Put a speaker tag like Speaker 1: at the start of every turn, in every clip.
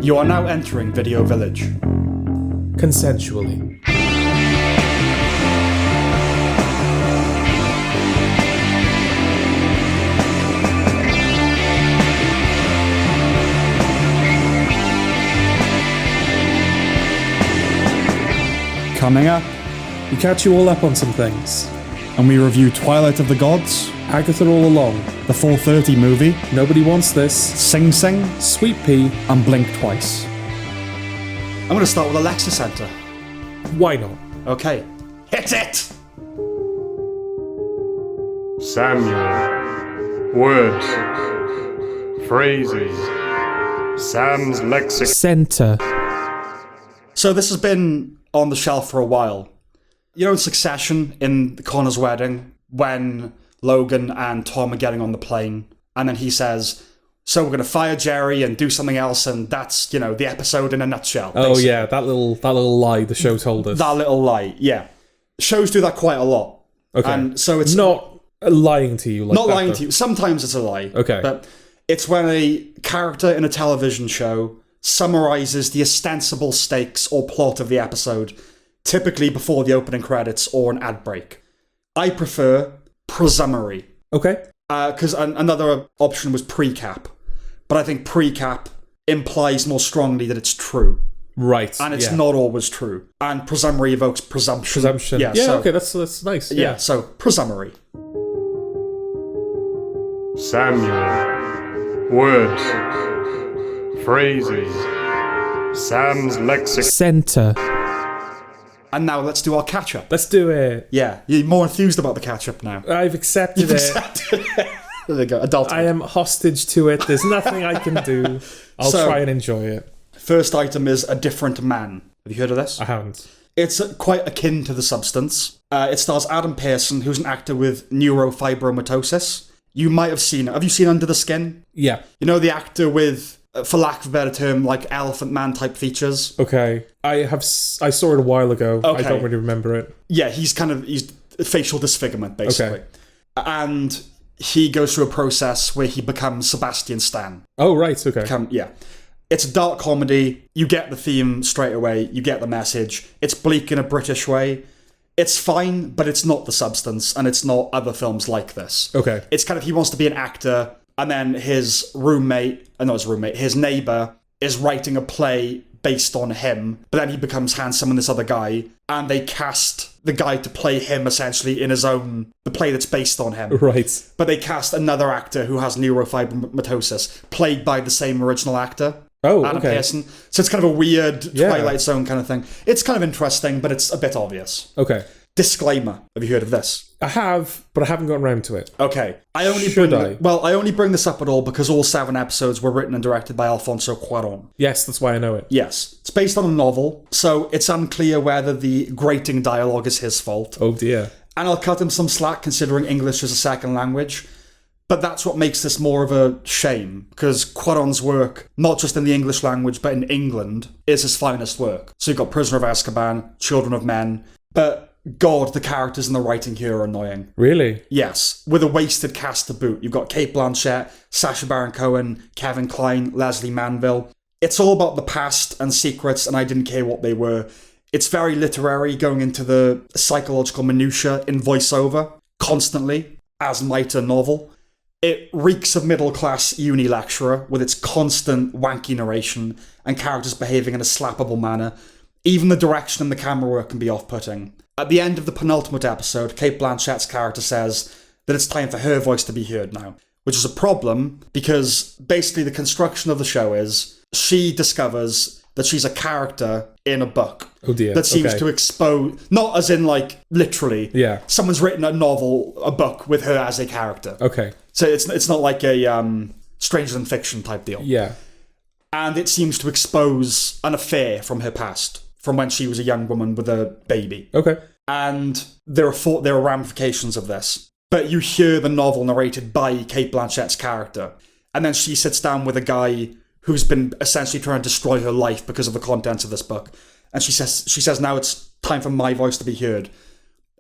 Speaker 1: You are now entering Video Village.
Speaker 2: Consensually.
Speaker 1: Coming up,
Speaker 2: We catch you all up on some things.
Speaker 1: and we review Twilight of the Gods,
Speaker 2: Agatha All Along,
Speaker 1: the 4:30 movie,
Speaker 2: Nobody Wants This,
Speaker 1: Sing Sing,
Speaker 2: Sweetpea,
Speaker 1: and Blink Twice. I'm going to start with the Lexicentre.
Speaker 2: why not?
Speaker 1: Okay. Hit it!
Speaker 3: Samuel. Words. Phrases. Sam's lexicon.
Speaker 2: Centre.
Speaker 1: So this has been on the shelf for a while. You know, in Succession, in Connor's wedding, when Logan and Tom are getting on the plane, and then he says, so we're going to fire Jerry and do something else, and that's, you know, the episode in a nutshell.
Speaker 2: Oh
Speaker 1: basically.
Speaker 2: yeah, that little lie the show told us.
Speaker 1: That little lie, yeah. Shows do that quite a lot.
Speaker 2: Okay.
Speaker 1: And so it's
Speaker 2: not lying to you like
Speaker 1: not
Speaker 2: that,
Speaker 1: lying
Speaker 2: though.
Speaker 1: to you. Sometimes it's a lie.
Speaker 2: Okay.
Speaker 1: But it's when a character in a television show summarizes the ostensible stakes or plot of the episode, typically before the opening credits or an ad break. I prefer presummary.
Speaker 2: Okay.
Speaker 1: Because another option was pre-cap. But I think pre-cap implies more strongly that it's true.
Speaker 2: Right.
Speaker 1: And it's
Speaker 2: yeah.
Speaker 1: not always true. And presummary evokes presumption.
Speaker 2: Presumption.
Speaker 1: Yeah,
Speaker 2: Yeah,
Speaker 1: so,
Speaker 2: okay, that's nice.
Speaker 1: Yeah, so presummary.
Speaker 3: Samuel. Words. Phrases. Sam's lexicon.
Speaker 2: Centre.
Speaker 1: And now let's do our catch-up.
Speaker 2: Let's do it.
Speaker 1: Yeah, you're more enthused about the catch-up now.
Speaker 2: I've accepted
Speaker 1: You've
Speaker 2: it.
Speaker 1: accepted it. There you go, adulthood.
Speaker 2: I am hostage to it. There's nothing I can do. I'll
Speaker 1: So-
Speaker 2: try and enjoy it.
Speaker 1: First item is A Different Man. Have you heard of this?
Speaker 2: I haven't.
Speaker 1: It's quite akin to The Substance. It stars Adam Pearson, who's an actor with neurofibromatosis. You might have seen it. Have you seen Under the Skin?
Speaker 2: Yeah.
Speaker 1: You know, the actor with, for lack of a better term, like Elephant Man type features?
Speaker 2: Okay. I saw it a while ago.
Speaker 1: Okay.
Speaker 2: I don't really remember it.
Speaker 1: Yeah, he's facial disfigurement, basically.
Speaker 2: Okay.
Speaker 1: And he goes through a process where he becomes Sebastian Stan.
Speaker 2: Oh, right. Okay.
Speaker 1: Yeah. It's a dark comedy. You get the theme straight away. You get the message. It's bleak in a British way. It's fine, but it's not The Substance, and it's not other films like this.
Speaker 2: Okay.
Speaker 1: It's kind of, he wants to be an actor, and then his his neighbour is writing a play based on him, but then he becomes handsome and this other guy, and they cast the guy to play him essentially in the play that's based on him.
Speaker 2: Right.
Speaker 1: But they cast another actor who has neurofibromatosis, played by the same original actor.
Speaker 2: Oh,
Speaker 1: Adam
Speaker 2: okay.
Speaker 1: Pearson. So it's kind of a weird
Speaker 2: Yeah.
Speaker 1: Twilight Zone kind of thing. It's kind of interesting, but it's a bit obvious.
Speaker 2: Okay.
Speaker 1: Disclaimer. Have you heard of this?
Speaker 2: I have, but I haven't gotten around to it.
Speaker 1: Okay. I only bring this up at all because all 7 episodes were written and directed by Alfonso Cuarón.
Speaker 2: Yes, that's why I know it.
Speaker 1: Yes. It's based on a novel, so it's unclear whether the grating dialogue is his fault.
Speaker 2: Oh, dear.
Speaker 1: And I'll cut him some slack considering English is a second language. But that's what makes this more of a shame, because Cuarón's work, not just in the English language, but in England, is his finest work. So you've got Prisoner of Azkaban, Children of Men, but God, the characters and the writing here are annoying.
Speaker 2: Really?
Speaker 1: Yes, with a wasted cast to boot. You've got Cate Blanchett, Sacha Baron Cohen, Kevin Kline, Leslie Manville. It's all about the past and secrets, and I didn't care what they were. It's very literary, going into the psychological minutiae in voiceover, constantly, as might a novel. It reeks of middle-class uni lecturer with its constant wanky narration and characters behaving in a slappable manner. Even the direction and the camera work can be off-putting. At the end of the penultimate episode, Cate Blanchett's character says that it's time for her voice to be heard now, which is a problem because basically the construction of the show is she discovers that she's a character in a book.
Speaker 2: Oh, dear.
Speaker 1: That seems to expose, not as in like literally,
Speaker 2: Yeah.
Speaker 1: someone's written a novel, a book with her as a character.
Speaker 2: Okay.
Speaker 1: So it's not like a Stranger Than Fiction type deal.
Speaker 2: Yeah.
Speaker 1: And it seems to expose an affair from her past, from when she was a young woman with a baby.
Speaker 2: Okay.
Speaker 1: And there are ramifications of this. But you hear the novel narrated by Cate Blanchett's character, and then she sits down with a guy who's been essentially trying to destroy her life because of the contents of this book. And she says now it's time for my voice to be heard.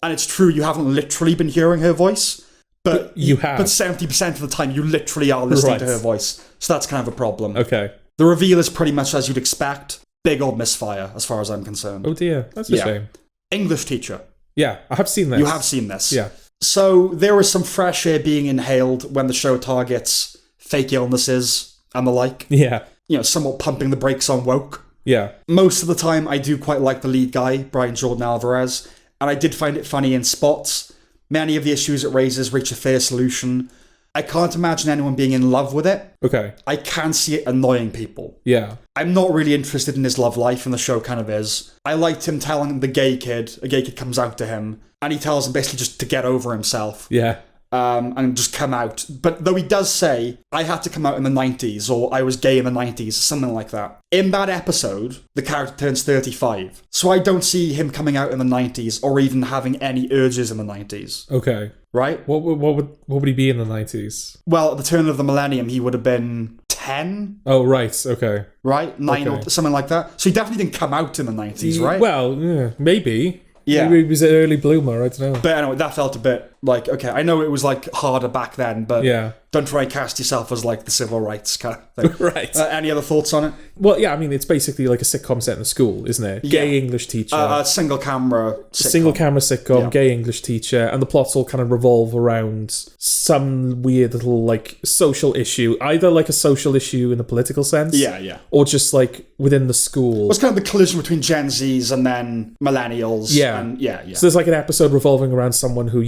Speaker 1: And it's true, you haven't literally been hearing her voice, but
Speaker 2: you have.
Speaker 1: But 70% of the time, you literally are listening to
Speaker 2: Right.
Speaker 1: her voice. So that's kind of a problem.
Speaker 2: Okay.
Speaker 1: The reveal is pretty much as you'd expect. Big old misfire, as far as I'm concerned.
Speaker 2: Oh dear, that's a shame.
Speaker 1: English teacher.
Speaker 2: Yeah, I have seen this.
Speaker 1: You have seen this.
Speaker 2: Yeah.
Speaker 1: So there was some fresh air being inhaled when the show targets fake illnesses and the like.
Speaker 2: Yeah.
Speaker 1: Somewhat pumping the brakes on woke.
Speaker 2: Yeah.
Speaker 1: Most of the time, I do quite like the lead guy, Brian Jordan Alvarez, and I did find it funny in spots. Many of the issues it raises reach a fair solution. I can't imagine anyone being in love with it.
Speaker 2: Okay.
Speaker 1: I can see it annoying people.
Speaker 2: Yeah.
Speaker 1: I'm not really interested in his love life, and the show kind of is. I liked him telling a gay kid comes out to him, and he tells him basically just to get over himself.
Speaker 2: Yeah.
Speaker 1: And just come out. But though he does say, I had to come out in the 90s, or I was gay in the 90s, something like that. In that episode, the character turns 35. So I don't see him coming out in the 90s, or even having any urges in the 90s.
Speaker 2: Okay.
Speaker 1: Right?
Speaker 2: What would he be in the 90s?
Speaker 1: Well, at the turn of the millennium, he would have been 10.
Speaker 2: Oh, right. Okay.
Speaker 1: Right? 9
Speaker 2: Okay.
Speaker 1: or something like that. So he definitely didn't come out in the 90s, right?
Speaker 2: Well, yeah, maybe.
Speaker 1: Yeah.
Speaker 2: Maybe he was an early bloomer, I don't know.
Speaker 1: But anyway, that felt a bit like, okay, I know it was like harder back then, but
Speaker 2: Yeah.
Speaker 1: don't try and cast yourself as like the civil rights kind of thing.
Speaker 2: Right.
Speaker 1: Any other thoughts on it?
Speaker 2: Well, yeah, I mean, it's basically like a sitcom set in a school, isn't it? Gay English teacher.
Speaker 1: A single camera sitcom.
Speaker 2: Single camera sitcom,
Speaker 1: Yeah.
Speaker 2: gay English teacher, and the plots all kind of revolve around some weird little like social issue, either like a social issue in the political sense,
Speaker 1: Yeah.
Speaker 2: or just like within the school.
Speaker 1: It was kind of the collision between Gen Zs and then millennials.
Speaker 2: Yeah.
Speaker 1: And yeah.
Speaker 2: So there's like an episode revolving around someone who,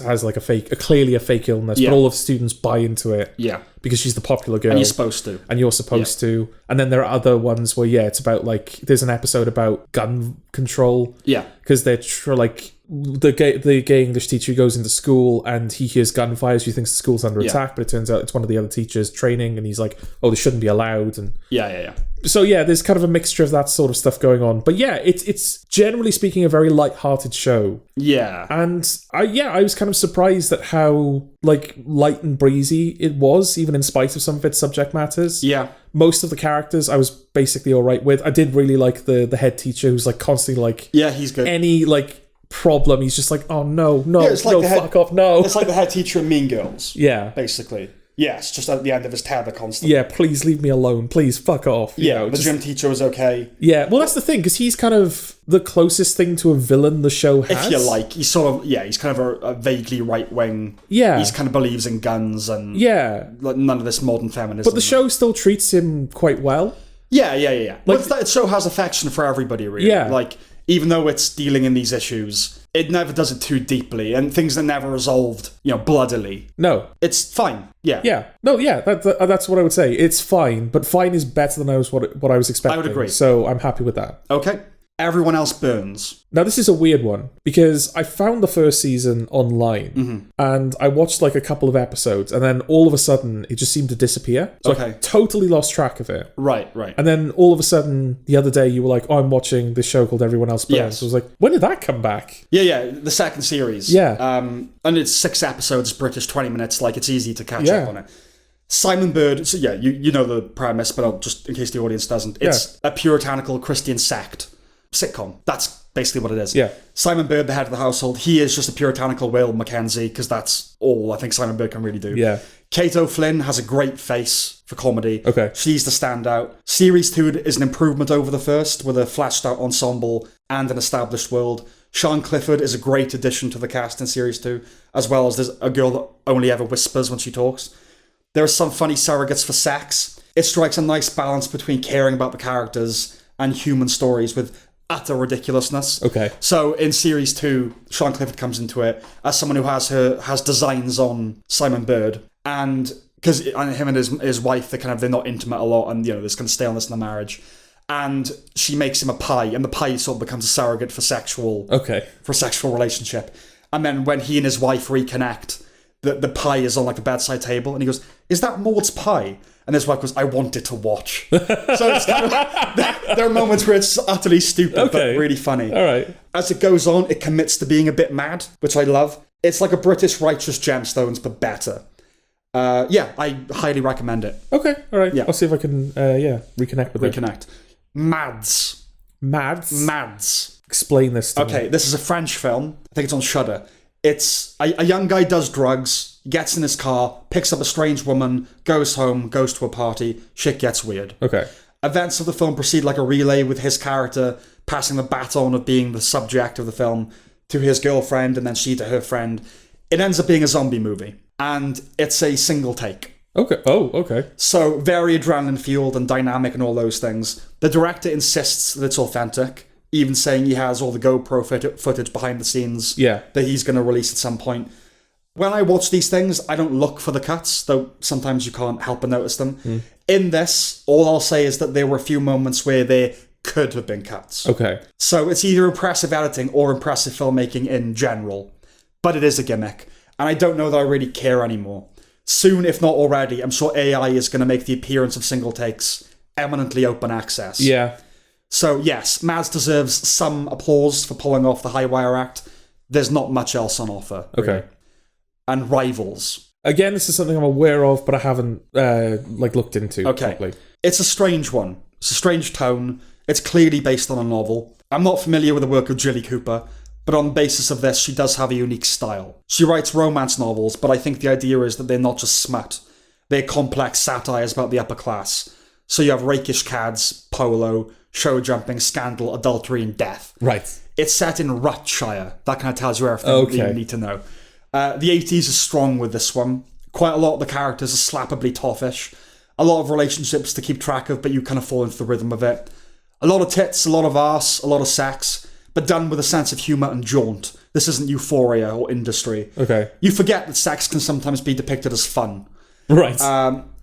Speaker 2: has like clearly a fake illness,
Speaker 1: Yeah.
Speaker 2: but all of the students buy into it
Speaker 1: Yeah.
Speaker 2: because she's the popular girl.
Speaker 1: And you're supposed to.
Speaker 2: And you're supposed to. And then there are other ones where, it's about like, there's an episode about gun control.
Speaker 1: Yeah.
Speaker 2: Because they're the gay English teacher goes into school and he hears gunfire, so he thinks the school's under attack, but it turns out it's one of the other teachers training, and he's like, oh, this shouldn't be allowed. And
Speaker 1: Yeah.
Speaker 2: so there's kind of a mixture of that sort of stuff going on. But it's generally speaking a very light-hearted show.
Speaker 1: Yeah.
Speaker 2: And I was kind of surprised at how like light and breezy it was, even in spite of some of its subject matters.
Speaker 1: Yeah.
Speaker 2: Most of the characters I was basically all right with. I did really like the head teacher who's like constantly like,
Speaker 1: Yeah, he's good.
Speaker 2: any like problem, he's just like, oh no,
Speaker 1: it's like
Speaker 2: fuck off, no.
Speaker 1: It's like the head teacher in Mean Girls.
Speaker 2: Yeah.
Speaker 1: Basically. Yes, just at the end of his tether constantly.
Speaker 2: Yeah, please leave me alone. Please fuck off. You know,
Speaker 1: the gym teacher was okay.
Speaker 2: Yeah, well, that's the thing, because he's kind of the closest thing to a villain the show has.
Speaker 1: If you like, he's sort of, he's kind of a vaguely right wing.
Speaker 2: Yeah.
Speaker 1: He kind of believes in guns and like, none of this modern feminism.
Speaker 2: But the show still treats him quite well.
Speaker 1: Yeah.
Speaker 2: Like,
Speaker 1: the show has affection for everybody, really.
Speaker 2: Yeah.
Speaker 1: Like, even though it's dealing in these issues, it never does it too deeply, and things are never resolved, bloodily.
Speaker 2: No.
Speaker 1: It's fine. Yeah.
Speaker 2: Yeah. No, yeah, that's what I would say. It's fine, but fine is better than what I was expecting.
Speaker 1: I would agree.
Speaker 2: So I'm happy with that.
Speaker 1: Okay. Everyone else burns.
Speaker 2: Now, this is a weird one, because I found the first season online, and I watched like a couple of episodes, and then all of a sudden, it just seemed to disappear. So I totally lost track of it.
Speaker 1: Right.
Speaker 2: And then all of a sudden, the other day, you were like, oh, I'm watching this show called Everyone Else Burns.
Speaker 1: Yes.
Speaker 2: So I was like, when did that come back?
Speaker 1: Yeah, the second series.
Speaker 2: Yeah.
Speaker 1: And it's 6 episodes, British, 20 minutes, like, it's easy to catch up on it. Simon Bird, so you know the premise, but I'll just, in case the audience doesn't, it's a puritanical Christian sect sitcom. That's basically what it is.
Speaker 2: Yeah.
Speaker 1: Simon Bird, the head of the household, he is just a puritanical Will Mackenzie, because that's all I think Simon Bird can really do.
Speaker 2: Yeah.
Speaker 1: Kate O'Flynn has a great face for comedy.
Speaker 2: Okay.
Speaker 1: She's the standout. Series 2 is an improvement over the first, with a fleshed out ensemble and an established world. Sean Clifford is a great addition to the cast in Series 2, as well as there's a girl that only ever whispers when she talks. There are some funny surrogates for sex. It strikes a nice balance between caring about the characters and human stories with utter ridiculousness.
Speaker 2: Okay.
Speaker 1: So in Series 2, Sean Clifford comes into it as someone who has designs on Simon Bird, and because him and his wife, they're not intimate a lot, and there's kind of staleness in the marriage. And she makes him a pie, and the pie sort of becomes a surrogate for sexual relationship. And then when he and his wife reconnect, the pie is on like the bedside table, and he goes, "Is that Maud's pie?" And his wife goes, "I wanted to watch." So it's kind of, there are moments where it's utterly stupid, but really funny.
Speaker 2: All right.
Speaker 1: As it goes on, it commits to being a bit mad, which I love. It's like a British Righteous Gemstones, but better. I highly recommend it.
Speaker 2: Okay, all right.
Speaker 1: Yeah.
Speaker 2: I'll see if I can, reconnect with it.
Speaker 1: Mads.
Speaker 2: Explain this to me.
Speaker 1: Okay, this is a French film. I think it's on Shudder. It's a young guy does drugs, gets in his car, picks up a strange woman, goes home, goes to a party, shit gets weird.
Speaker 2: Okay.
Speaker 1: Events of the film proceed like a relay, with his character passing the baton of being the subject of the film to his girlfriend, and then she to her friend. It ends up being a zombie movie, and it's a single take.
Speaker 2: Okay. Oh, okay.
Speaker 1: So very adrenaline-fueled and dynamic and all those things. The director insists that it's authentic, even saying he has all the GoPro footage behind the scenes that he's going to release at some point. When I watch these things, I don't look for the cuts, though sometimes you can't help but notice them. In this, all I'll say is that there were a few moments where there could have been cuts.
Speaker 2: Okay.
Speaker 1: So it's either impressive editing or impressive filmmaking in general. But it is a gimmick, and I don't know that I really care anymore. Soon, if not already, I'm sure AI is going to make the appearance of single takes eminently open access.
Speaker 2: Yeah.
Speaker 1: So yes, Mads deserves some applause for pulling off the high wire act. There's not much else on offer.
Speaker 2: Okay.
Speaker 1: Really. And Rivals.
Speaker 2: Again, this is something I'm aware of, but I haven't looked into properly.
Speaker 1: It's a strange one. It's a strange tone. It's clearly based on a novel. I'm not familiar with the work of Jilly Cooper, but on the basis of this, she does have a unique style. She writes romance novels, but I think the idea is that they're not just smut. They're complex satires about the upper class. So you have rakish cads, polo, show jumping, scandal, adultery, and death.
Speaker 2: Right.
Speaker 1: It's set in Rutshire. That kind of tells you everything that you need to know. The 80s is strong with this one. Quite a lot of the characters are slappably toffish. A lot of relationships to keep track of, but you kind of fall into the rhythm of it. A lot of tits, a lot of arse, a lot of sex, but done with a sense of humour and jaunt. This isn't Euphoria or Industry.
Speaker 2: Okay.
Speaker 1: You forget that sex can sometimes be depicted as fun.
Speaker 2: Right.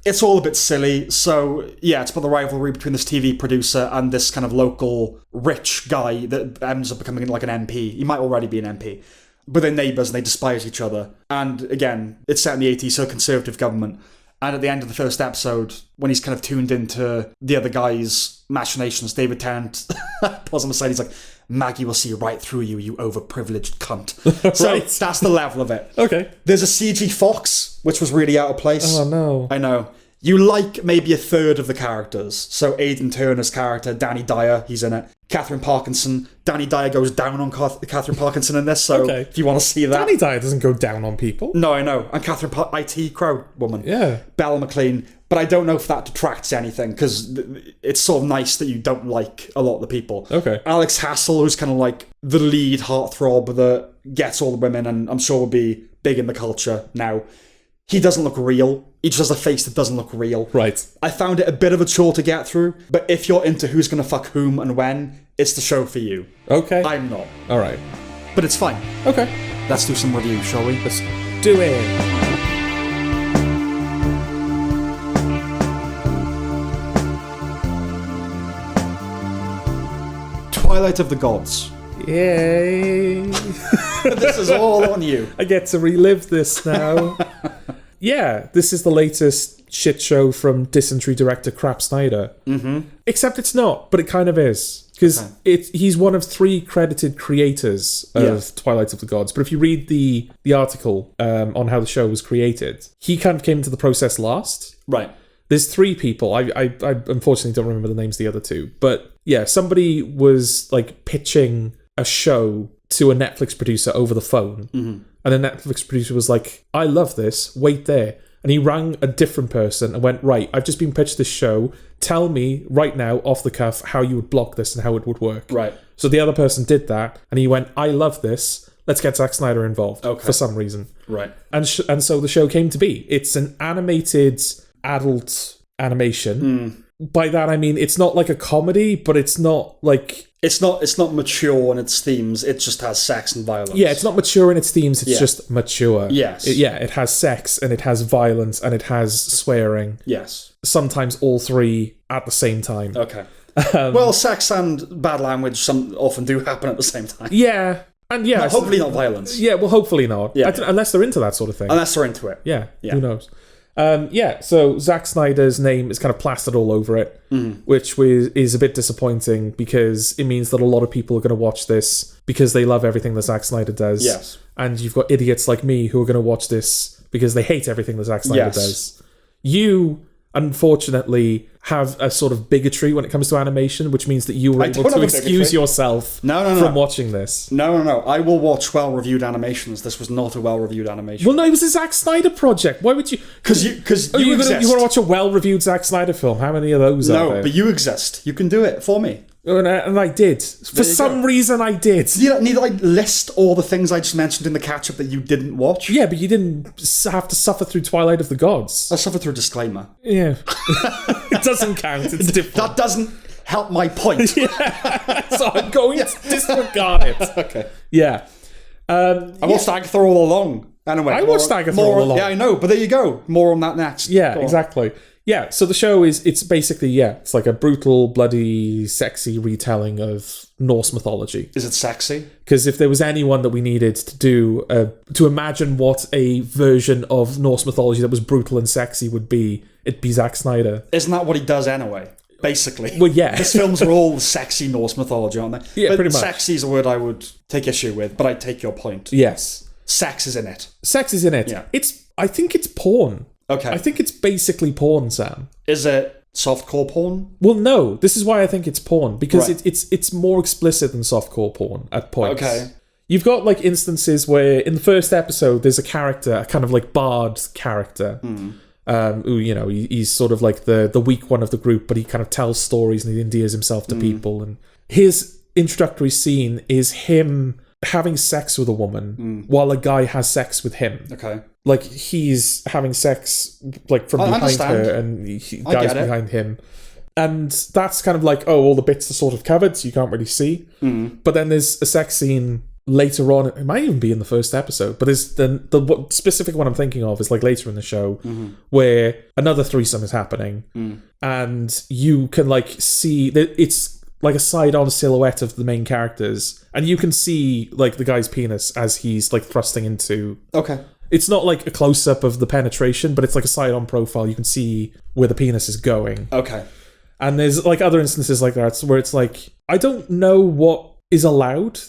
Speaker 1: It's all a bit silly, so yeah, it's about the rivalry between this TV producer and this kind of local rich guy that ends up becoming like an MP. He might already be an MP. But they're neighbours and they despise each other. And again, it's set in the 80s, so conservative government. And at the end of the first episode, when he's kind of tuned into the other guy's machinations, David Tennant pulls him aside. He's like, Maggie will see right through you, you overprivileged cunt. So that's the level of it.
Speaker 2: Okay.
Speaker 1: There's a CG fox, which was really out of place.
Speaker 2: Oh, no.
Speaker 1: I know. You like maybe a third of the characters. So Aidan Turner's character, Danny Dyer, he's in it. Catherine Parkinson. Danny Dyer goes down on Catherine Parkinson in this, so if you want to see that.
Speaker 2: Danny Dyer doesn't go down on people.
Speaker 1: No, I know. And Catherine IT crowd woman.
Speaker 2: Yeah.
Speaker 1: Belle McLean. But I don't know if that detracts anything, because it's sort of nice that you don't like a lot of the people.
Speaker 2: Okay.
Speaker 1: Alex Hassel, who's kind of like the lead heartthrob that gets all the women, and I'm sure will be big in the culture now. He doesn't look real. He just has a face that doesn't look real.
Speaker 2: Right.
Speaker 1: I found it a bit of a chore to get through, but if you're into who's going to fuck whom and when, it's the show for you.
Speaker 2: Okay.
Speaker 1: I'm not.
Speaker 2: All right.
Speaker 1: But it's fine.
Speaker 2: Okay.
Speaker 1: Let's do some review, shall we?
Speaker 2: Let's do it.
Speaker 1: Twilight of the Gods.
Speaker 2: Yay.
Speaker 1: This is all on you.
Speaker 2: I get to relive this now. Yeah, this is the latest shit show from Dysentery director Crap Snyder. Mm-hmm. Except it's not, but it kind of is. Because he's one of 3 credited creators of Twilight of the Gods. But if you read the article on how the show was created, he kind of came into the process last.
Speaker 1: Right.
Speaker 2: There's 3 people. I unfortunately don't remember the names of the other 2. But yeah, somebody was like pitching a show to a Netflix producer over the phone. Mm-hmm. And the Netflix producer was like, I love this, wait there. And he rang a different person and went, right, I've just been pitched this show. Tell me right now, off the cuff, how you would block this and how it would work.
Speaker 1: Right.
Speaker 2: So the other person did that, and he went, I love this. Let's get Zack Snyder involved for some reason.
Speaker 1: Right.
Speaker 2: And so the show came to be. It's an animated adult animation. By that I mean it's not like a comedy, but it's not like...
Speaker 1: It's not mature in its themes, it just has sex and violence.
Speaker 2: Yeah, it's not mature in its themes, it's just mature.
Speaker 1: Yes.
Speaker 2: It has sex, and it has violence, and it has swearing.
Speaker 1: Yes.
Speaker 2: Sometimes all 3 at the same time.
Speaker 1: Okay. Well, sex and bad language often do happen at the same time.
Speaker 2: Yeah. And yeah.
Speaker 1: Hopefully not violence.
Speaker 2: Yeah, well, hopefully not.
Speaker 1: Yeah.
Speaker 2: Unless they're into that sort of thing.
Speaker 1: Unless they're into it.
Speaker 2: Yeah. Who knows? So Zack Snyder's name is kind of plastered all over it, which is a bit disappointing because it means that a lot of people are going to watch this because they love everything that Zack Snyder does.
Speaker 1: Yes.
Speaker 2: And you've got idiots like me who are going to watch this because they hate everything that Zack Snyder does. unfortunately have a sort of bigotry when it comes to animation, which means that you were able to excuse yourself from watching this.
Speaker 1: No. I will watch well-reviewed animations. This was not a well-reviewed animation.
Speaker 2: Well, no, it was a Zack Snyder project. Why would you?
Speaker 1: Because you exist.
Speaker 2: You want to watch a well-reviewed Zack Snyder film? How many of those are there?
Speaker 1: No, but you exist. You can do it for me.
Speaker 2: And I did. For some reason, I did.
Speaker 1: You don't need to list all the things I just mentioned in the catch-up that you didn't watch.
Speaker 2: Yeah, but you didn't have to suffer through Twilight of the Gods.
Speaker 1: I suffered through a disclaimer.
Speaker 2: Yeah. It doesn't count. It's different.
Speaker 1: That doesn't help my point.
Speaker 2: Yeah. So I'm going to disregard it.
Speaker 1: Okay.
Speaker 2: Yeah.
Speaker 1: I watched Agatha All Along. Anyway,
Speaker 2: I watched Agatha All Along.
Speaker 1: Yeah, I know, but there you go. More on that next.
Speaker 2: Yeah, exactly. Yeah, so the show it's basically, it's like a brutal, bloody, sexy retelling of Norse mythology.
Speaker 1: Is it sexy?
Speaker 2: Because if there was anyone that we needed to do, to imagine what a version of Norse mythology that was brutal and sexy would be, it'd be Zack Snyder.
Speaker 1: Isn't that what he does anyway? Basically.
Speaker 2: Well, yeah.
Speaker 1: His films are all sexy Norse mythology, aren't they?
Speaker 2: Yeah,
Speaker 1: but
Speaker 2: pretty much.
Speaker 1: Sexy is a word I would take issue with, but I take your point.
Speaker 2: Yes.
Speaker 1: Sex is in it.
Speaker 2: Sex is in it.
Speaker 1: Yeah.
Speaker 2: I think it's porn.
Speaker 1: Okay.
Speaker 2: I think it's basically porn, Sam.
Speaker 1: Is it softcore porn?
Speaker 2: Well, no. This is why I think it's porn, because
Speaker 1: Right.
Speaker 2: it's more explicit than softcore porn at points.
Speaker 1: Okay.
Speaker 2: You've got instances where in the first episode there's a character, a kind of bard character, who he's sort of the weak one of the group, but he kind of tells stories and he endears himself to people. And his introductory scene is him having sex with a woman while a guy has sex with him.
Speaker 1: Okay.
Speaker 2: He's having sex from behind her and guys behind him. And that's kind of all the bits are sort of covered, so you can't really see. But then there's a sex scene later on. It might even be in the first episode, but there's the specific one I'm thinking of is later in the show where another threesome is happening, and you can see that it's a side-on silhouette of the main characters, and you can see the guy's penis as he's thrusting into.
Speaker 1: Okay.
Speaker 2: It's not a close-up of the penetration, but it's a side-on profile. You can see where the penis is going.
Speaker 1: Okay.
Speaker 2: And there's other instances like that where it's I don't know what is allowed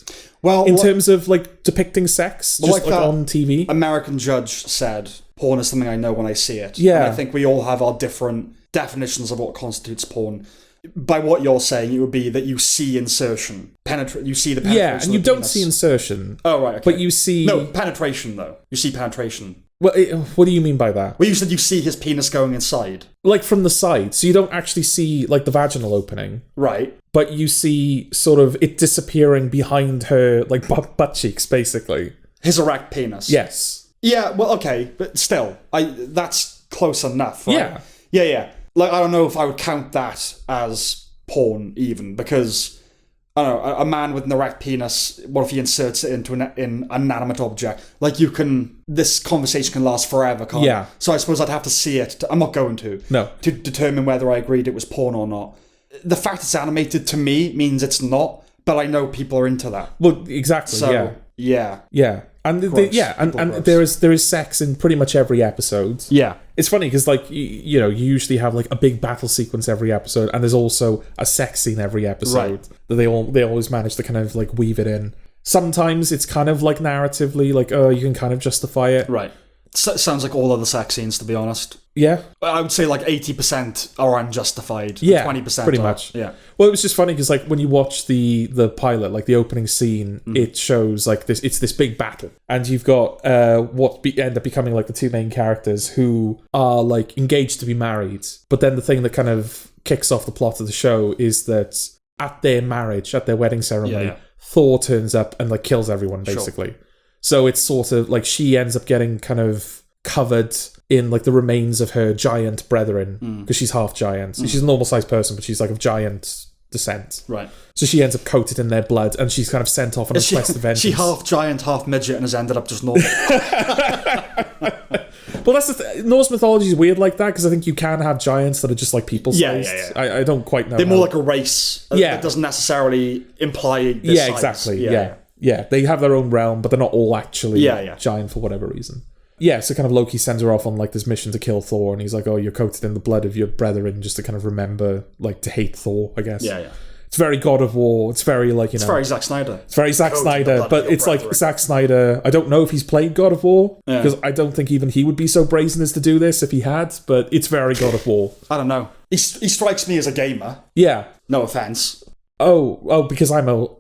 Speaker 2: in terms of depicting sex just on TV.
Speaker 1: American Judge said, porn is something I know when I see it.
Speaker 2: Yeah.
Speaker 1: And I think we all have our different definitions of what constitutes porn. By what you're saying, it would be that you see insertion. You see the penetration.
Speaker 2: Yeah, and you
Speaker 1: of the
Speaker 2: don't
Speaker 1: penis.
Speaker 2: see insertion.
Speaker 1: Oh, right, okay.
Speaker 2: But you see...
Speaker 1: No, penetration, though. You see penetration.
Speaker 2: Well, what do you mean by that?
Speaker 1: Well, you said you see his penis going inside.
Speaker 2: From the side. So you don't actually see, the vaginal opening.
Speaker 1: Right.
Speaker 2: But you see sort of it disappearing behind her, butt cheeks, basically.
Speaker 1: His erect penis.
Speaker 2: Yes.
Speaker 1: Yeah, well, okay. But still, that's close enough, right?
Speaker 2: Yeah.
Speaker 1: Yeah. I don't know if I would count that as porn, even, because... I don't know, a man with an erect penis, what if he inserts it into an inanimate object? This conversation can last forever, can't it? So I suppose I'd have to see it. I'm not going to.
Speaker 2: No.
Speaker 1: To determine whether I agreed it was porn or not. The fact it's animated to me means it's not, but I know people are into that.
Speaker 2: Well, exactly,
Speaker 1: So, yeah.
Speaker 2: Yeah. And and there is sex in pretty much every episode.
Speaker 1: Yeah.
Speaker 2: It's funny because you usually have a big battle sequence every episode, and there's also a sex scene every episode.
Speaker 1: Right.
Speaker 2: That they always manage to kind of weave it in. Sometimes it's kind of narratively you can kind of justify it.
Speaker 1: Right. Sounds like all other sex scenes, to be honest.
Speaker 2: Yeah.
Speaker 1: I would say 80% are unjustified.
Speaker 2: Yeah,
Speaker 1: 20%
Speaker 2: pretty
Speaker 1: are.
Speaker 2: much.
Speaker 1: Yeah.
Speaker 2: Well, it was just funny because when you watch the pilot, the opening scene, it shows this big battle, and you've got end up becoming the two main characters who are engaged to be married. But then the thing that kind of kicks off the plot of the show is that at their wedding ceremony, Thor turns up and kills everyone basically. Sure. So it's sort of she ends up getting kind of covered in the remains of her giant brethren because she's half giant. So she's a normal sized person, but she's of giant descent.
Speaker 1: Right. So
Speaker 2: she ends up coated in their blood, and she's kind of sent off on a quest of vengeance.
Speaker 1: She half giant, half midget, and has ended up just normal.
Speaker 2: Well, that's Norse mythology is weird like that because I think you can have giants that are just people sized.
Speaker 1: Yeah.
Speaker 2: I don't quite know.
Speaker 1: They're more like a race.
Speaker 2: Yeah.
Speaker 1: It doesn't necessarily imply this size.
Speaker 2: Exactly. Yeah. They have their own realm, but they're not all actually giant for whatever reason. Yeah, so kind of Loki sends her off on this mission to kill Thor, and he's oh, you're coated in the blood of your brethren, just to kind of remember, to hate Thor, I guess.
Speaker 1: Yeah.
Speaker 2: It's very God of War. It's very like,
Speaker 1: It's very Zack Snyder.
Speaker 2: It's very Zack
Speaker 1: Code
Speaker 2: Snyder,
Speaker 1: of the
Speaker 2: but
Speaker 1: blood
Speaker 2: it's like
Speaker 1: brethren.
Speaker 2: Zack Snyder. I don't know if he's played God of War,
Speaker 1: Yeah.
Speaker 2: because I don't think even he would be so brazen as to do this if he had, but it's very God of War.
Speaker 1: I don't know. He strikes me as a gamer.
Speaker 2: Yeah.
Speaker 1: No offense.
Speaker 2: Oh, because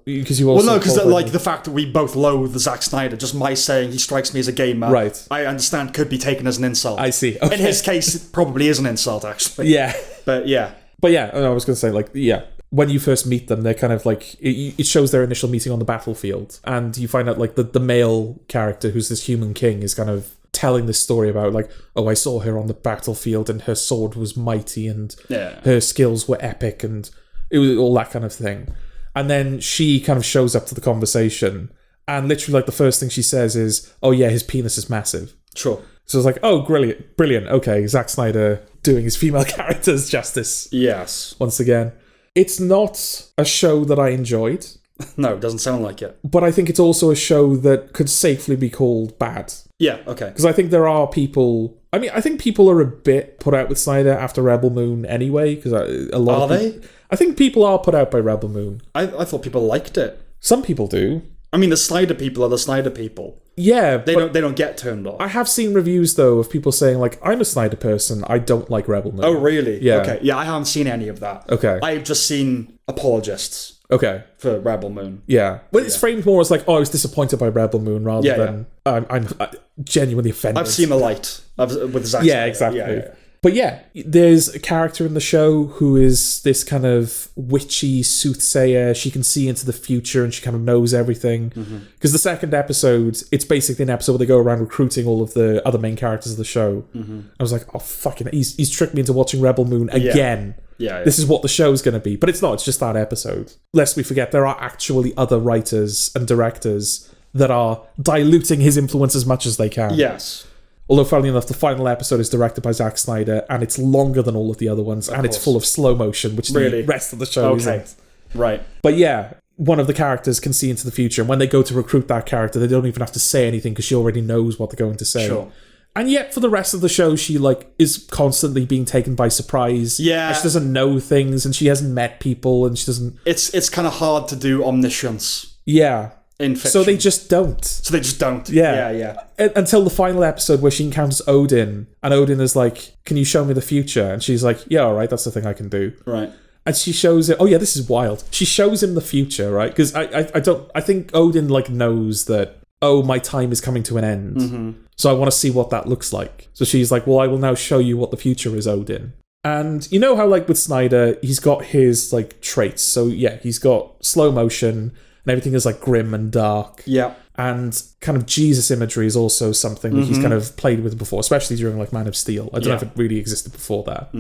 Speaker 2: because you also...
Speaker 1: Well, no, because
Speaker 2: qualified
Speaker 1: like
Speaker 2: me.
Speaker 1: the fact that we both loathe Zack Snyder, just my saying he strikes me as a gamer,
Speaker 2: Right.
Speaker 1: I understand could be taken as an insult.
Speaker 2: I see. Okay.
Speaker 1: In his case, it probably is an insult, actually.
Speaker 2: Yeah.
Speaker 1: But yeah.
Speaker 2: But yeah, I was going to say, like, yeah, when you first meet them, they're kind of like, it shows their initial meeting on the battlefield, and you find out, like, the male character, who's this human king, is kind of telling this story about, like, oh, I saw her on the battlefield, and her sword was mighty, and her skills were epic, and it was all that kind of thing. And then she kind of shows up to the conversation, and literally, like, the first thing she says is, oh, yeah, his penis is massive.
Speaker 1: Sure.
Speaker 2: So it's like, oh, brilliant. Okay, Zack Snyder doing his female characters justice.
Speaker 1: Yes.
Speaker 2: Once again. It's not a show that I enjoyed,
Speaker 1: No, it doesn't sound like it.
Speaker 2: but I think it's also a show that could safely be called bad.
Speaker 1: Yeah, okay.
Speaker 2: Because I think there are people... I mean, I think people are a bit put out with Snyder after Rebel Moon anyway, because a lot of
Speaker 1: Are they?
Speaker 2: I think people are put out by Rebel Moon.
Speaker 1: I thought people liked it.
Speaker 2: Some people do.
Speaker 1: I mean, the Snyder people are the Snyder people.
Speaker 2: Yeah,
Speaker 1: They don't get turned off.
Speaker 2: I have seen reviews, though, of people saying, like, I'm a Snyder person, I don't like Rebel Moon.
Speaker 1: Oh, really?
Speaker 2: Yeah.
Speaker 1: Okay. Yeah, I haven't seen any of that.
Speaker 2: Okay.
Speaker 1: I've just seen apologists
Speaker 2: Okay.
Speaker 1: for Rebel Moon.
Speaker 2: Yeah. But it's framed more as like, oh, I was disappointed by Rebel Moon rather than I'm genuinely offended.
Speaker 1: I've seen the light with Zack
Speaker 2: Yeah,
Speaker 1: Snyder.
Speaker 2: exactly.
Speaker 1: Yeah.
Speaker 2: But yeah, there's a character in the show who is this kind of witchy soothsayer. She can see into the future and she kind of knows everything. Because the second episode, it's basically an episode where they go around recruiting all of the other main characters of the show. I was like, oh, fucking, he's tricked me into watching Rebel Moon again.
Speaker 1: Yeah.
Speaker 2: This is what the show's going to be. But it's not, it's just that episode. Lest we forget, there are actually other writers and directors that are diluting his influence as much as they can.
Speaker 1: Yes.
Speaker 2: Although, funnily enough, the final episode is directed by Zack Snyder, and it's longer than all of the other ones, and it's full of slow motion, which
Speaker 1: Really?
Speaker 2: the rest of the show isn't.
Speaker 1: Right.
Speaker 2: But yeah, one of the characters can see into the future, and when they go to recruit that character, they don't even have to say anything because she already knows what they're going to say.
Speaker 1: Sure.
Speaker 2: And yet, for the rest of the show, she like is constantly being taken by surprise.
Speaker 1: Yeah.
Speaker 2: And she doesn't know things, and she hasn't met people, and she doesn't.
Speaker 1: It's kind of hard to do omniscience
Speaker 2: Yeah.
Speaker 1: in fiction.
Speaker 2: So they just don't.
Speaker 1: So they just don't.
Speaker 2: Yeah.
Speaker 1: Yeah.
Speaker 2: Until the final episode where she encounters Odin, and Odin is like, can you show me the future? And she's like, yeah, all right, that's the thing I can do.
Speaker 1: Right.
Speaker 2: And she shows it. Oh yeah, this is wild. She shows him the future, right? Because I think Odin like knows that, oh, my time is coming to an end. So I want to see what that looks like. So she's like, well, I will now show you what the future is, Odin. And you know how, like, with Snyder, he's got his, like, traits. So, yeah, he's got slow motion, and everything is, like, grim and dark.
Speaker 1: Yeah.
Speaker 2: And kind of Jesus imagery is also something that he's kind of played with before, especially during, like, Man of Steel. I don't know if it really existed before that.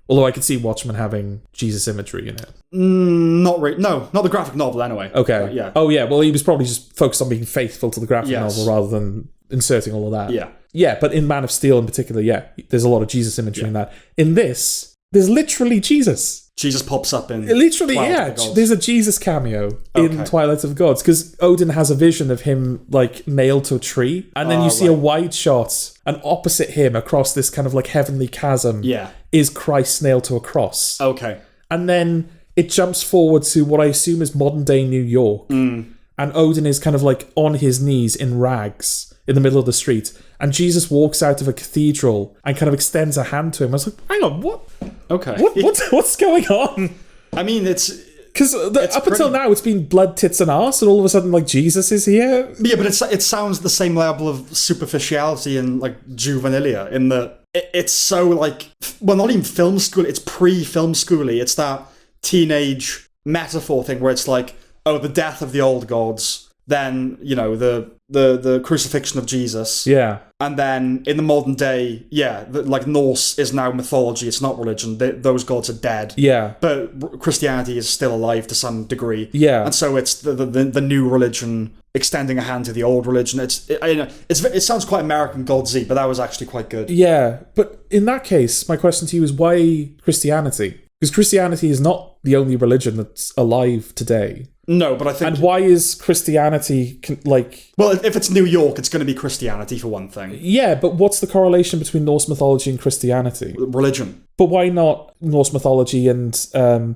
Speaker 2: Although I could see Watchmen having Jesus imagery in it.
Speaker 1: Not really. No, not the graphic novel, anyway.
Speaker 2: Okay.
Speaker 1: Yeah.
Speaker 2: Oh, yeah. Well, he was probably just focused on being faithful to the graphic
Speaker 1: Yes.
Speaker 2: novel rather than inserting all of that.
Speaker 1: Yeah.
Speaker 2: Yeah, but in Man of Steel in particular, yeah, there's a lot of Jesus imagery in that. In this, there's literally Jesus.
Speaker 1: Jesus pops up in
Speaker 2: Literally,
Speaker 1: Twilight
Speaker 2: yeah.
Speaker 1: of the Gods.
Speaker 2: There's a Jesus cameo in
Speaker 1: Okay.
Speaker 2: Twilight of the Gods because Odin has a vision of him like nailed to a tree, and then you see a wide shot, and opposite him, across this kind of like heavenly chasm,
Speaker 1: Yeah.
Speaker 2: is Christ nailed to a cross.
Speaker 1: Okay.
Speaker 2: And then it jumps forward to what I assume is modern day New York, and Odin is kind of like on his knees in rags in the middle of the street, and Jesus walks out of a cathedral and kind of extends a hand to him. I was like, hang on, what?
Speaker 1: Okay.
Speaker 2: What's going on?
Speaker 1: I mean, it's...
Speaker 2: Because up until
Speaker 1: pretty-
Speaker 2: now, it's been blood, tits, and arse, and all of a sudden, like, Jesus is here.
Speaker 1: Yeah, but it sounds the same level of superficiality and, like, juvenilia in that it's so, like... Well, not even film school. It's pre-film schooly. It's that teenage metaphor thing where it's like, oh, the death of the old gods, then, you know, the crucifixion of Jesus.
Speaker 2: Yeah.
Speaker 1: And then in the modern day, yeah, like Norse is now mythology. It's not religion. Those gods are dead.
Speaker 2: Yeah.
Speaker 1: But Christianity is still alive to some degree.
Speaker 2: Yeah.
Speaker 1: And so it's the new religion extending a hand to the old religion. It sounds quite American Godsy, but that was actually quite good.
Speaker 2: Yeah. But in that case, my question to you is why Christianity? Because Christianity is not the only religion that's alive today.
Speaker 1: No, but I think...
Speaker 2: And why is Christianity, like...
Speaker 1: Well, if it's New York, it's going to be Christianity, for one thing.
Speaker 2: Yeah, but what's the correlation between Norse mythology and Christianity?
Speaker 1: Religion.
Speaker 2: But why not Norse mythology and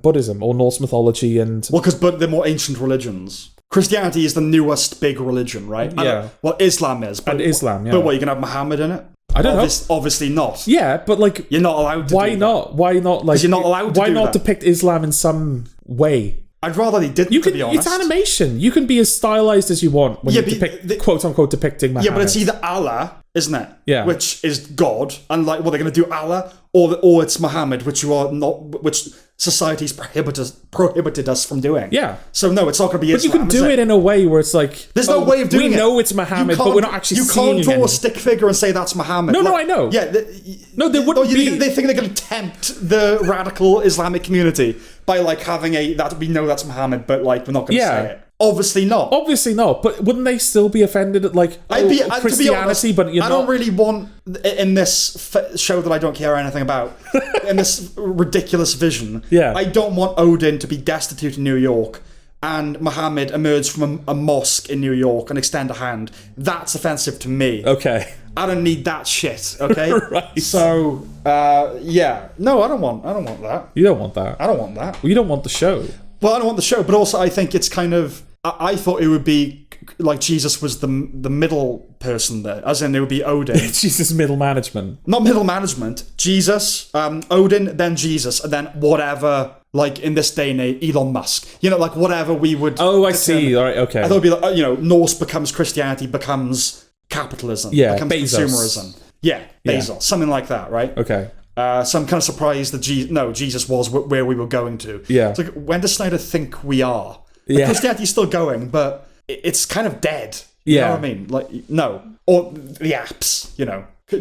Speaker 2: Buddhism, or Norse mythology and...
Speaker 1: Well, because they're more ancient religions. Christianity is the newest big religion, right?
Speaker 2: Yeah.
Speaker 1: Well, Islam is. But,
Speaker 2: And Islam, yeah.
Speaker 1: But what, you're going to have Muhammad in it?
Speaker 2: I don't know.
Speaker 1: Obviously not.
Speaker 2: Yeah, but like...
Speaker 1: You're not allowed to
Speaker 2: Why
Speaker 1: do
Speaker 2: not?
Speaker 1: that.
Speaker 2: Why not, like...
Speaker 1: You're not allowed to
Speaker 2: Why
Speaker 1: do
Speaker 2: not
Speaker 1: that.
Speaker 2: depict Islam in some way?
Speaker 1: I'd rather they didn't, to be honest.
Speaker 2: It's animation. You can be as stylized as you want when you depict, quote-unquote, depicting Muhammad.
Speaker 1: Yeah, but it's either Allah, isn't it?
Speaker 2: Yeah.
Speaker 1: Which is God, and like, what they're going to do Allah, or it's Muhammad, which you are not, which society's prohibited us from doing.
Speaker 2: Yeah.
Speaker 1: So no, it's not going to be
Speaker 2: But
Speaker 1: Islam.
Speaker 2: you can do it in a way where it's like...
Speaker 1: There's no way of doing it.
Speaker 2: We know it's Muhammad, but we're not actually seeing
Speaker 1: You can't draw
Speaker 2: him.
Speaker 1: a stick figure and say that's Muhammad.
Speaker 2: No, I know.
Speaker 1: Yeah.
Speaker 2: No, there wouldn't be...
Speaker 1: They think they're going to tempt the radical Islamic community by like having that we know that's Muhammad, but like we're not going to say it. Obviously not.
Speaker 2: Obviously not. But wouldn't they still be offended at like Christianity?
Speaker 1: To be honest,
Speaker 2: but
Speaker 1: I don't really want in this show that I don't care anything about, in this ridiculous vision.
Speaker 2: Yeah.
Speaker 1: I don't want Odin to be destitute in New York and Muhammad emerge from a mosque in New York and extend a hand. That's offensive to me.
Speaker 2: Okay.
Speaker 1: I don't need that shit. Okay.
Speaker 2: Right.
Speaker 1: So yeah, no, I don't want that.
Speaker 2: You don't want that.
Speaker 1: I don't want that.
Speaker 2: Well, you don't want the show.
Speaker 1: Well, I don't want the show, but also I think it's kind of... I thought it would be like Jesus was the middle person there, as in it would be Odin.
Speaker 2: Jesus, middle management.
Speaker 1: Not middle management. Jesus, Odin, then Jesus, and then whatever, like in this day and age, Elon Musk. You know, like whatever we would...
Speaker 2: Oh, I see. All right, okay.
Speaker 1: I thought it would be like, Norse becomes Christianity, becomes capitalism.
Speaker 2: Yeah,
Speaker 1: becomes
Speaker 2: Bezos.
Speaker 1: consumerism. Yeah, Bezos. Something like that, right?
Speaker 2: Okay.
Speaker 1: So I'm kind of surprised that Jesus was where we were going to.
Speaker 2: Yeah.
Speaker 1: It's like, when does Snyder think we are? Like,
Speaker 2: Yeah.
Speaker 1: Christianity's still going, but it's kind of dead. You know what I mean? Like, no. Or the apps,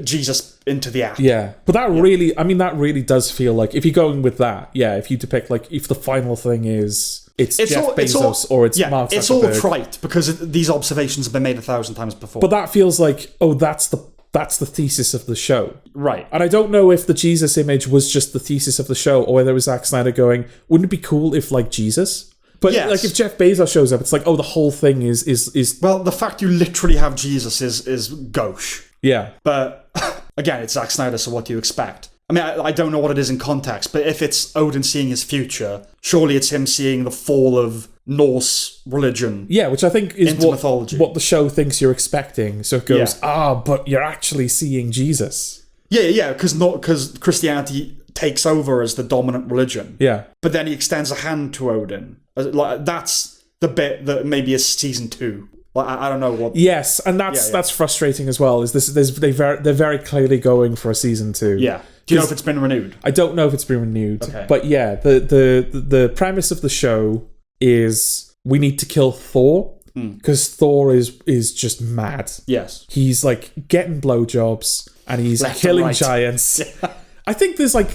Speaker 1: Jesus into the app.
Speaker 2: Yeah. But that really does feel like, if you're going with that, if you depict, like, if the final thing is... It's Jeff Bezos or it's Mark Zuckerberg.
Speaker 1: It's all trite, because these observations have been made 1,000 times before.
Speaker 2: But that feels like, that's the thesis of the show.
Speaker 1: Right.
Speaker 2: And I don't know if the Jesus image was just the thesis of the show, or whether it was Zack Snyder going, wouldn't it be cool if, like, Jesus... But like if Jeff Bezos shows up, it's like, the whole thing is
Speaker 1: well, the fact you literally have Jesus is gauche.
Speaker 2: Yeah.
Speaker 1: But again, it's Zack Snyder, so what do you expect? I mean, I don't know what it is in context, but if it's Odin seeing his future, surely it's him seeing the fall of Norse religion.
Speaker 2: Yeah, which I think is
Speaker 1: mythology.
Speaker 2: What the show thinks you're expecting. So it goes, but you're actually seeing Jesus.
Speaker 1: Yeah, because Christianity takes over as the dominant religion.
Speaker 2: Yeah.
Speaker 1: But then he extends a hand to Odin. Like, that's the bit that maybe is season 2. Like, I don't know what.
Speaker 2: Yes, and that's frustrating as well. They're very clearly going for a season 2.
Speaker 1: Yeah. Do you know if it's been renewed?
Speaker 2: I don't know if it's been renewed.
Speaker 1: Okay.
Speaker 2: But yeah, the premise of the show is we need to kill Thor because Thor is just mad.
Speaker 1: Yes.
Speaker 2: He's like getting blowjobs and he's
Speaker 1: Left
Speaker 2: killing
Speaker 1: and right.
Speaker 2: giants. I think there's like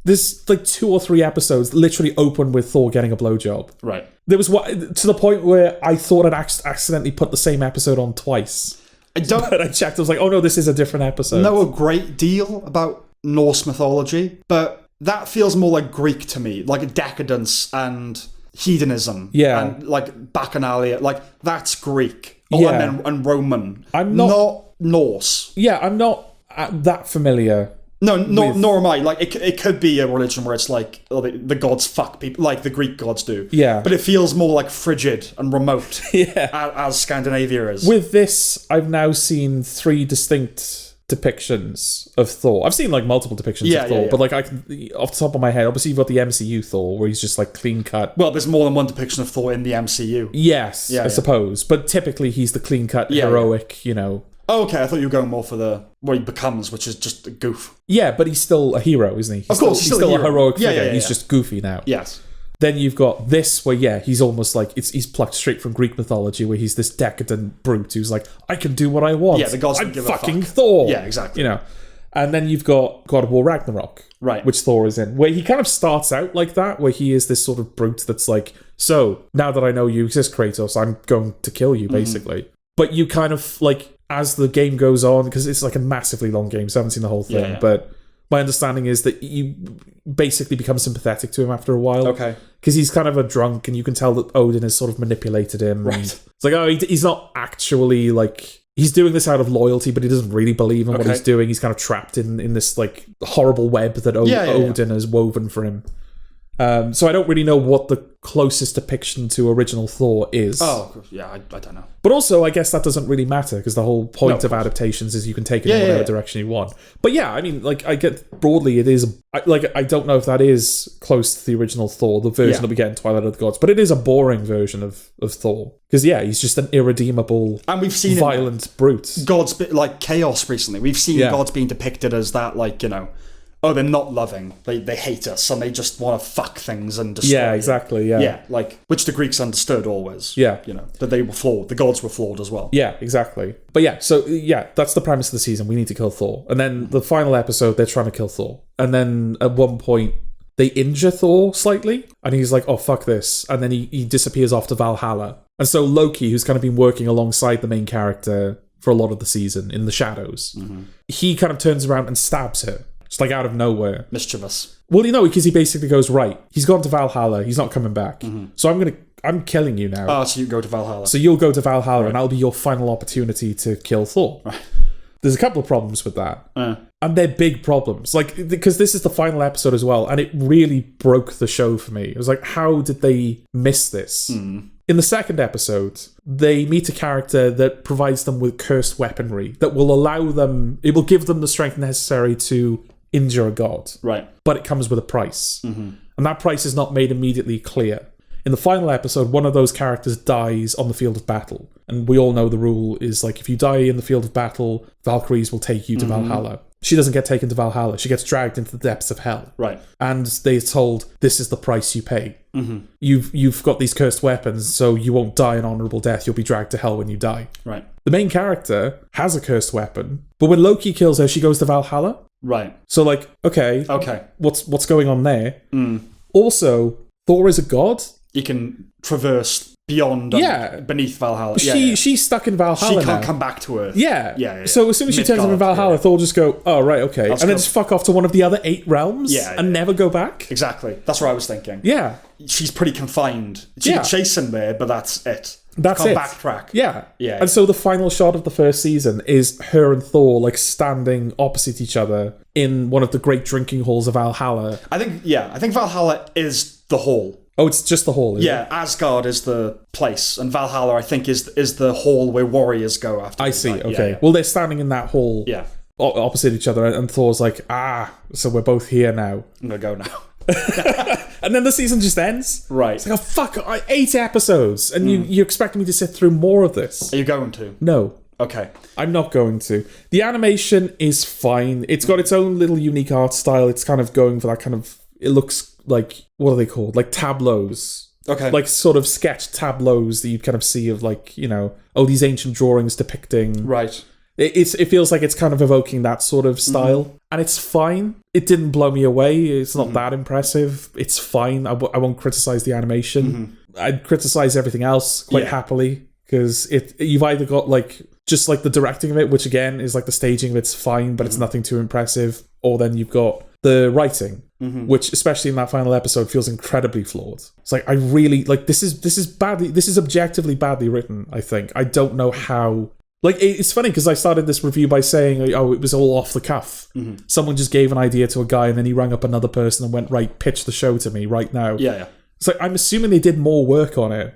Speaker 2: 2 or 3 episodes literally open with Thor getting a blowjob.
Speaker 1: Right.
Speaker 2: There was to the point where I thought I'd accidentally put the same episode on twice. But I checked. I was like, oh no, this is a different episode.
Speaker 1: Know a great deal about Norse mythology, but that feels more like Greek to me, like decadence and hedonism.
Speaker 2: Yeah.
Speaker 1: And like Bacchanalia, like that's Greek.
Speaker 2: Yeah.
Speaker 1: And Roman.
Speaker 2: I'm
Speaker 1: not Norse.
Speaker 2: Yeah, I'm not that familiar.
Speaker 1: No, nor am I. Like, it could be a religion where it's like the gods fuck people, like the Greek gods do.
Speaker 2: Yeah.
Speaker 1: But it feels more like frigid and remote.
Speaker 2: Yeah.
Speaker 1: As Scandinavia is.
Speaker 2: With this, I've now seen 3 distinct depictions of Thor. I've seen like multiple depictions of Thor, but like off the top of my head, obviously you've got the MCU Thor where he's just like clean cut.
Speaker 1: Well, there's more than one depiction of Thor in the MCU.
Speaker 2: Yes, I suppose. But typically he's the clean cut, heroic,
Speaker 1: Oh, okay, I thought you were going more for what he becomes, which is just a goof.
Speaker 2: Yeah, but he's still a hero, isn't he?
Speaker 1: Of course,
Speaker 2: he's still a heroic figure.
Speaker 1: Yeah,
Speaker 2: he's just goofy now.
Speaker 1: Yes.
Speaker 2: Then you've got this where, he's almost like, he's plucked straight from Greek mythology where he's this decadent brute who's like, I can do what I want.
Speaker 1: Yeah, the gods
Speaker 2: I'm
Speaker 1: don't give a
Speaker 2: fucking
Speaker 1: fuck.
Speaker 2: Thor.
Speaker 1: Yeah, exactly.
Speaker 2: And then you've got God of War Ragnarok.
Speaker 1: Right.
Speaker 2: Which Thor is in, where he kind of starts out like that, where he is this sort of brute that's like, so, now that I know you exist, Kratos, I'm going to kill you, basically. But you kind of, like, as the game goes on, because it's like a massively long game, so I haven't seen the whole thing, but My understanding is that you basically become sympathetic to him after a while.
Speaker 1: Okay.
Speaker 2: Because he's kind of a drunk, and you can tell that Odin has sort of manipulated him.
Speaker 1: Right.
Speaker 2: And it's like, oh, he's not actually, like... He's doing this out of loyalty, but he doesn't really believe in what he's doing. He's kind of trapped in this, like, horrible web that Odin has woven for him. So I don't really know what the closest depiction to original Thor is.
Speaker 1: Oh, yeah, I don't know.
Speaker 2: But also, I guess that doesn't really matter, because the whole point of adaptations is you can take it in whatever direction you want. But yeah, I mean, like, I get broadly it is... I don't know if that is close to the original Thor, the version that we get in Twilight of the Gods, but it is a boring version of Thor. Because, yeah, he's just an irredeemable,
Speaker 1: and we've seen
Speaker 2: violent brute.
Speaker 1: Gods, like Chaos recently. We've seen gods being depicted as that, like, you know... Oh, they're not loving. They hate us, and they just want to fuck things and destroy.
Speaker 2: Yeah, exactly. Yeah,
Speaker 1: yeah, like which the Greeks understood always.
Speaker 2: Yeah,
Speaker 1: you know that they were flawed. The gods were flawed as well.
Speaker 2: Yeah, exactly. But yeah, so yeah, that's the premise of the season. We need to kill Thor, and then the final episode, they're trying to kill Thor, and then at one point they injure Thor slightly, and he's like, "Oh fuck this," and then he disappears off to Valhalla, and so Loki, who's kind of been working alongside the main character for a lot of the season in the shadows, he kind of turns around and stabs her. Just like out of nowhere.
Speaker 1: Mischievous.
Speaker 2: Well, you know, because he basically goes, right, he's gone to Valhalla, he's not coming back. So I'm killing you now.
Speaker 1: Oh, so you go to Valhalla.
Speaker 2: So you'll go to Valhalla and I'll be your final opportunity to kill Thor.
Speaker 1: Right.
Speaker 2: There's a couple of problems with that. And they're big problems. Like, because this is the final episode as well, and it really broke the show for me. It was like, how did they miss this? In the second episode, they meet a character that provides them with cursed weaponry that will allow them, it will give them the strength necessary to injure a god.
Speaker 1: Right.
Speaker 2: But it comes with a price. And that price is not made immediately clear. In the final episode, one of those characters dies on the field of battle. And we all know the rule is like, if you die in the field of battle, Valkyries will take you to Valhalla. She doesn't get taken to Valhalla. She gets dragged into the depths of hell.
Speaker 1: Right.
Speaker 2: And they're told, this is the price you pay. You've got these cursed weapons, so you won't die an honourable death. You'll be dragged to hell when you die.
Speaker 1: Right.
Speaker 2: The main character has a cursed weapon, but when Loki kills her, she goes to Valhalla.
Speaker 1: Right.
Speaker 2: So, like, okay. What's going on there? Also, Thor is a god.
Speaker 1: He can traverse beyond beneath Valhalla.
Speaker 2: She's stuck in Valhalla.
Speaker 1: She can't
Speaker 2: now.
Speaker 1: come back to Earth.
Speaker 2: Yeah. So as soon as she turns up in Valhalla, Thor will just go, oh, right, okay. And then just fuck off to one of the other 8 realms and never go back.
Speaker 1: Exactly. That's what I was thinking.
Speaker 2: Yeah.
Speaker 1: She's pretty confined. She can chase him there, but that's it.
Speaker 2: That's
Speaker 1: can't
Speaker 2: it.
Speaker 1: Backtrack.
Speaker 2: Yeah.
Speaker 1: Yeah.
Speaker 2: And so the final shot of the first season is her and Thor, like, standing opposite each other in one of the great drinking halls of Valhalla.
Speaker 1: I think Valhalla is the hall.
Speaker 2: Oh, it's just the hall, is it?
Speaker 1: Asgard is the place, and Valhalla, I think, is the hall where warriors go after.
Speaker 2: I see, okay. Well, they're standing in that hall opposite each other, and Thor's like, so we're both here now.
Speaker 1: I'm gonna go now.
Speaker 2: And then the season just ends.
Speaker 1: Right.
Speaker 2: It's like, oh, fuck, 8 episodes, and you expect me to sit through more of this.
Speaker 1: Are you going to?
Speaker 2: No.
Speaker 1: Okay.
Speaker 2: I'm not going to. The animation is fine. It's got its own little unique art style. It's kind of going for that kind of... It looks like... What are they called? Like tableaus.
Speaker 1: Okay.
Speaker 2: Like sort of sketch tableaus that you kind of see of, like, you know, these ancient drawings depicting...
Speaker 1: Right.
Speaker 2: It feels like it's kind of evoking that sort of style. And it's fine. It didn't blow me away. It's not that impressive. It's fine. I won't criticize the animation. I'd criticize everything else quite happily. Because you've either got, like... Just like the directing of it, which again is like the staging of it's fine, but it's nothing too impressive. Or then you've got the writing, which especially in that final episode feels incredibly flawed. It's like, I really like this is objectively badly written, I think. I don't know how. Like, it's funny because I started this review by saying, oh, it was all off the cuff. Someone just gave an idea to a guy and then he rang up another person and went, right, pitch the show to me right now.
Speaker 1: Yeah.
Speaker 2: It's like, I'm assuming they did more work on it.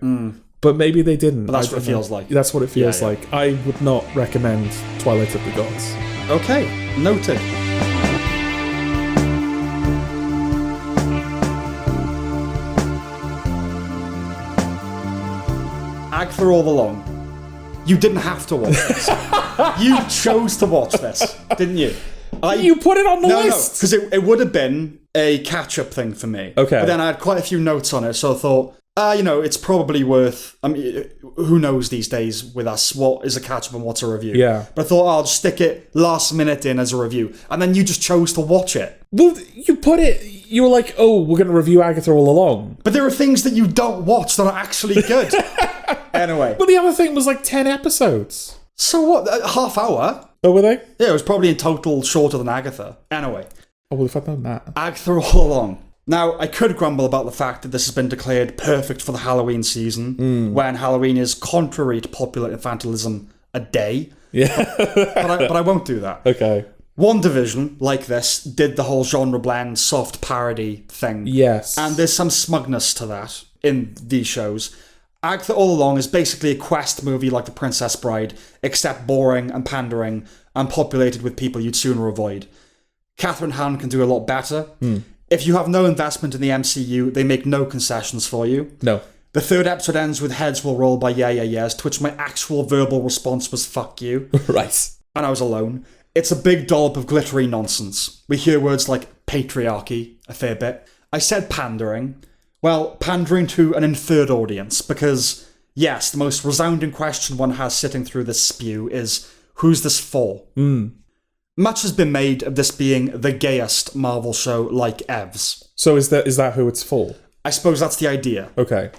Speaker 2: But maybe they didn't.
Speaker 1: But that's what it feels like.
Speaker 2: That's what it feels like. I would not recommend Twilight of the Gods.
Speaker 1: Okay, noted. Agatha All Along. You didn't have to watch this. You chose to watch this, didn't you?
Speaker 2: You put it on the list!
Speaker 1: No, because it would have been a catch-up thing for me.
Speaker 2: Okay.
Speaker 1: But then I had quite a few notes on it, so I thought... it's probably worth... I mean, who knows these days with us what is a catch-up and what's a review.
Speaker 2: Yeah.
Speaker 1: But I thought I'll just stick it last minute in as a review. And then you just chose to watch it.
Speaker 2: Well, you put it... You were like, oh, we're going to review Agatha All Along.
Speaker 1: But there are things that you don't watch that are actually good. Anyway.
Speaker 2: But the other thing was like 10 episodes.
Speaker 1: So what? A half hour?
Speaker 2: Oh, were they?
Speaker 1: Yeah, it was probably in total shorter than Agatha. Anyway.
Speaker 2: Oh, well, if I'd known that.
Speaker 1: Agatha All Along. Now, I could grumble about the fact that this has been declared perfect for the Halloween season, when Halloween is, contrary to popular infantilism, a day.
Speaker 2: Yeah.
Speaker 1: But I won't do that.
Speaker 2: Okay.
Speaker 1: One Division, like this, did the whole genre blend, soft parody thing.
Speaker 2: Yes.
Speaker 1: And there's some smugness to that in these shows. Agatha All Along is basically a quest movie like The Princess Bride, except boring and pandering and populated with people you'd sooner avoid. Catherine Hahn can do a lot better. If you have no investment in the MCU, they make no concessions for you.
Speaker 2: No.
Speaker 1: The third episode ends with heads will roll by yeah, yeahs, to which my actual verbal response was fuck you.
Speaker 2: Right.
Speaker 1: And I was alone. It's a big dollop of glittery nonsense. We hear words like patriarchy a fair bit. I said pandering. Well, pandering to an inferred audience, because, yes, the most resounding question one has sitting through this spew is, who's this for? Much has been made of this being the gayest Marvel show like Evs.
Speaker 2: So is that who it's for?
Speaker 1: I suppose that's the idea.
Speaker 2: Okay.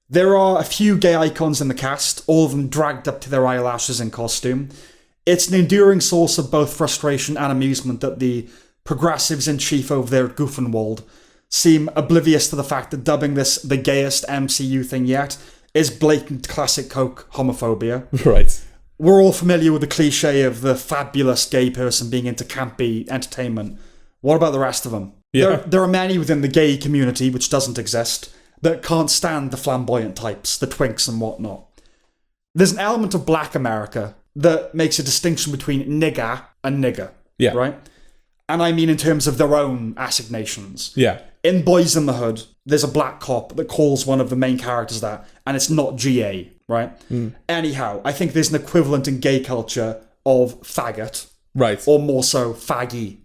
Speaker 1: There are a few gay icons in the cast, all of them dragged up to their eyelashes in costume. It's an enduring source of both frustration and amusement that the progressives in chief over there at Goofenwald seem oblivious to the fact that dubbing this the gayest MCU thing yet is blatant classic Coke homophobia.
Speaker 2: Right.
Speaker 1: We're all familiar with the cliche of the fabulous gay person being into campy entertainment. What about the rest of them?
Speaker 2: Yeah.
Speaker 1: There are many within the gay community, which doesn't exist, that can't stand the flamboyant types, the twinks and whatnot. There's an element of black America that makes a distinction between nigger and nigger.
Speaker 2: Yeah.
Speaker 1: Right? And I mean in terms of their own assignations.
Speaker 2: Yeah.
Speaker 1: In Boys in the Hood, there's a black cop that calls one of the main characters that, and it's not GA, right? Anyhow, I think there's an equivalent in gay culture of faggot,
Speaker 2: Right.
Speaker 1: or more so, faggy.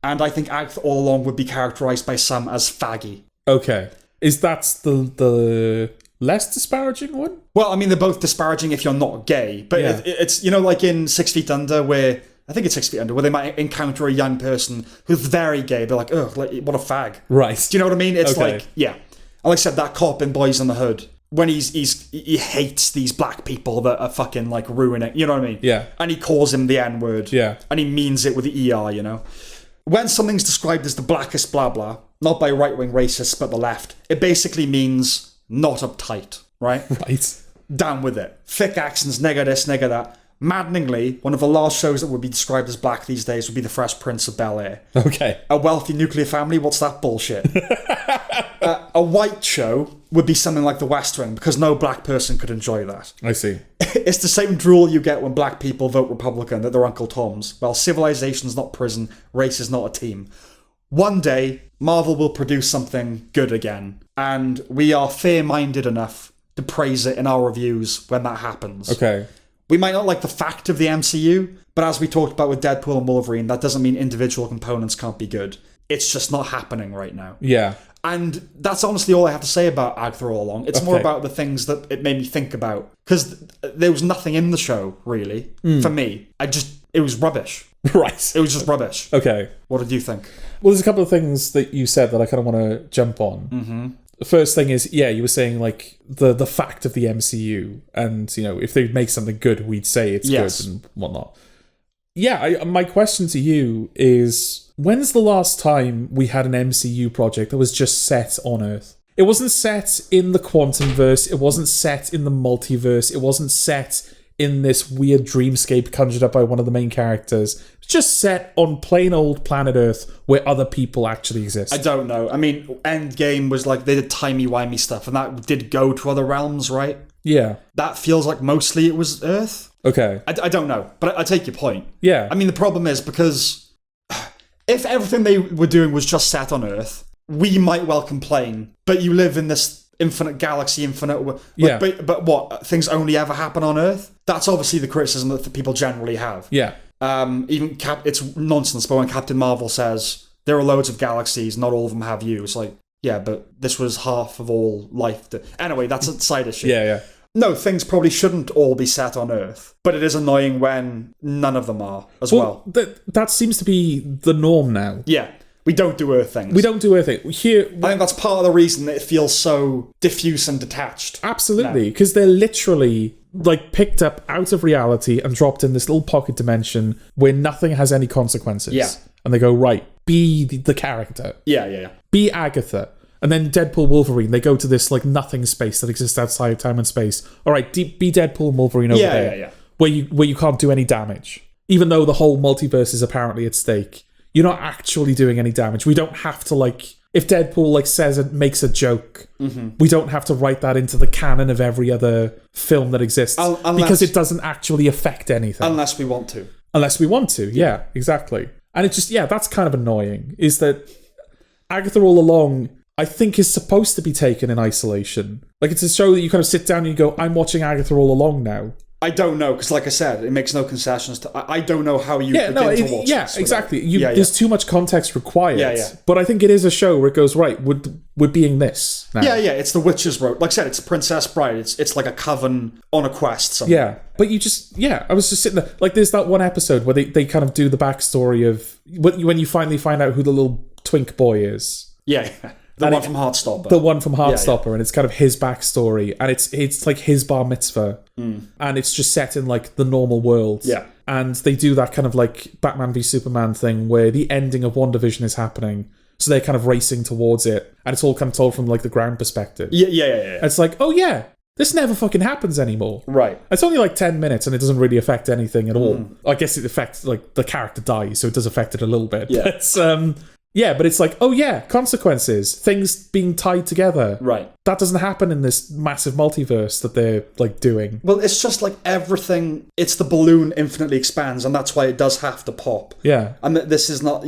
Speaker 1: And I think Agatha All Along would be characterised by some as faggy.
Speaker 2: Okay. Is that the less disparaging one?
Speaker 1: Well, I mean, they're both disparaging if you're not gay, but
Speaker 2: Yeah.
Speaker 1: it's, you know, like in 6 Feet Under, where, I think it's 6 Feet Under, where they might encounter a young person who's very gay. They're like, ugh, like, what a fag.
Speaker 2: Right.
Speaker 1: Do you know what I mean? It's
Speaker 2: Okay.
Speaker 1: like, yeah. And like I said, that cop in Boys in the Hood, when he hates these black people that are fucking, like, ruining, you know what I mean?
Speaker 2: Yeah.
Speaker 1: And he calls him the N-word.
Speaker 2: Yeah.
Speaker 1: And he means it with the ER, you know? When something's described as the blackest blah blah, not by right-wing racists, but the left, it basically means not uptight, right?
Speaker 2: Right.
Speaker 1: Down with it. Thick accents, nigger this, nigger that. Maddeningly, one of the last shows that would be described as black these days would be The Fresh Prince of Bel-Air.
Speaker 2: Okay.
Speaker 1: A wealthy nuclear family? What's that bullshit? A white show would be something like The West Wing, because no black person could enjoy that.
Speaker 2: I see.
Speaker 1: It's the same drool you get when black people vote Republican that they're Uncle Toms. Well, civilization's not prison, race is not a team. One day, Marvel will produce something good again, and we are fair-minded enough to praise it in our reviews when that happens.
Speaker 2: Okay.
Speaker 1: We might not like the fact of the MCU, but as we talked about with Deadpool and Wolverine, that doesn't mean individual components can't be good. It's just not happening right now.
Speaker 2: Yeah.
Speaker 1: And that's honestly all I have to say about Agatha All Along. It's more
Speaker 2: Okay.
Speaker 1: about the things that it made me think about. Because there was nothing in the show, really, for me. It was rubbish.
Speaker 2: Right.
Speaker 1: It was just rubbish.
Speaker 2: Okay.
Speaker 1: What did you think?
Speaker 2: Well, there's a couple of things that you said that I kind of want to jump on. Mm-hmm. The first thing is, yeah, you were saying, like, the fact of the MCU, and, you know, if they make something good, we'd say it's
Speaker 1: Yes.
Speaker 2: good and whatnot. Yeah, my question to you is, when's the last time we had an MCU project that was just set on Earth? It wasn't set in the quantum verse, it wasn't set in the multiverse, it wasn't set in this weird dreamscape conjured up by one of the main characters. It's just set on plain old planet Earth where other people actually exist.
Speaker 1: I don't know. I mean, Endgame was like, they did timey-wimey stuff, and that did go to other realms, right?
Speaker 2: Yeah.
Speaker 1: That feels like mostly it was Earth.
Speaker 2: Okay.
Speaker 1: I don't know, but I take your point.
Speaker 2: Yeah.
Speaker 1: I mean, the problem is, because if everything they were doing was just set on Earth, we might well complain, but you live in this infinite galaxy,
Speaker 2: Yeah.
Speaker 1: But what, things only ever happen on Earth? That's obviously the criticism that people generally have.
Speaker 2: Yeah.
Speaker 1: Even it's nonsense, but when Captain Marvel says there are loads of galaxies, not all of them have you, it's like, yeah, but this was half of all life. Anyway, that's a side issue.
Speaker 2: Yeah.
Speaker 1: No, things probably shouldn't all be set on Earth, but it is annoying when none of them are as well.
Speaker 2: That seems to be the norm now.
Speaker 1: Yeah, we don't do Earth things.
Speaker 2: We don't do anything. Here,
Speaker 1: I think that's part of the reason that it feels so diffuse and detached.
Speaker 2: absolutely, because they're literally like picked up out of reality and dropped in this little pocket dimension where nothing has any consequences.
Speaker 1: Yeah.
Speaker 2: And they go, right, be the character.
Speaker 1: Yeah.
Speaker 2: Be Agatha. And then Deadpool Wolverine, they go to this like nothing space that exists outside of time and space. All right, be Deadpool and Wolverine over there.
Speaker 1: Yeah.
Speaker 2: Where you can't do any damage. Even though the whole multiverse is apparently at stake. You're not actually doing any damage. We don't have to like... If Deadpool like says it makes a joke, we don't have to write that into the canon of every other film that exists. Because it doesn't actually affect anything.
Speaker 1: Unless we want to.
Speaker 2: Unless we want to, yeah, exactly. And it's just, that's kind of annoying, is that Agatha All Along, I think, is supposed to be taken in isolation. Like, it's a show that you kind of sit down and you go, I'm watching Agatha All Along now.
Speaker 1: I don't know, because like I said, it makes no concessions to... I don't know how you begin to watch this.
Speaker 2: Exactly. There's too much context required.
Speaker 1: Yeah.
Speaker 2: But I think it is a show where it goes, right, we're being this now.
Speaker 1: Yeah, it's the Witch's Road. Like I said, it's Princess Bride. It's like a coven on a quest somewhere.
Speaker 2: Yeah, but you just... Yeah, I was just sitting there... Like, there's that one episode where they kind of do the backstory of... When you finally find out who the little twink boy is.
Speaker 1: Yeah. The one from Heartstopper.
Speaker 2: The one from Heartstopper, and it's kind of his backstory, and it's like his bar mitzvah, and it's just set in like the normal world.
Speaker 1: Yeah.
Speaker 2: And they do that kind of like Batman v Superman thing where the ending of WandaVision is happening, so they're kind of racing towards it, and it's all kind of told from like the ground perspective.
Speaker 1: Yeah.
Speaker 2: It's like, oh yeah, this never fucking happens anymore.
Speaker 1: Right.
Speaker 2: It's only like 10 minutes, and it doesn't really affect anything at all. I guess it affects, like, the character dies, so it does affect it a little bit.
Speaker 1: Yeah.
Speaker 2: But it's like, oh yeah, consequences, things being tied together.
Speaker 1: Right.
Speaker 2: That doesn't happen in this massive multiverse that they're like doing.
Speaker 1: Well, it's just like everything, it's the balloon infinitely expands, and that's why it does have to pop.
Speaker 2: Yeah.
Speaker 1: And this is not,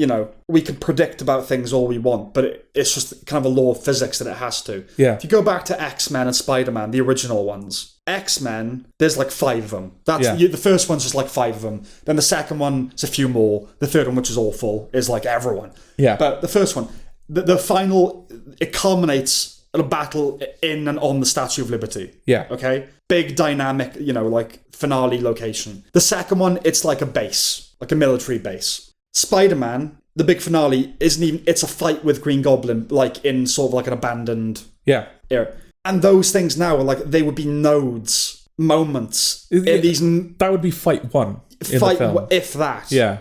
Speaker 1: we can predict about things all we want, but it's just kind of a law of physics that it has to.
Speaker 2: Yeah.
Speaker 1: If you go back to X-Men and Spider-Man, the original ones, X-Men, there's like 5 of them. The first one's just like 5 of them. Then the second one is a few more. The third one, which is awful, is like everyone.
Speaker 2: Yeah.
Speaker 1: But the first one, the final, it culminates in a battle in and on the Statue of Liberty.
Speaker 2: Yeah.
Speaker 1: Okay? Big dynamic, like finale location. The second one, it's like a base, like a military base. Spider-Man, the big finale, isn't even, it's a fight with Green Goblin, like in sort of like an abandoned area. And those things now are like, they would be nodes, moments.
Speaker 2: That would be fight 1 in the film.
Speaker 1: If that.
Speaker 2: Yeah.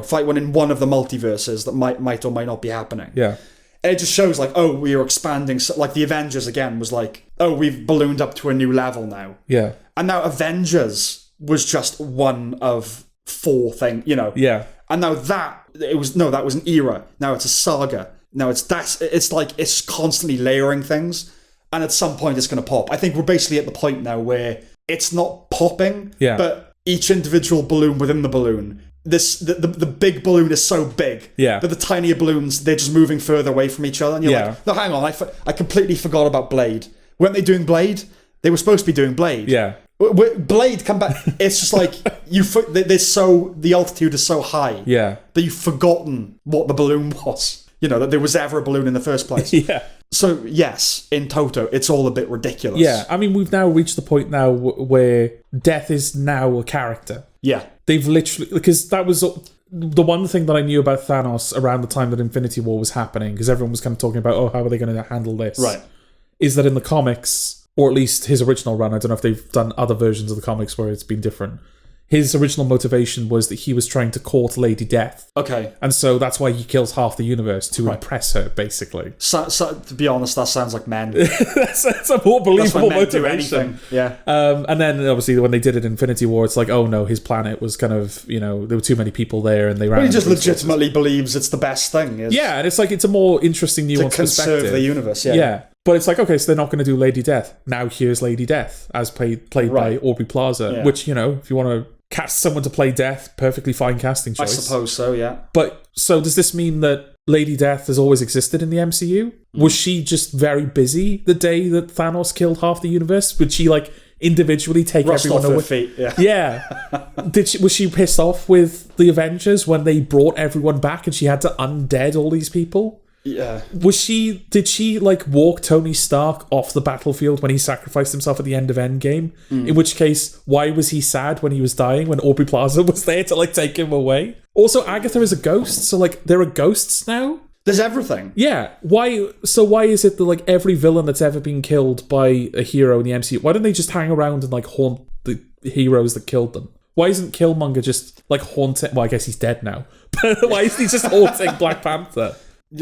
Speaker 1: Fight 1 in one of the multiverses that might or might not be happening.
Speaker 2: Yeah.
Speaker 1: And it just shows like, oh, we are expanding. So, like the Avengers again was like, oh, we've ballooned up to a new level now.
Speaker 2: Yeah.
Speaker 1: And now Avengers was just one of 4 things,
Speaker 2: Yeah.
Speaker 1: And now that was an era. Now it's a saga. Now it's like it's constantly layering things, and at some point it's going to pop. I think we're basically at the point now where it's not popping, but each individual balloon within the balloon. The big balloon is so big that the tinier balloons, they're just moving further away from each other. And you're like, no, hang on, I completely forgot about Blade. Weren't they doing Blade? They were supposed to be doing Blade.
Speaker 2: Yeah.
Speaker 1: Blade come back. It's just like the altitude is so high.
Speaker 2: Yeah.
Speaker 1: That you've forgotten what the balloon was. That there was ever a balloon in the first place.
Speaker 2: Yeah.
Speaker 1: So yes, in toto, it's all a bit ridiculous.
Speaker 2: Yeah. I mean, we've now reached the point now where Death is now a character.
Speaker 1: Yeah.
Speaker 2: They've literally, because that was the one thing that I knew about Thanos around the time that Infinity War was happening, because everyone was kind of talking about, oh, how are they going to handle this?
Speaker 1: Right.
Speaker 2: Is that in the comics, or at least his original run, I don't know if they've done other versions of the comics where it's been different. His original motivation was that he was trying to court Lady Death. Okay. And so that's why he kills half the universe, to impress her, basically.
Speaker 1: So, to be honest, that sounds like men.
Speaker 2: that's a more believable motivation.
Speaker 1: Yeah.
Speaker 2: And then, obviously, when they did it in Infinity War, it's like, oh no, his planet was kind of, there were too many people there, and they ran.
Speaker 1: Well, he just legitimately believes it's the best thing.
Speaker 2: Yeah, and it's like, it's a more interesting, nuanced perspective.
Speaker 1: To conserve the universe, yeah.
Speaker 2: Yeah. But it's like, okay, so they're not going to do Lady Death. Now here's Lady Death, as played by Aubrey Plaza, which, if you want to cast someone to play Death, perfectly fine casting choice.
Speaker 1: I suppose so, yeah.
Speaker 2: But, so does this mean that Lady Death has always existed in the MCU? Was she just very busy the day that Thanos killed half the universe? Would she, individually take everyone away?
Speaker 1: Her feet, yeah.
Speaker 2: Yeah. Was she pissed off with the Avengers when they brought everyone back and she had to undead all these people?
Speaker 1: Yeah.
Speaker 2: Did she walk Tony Stark off the battlefield when he sacrificed himself at the end of Endgame? In which case, why was he sad when he was dying, when Aubrey Plaza was there to take him away? Also, Agatha is a ghost, so there are ghosts now?
Speaker 1: There's everything.
Speaker 2: Yeah. Why is it that every villain that's ever been killed by a hero in the MCU, why don't they just hang around and haunt the heroes that killed them? Why isn't Killmonger just haunting? Well, I guess he's dead now. Why is he just haunting Black Panther?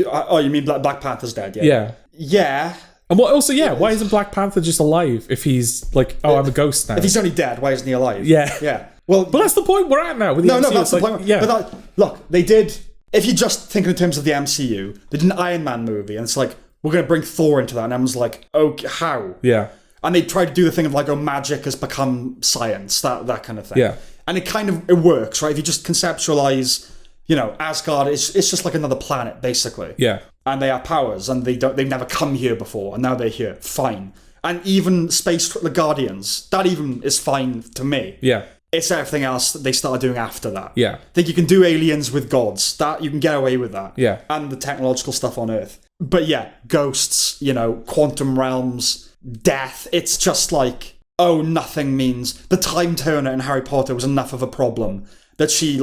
Speaker 1: Oh, you mean Black Panther's dead? Yeah.
Speaker 2: Yeah.
Speaker 1: Yeah.
Speaker 2: And what also, why isn't Black Panther just alive if he's like, oh, I'm a ghost now?
Speaker 1: If he's only dead, why isn't he alive?
Speaker 2: Yeah.
Speaker 1: Yeah. Well,
Speaker 2: but that's the point we're at now. With the
Speaker 1: no,
Speaker 2: MCU.
Speaker 1: that's the
Speaker 2: It's like,
Speaker 1: point.
Speaker 2: Yeah.
Speaker 1: But look, they did. If you just think in terms of the MCU, they did an Iron Man movie, and it's like, we're going to bring Thor into that, and everyone's like, okay, how?
Speaker 2: Yeah.
Speaker 1: And they tried to do the thing of like, oh, magic has become science, that kind of thing.
Speaker 2: Yeah.
Speaker 1: And it works, right? If you just conceptualize, Asgard, it's just like another planet, basically.
Speaker 2: Yeah.
Speaker 1: And they have powers, and they've never come here before, and now they're here. Fine. And even the Guardians, that even is fine to me.
Speaker 2: Yeah.
Speaker 1: It's everything else that they started doing after that.
Speaker 2: Yeah.
Speaker 1: I think you can do aliens with gods. That you can get away with that.
Speaker 2: Yeah.
Speaker 1: And the technological stuff on Earth. But yeah, ghosts, quantum realms, death. It's just like, oh, nothing means. The Time Turner in Harry Potter was enough of a problem that she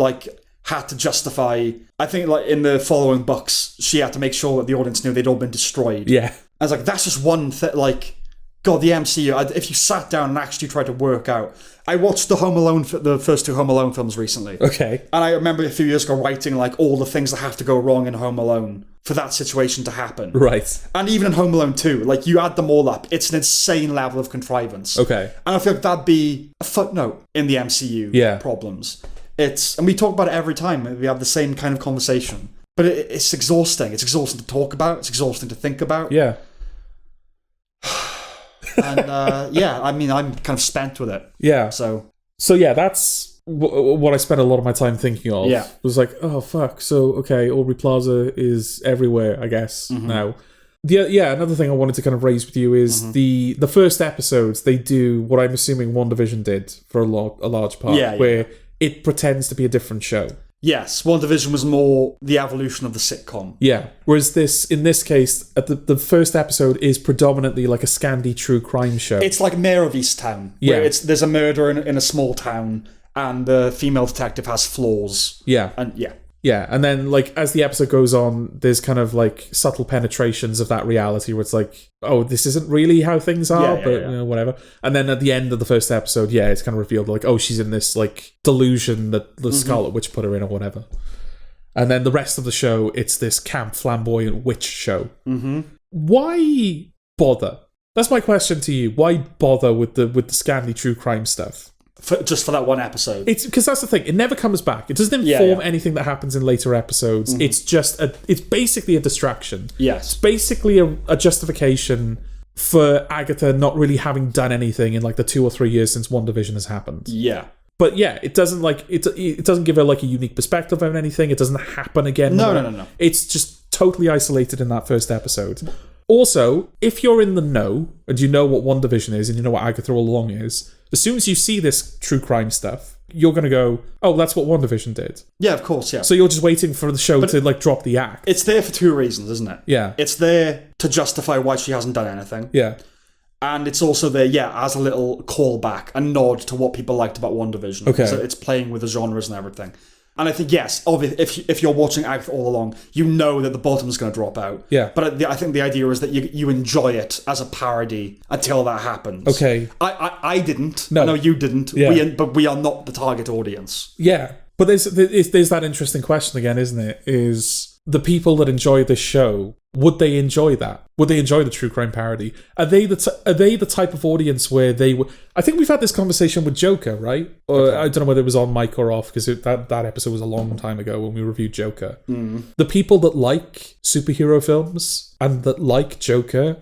Speaker 1: had to justify. I think in the following books, she had to make sure that the audience knew they'd all been destroyed.
Speaker 2: Yeah.
Speaker 1: I was like, that's just one thing. God, the MCU, if you sat down and actually tried to work out. I watched the first two Home Alone films recently.
Speaker 2: Okay.
Speaker 1: And I remember a few years ago writing all the things that have to go wrong in Home Alone for that situation to happen.
Speaker 2: Right.
Speaker 1: And even in Home Alone 2, you add them all up, it's an insane level of contrivance.
Speaker 2: Okay.
Speaker 1: And I feel like that'd be a footnote in the MCU problems. And we talk about it every time. We have the same kind of conversation. But it's exhausting. It's exhausting to talk about. It's exhausting to think about.
Speaker 2: Yeah.
Speaker 1: And I'm kind of spent with it.
Speaker 2: Yeah.
Speaker 1: So
Speaker 2: yeah, that's what I spent a lot of my time thinking of.
Speaker 1: Yeah.
Speaker 2: Was like, oh fuck. So okay, Aubrey Plaza is everywhere, I guess now. Another thing I wanted to kind of raise with you is the first episodes. They do what I'm assuming WandaVision did for a large part, where it pretends to be a different show. Yes,
Speaker 1: WandaVision was more the evolution of the sitcom.
Speaker 2: Yeah, whereas in this case, at the first episode is predominantly like a Scandi true crime show.
Speaker 1: It's like Mayor of Easttown, where there's a murder in a small town, and the female detective has flaws.
Speaker 2: Yeah, and then as the episode goes on, there's kind of subtle penetrations of that reality where it's like, oh, this isn't really how things are, whatever. And then at the end of the first episode, it's kind of revealed oh, she's in this delusion that the Scarlet Witch put her in or whatever. And then the rest of the show, it's this camp flamboyant witch show. Why bother? That's my question to you. Why bother with the Scandi true crime stuff?
Speaker 1: Just for that one episode.
Speaker 2: It's because that's the thing. It never comes back. It doesn't inform anything that happens in later episodes. It's just it's basically a distraction.
Speaker 1: Yes.
Speaker 2: It's basically a justification for Agatha not really having done anything in the 2 or 3 years since WandaVision has happened.
Speaker 1: Yeah.
Speaker 2: But it doesn't it doesn't give her a unique perspective on anything. It doesn't happen again.
Speaker 1: No.
Speaker 2: It's just totally isolated in that first episode. Also, if you're in the know and you know what WandaVision is and you know what Agatha All Along is, as soon as you see this true crime stuff, you're going to go, oh, that's what WandaVision did.
Speaker 1: Yeah, of course, yeah.
Speaker 2: So you're just waiting for the show to drop the act.
Speaker 1: It's there for two reasons, isn't it?
Speaker 2: Yeah.
Speaker 1: It's there to justify why she hasn't done anything.
Speaker 2: Yeah.
Speaker 1: And it's also there, as a little callback, a nod to what people liked about WandaVision.
Speaker 2: Okay.
Speaker 1: So it's playing with the genres and everything. And I think, yes, obviously, if you're watching Agatha All Along, you know that the bottom's going to drop out.
Speaker 2: Yeah.
Speaker 1: But I think the idea is that you enjoy it as a parody until that happens.
Speaker 2: Okay.
Speaker 1: I didn't.
Speaker 2: No.
Speaker 1: I know you didn't.
Speaker 2: Yeah.
Speaker 1: But we are not the target audience.
Speaker 2: Yeah. But there's that interesting question again, isn't it? Is the people that enjoy this show, would they enjoy that? Would they enjoy the true crime parody? Are they the type of audience where they would... I think we've had this conversation with Joker, right? Or I don't know whether it was on mic or off, because that episode was a long time ago when we reviewed Joker. The people that like superhero films and that like Joker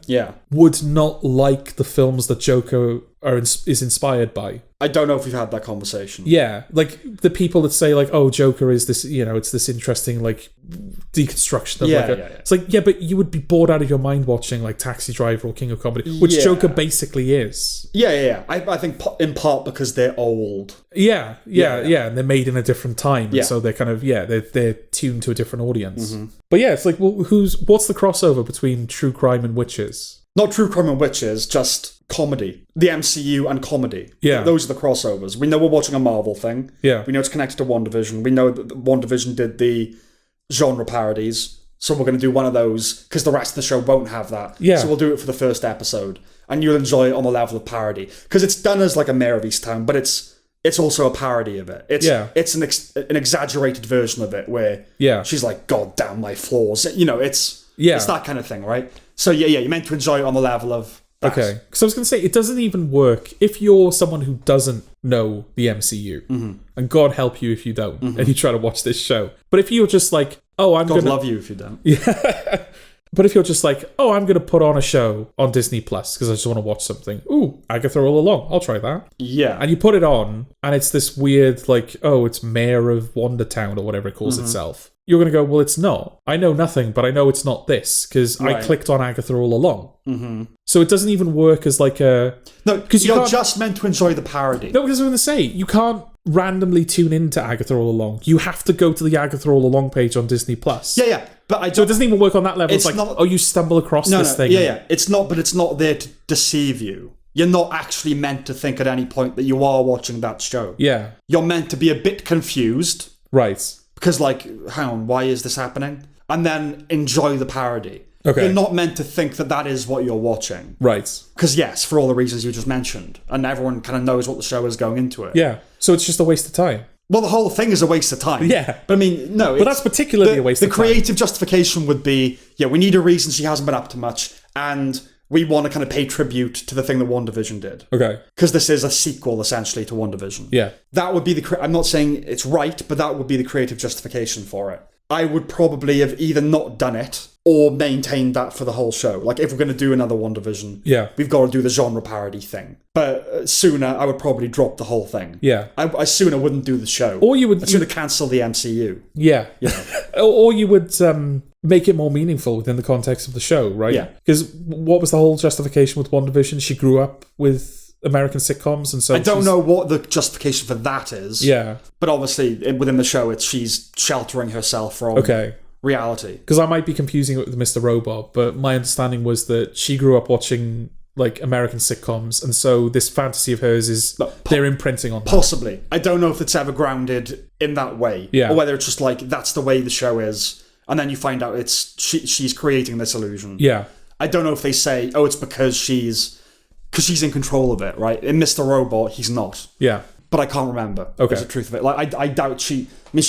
Speaker 2: would not like the films that Joker is inspired by.
Speaker 1: I don't know if we've had that conversation.
Speaker 2: Yeah, the people that say oh, Joker is this, it's this interesting deconstruction of It's but you would be bored out of your mind watching Taxi Driver or King of Comedy, which Joker basically is.
Speaker 1: Yeah. I think in part because they're old.
Speaker 2: Yeah, and they're made in a different time, so they're kind of they're tuned to a different audience. But it's what's the crossover between true crime and witches?
Speaker 1: Not true crime and witches, just comedy. The MCU and comedy.
Speaker 2: Yeah.
Speaker 1: Those are the crossovers. We know we're watching a Marvel thing.
Speaker 2: Yeah.
Speaker 1: We know it's connected to WandaVision. We know that WandaVision did the genre parodies. So we're going to do one of those because the rest of the show won't have that.
Speaker 2: Yeah.
Speaker 1: So we'll do it for the first episode. And you'll enjoy it on the level of parody. Because it's done as a Mayor of Easttown, but it's it's also a parody of it. It's an exaggerated version of it where she's like, God damn my flaws. It's that kind of thing, right? So you're meant to enjoy it on the level of that.
Speaker 2: Okay, because I was going to say, it doesn't even work if you're someone who doesn't know the MCU, and God help you if you don't, and you try to watch this show. But if you're just like, God
Speaker 1: love you if you don't.
Speaker 2: Yeah. But if you're just like, I'm going to put on a show on Disney Plus because I just want to watch something. Ooh, Agatha All Along. I'll try that.
Speaker 1: Yeah.
Speaker 2: And you put it on, and it's this weird, like, it's Mayor of Wondertown or whatever it calls itself. You're going to go, well, it's not. I know nothing, but I know it's not this because I clicked on Agatha All Along. Mm-hmm. So it doesn't even work as like a...
Speaker 1: No, because you're just meant to enjoy the parody.
Speaker 2: No, because I was going to say, you can't randomly tune into Agatha All Along. You have to go to the Agatha All Along page on Disney Plus.
Speaker 1: Yeah. But
Speaker 2: so it doesn't even work on that level. It's like, not, you stumble across this thing.
Speaker 1: Yeah. It's not, but it's not there to deceive you. You're not actually meant to think at any point that you are watching that show.
Speaker 2: Yeah.
Speaker 1: You're meant to be a bit confused.
Speaker 2: Right.
Speaker 1: Because, like, hang on, why is this happening? And then enjoy the parody.
Speaker 2: Okay.
Speaker 1: You're not meant to think that is what you're watching.
Speaker 2: Right.
Speaker 1: Because, yes, for all the reasons you just mentioned. And everyone kind of knows what the show is going into it.
Speaker 2: Yeah. So it's just a waste of time.
Speaker 1: Well, the whole thing is a waste of time.
Speaker 2: Yeah.
Speaker 1: But I mean, no.
Speaker 2: But that's particularly a waste of time.
Speaker 1: The creative justification would be, we need a reason she hasn't been up to much, and we want to kind of pay tribute to the thing that WandaVision did.
Speaker 2: Okay.
Speaker 1: Because this is a sequel, essentially, to WandaVision.
Speaker 2: Yeah.
Speaker 1: That would be I'm not saying it's right, but that would be the creative justification for it. I would probably have either not done it or maintained that for the whole show. Like, if we're going to do another WandaVision, we've got to do the genre parody thing. But sooner, I would probably drop the whole thing. Yeah. I sooner wouldn't do the show.
Speaker 2: Or you would...
Speaker 1: I'd sooner cancel the MCU.
Speaker 2: Yeah. Or you would make it more meaningful within the context of the show, right? Yeah. Because what was the whole justification with WandaVision? She grew up with American sitcoms, and so
Speaker 1: I don't know what the justification for that is.
Speaker 2: Yeah. But
Speaker 1: obviously, within the show, she's sheltering herself from... reality.
Speaker 2: Because I might be confusing it with Mr. Robot, but my understanding was that she grew up watching like American sitcoms, and so this fantasy of hers is they're imprinting on that.
Speaker 1: Possibly. I don't know if it's ever grounded in that way. Yeah. Or whether it's just like that's the way the show is, and then you find out it's she's creating this illusion. Yeah. I don't know if they say, it's because she's in control of it, right? In Mr. Robot, he's not. Yeah. But I can't remember. Okay. Is the truth of it. Like, I doubt she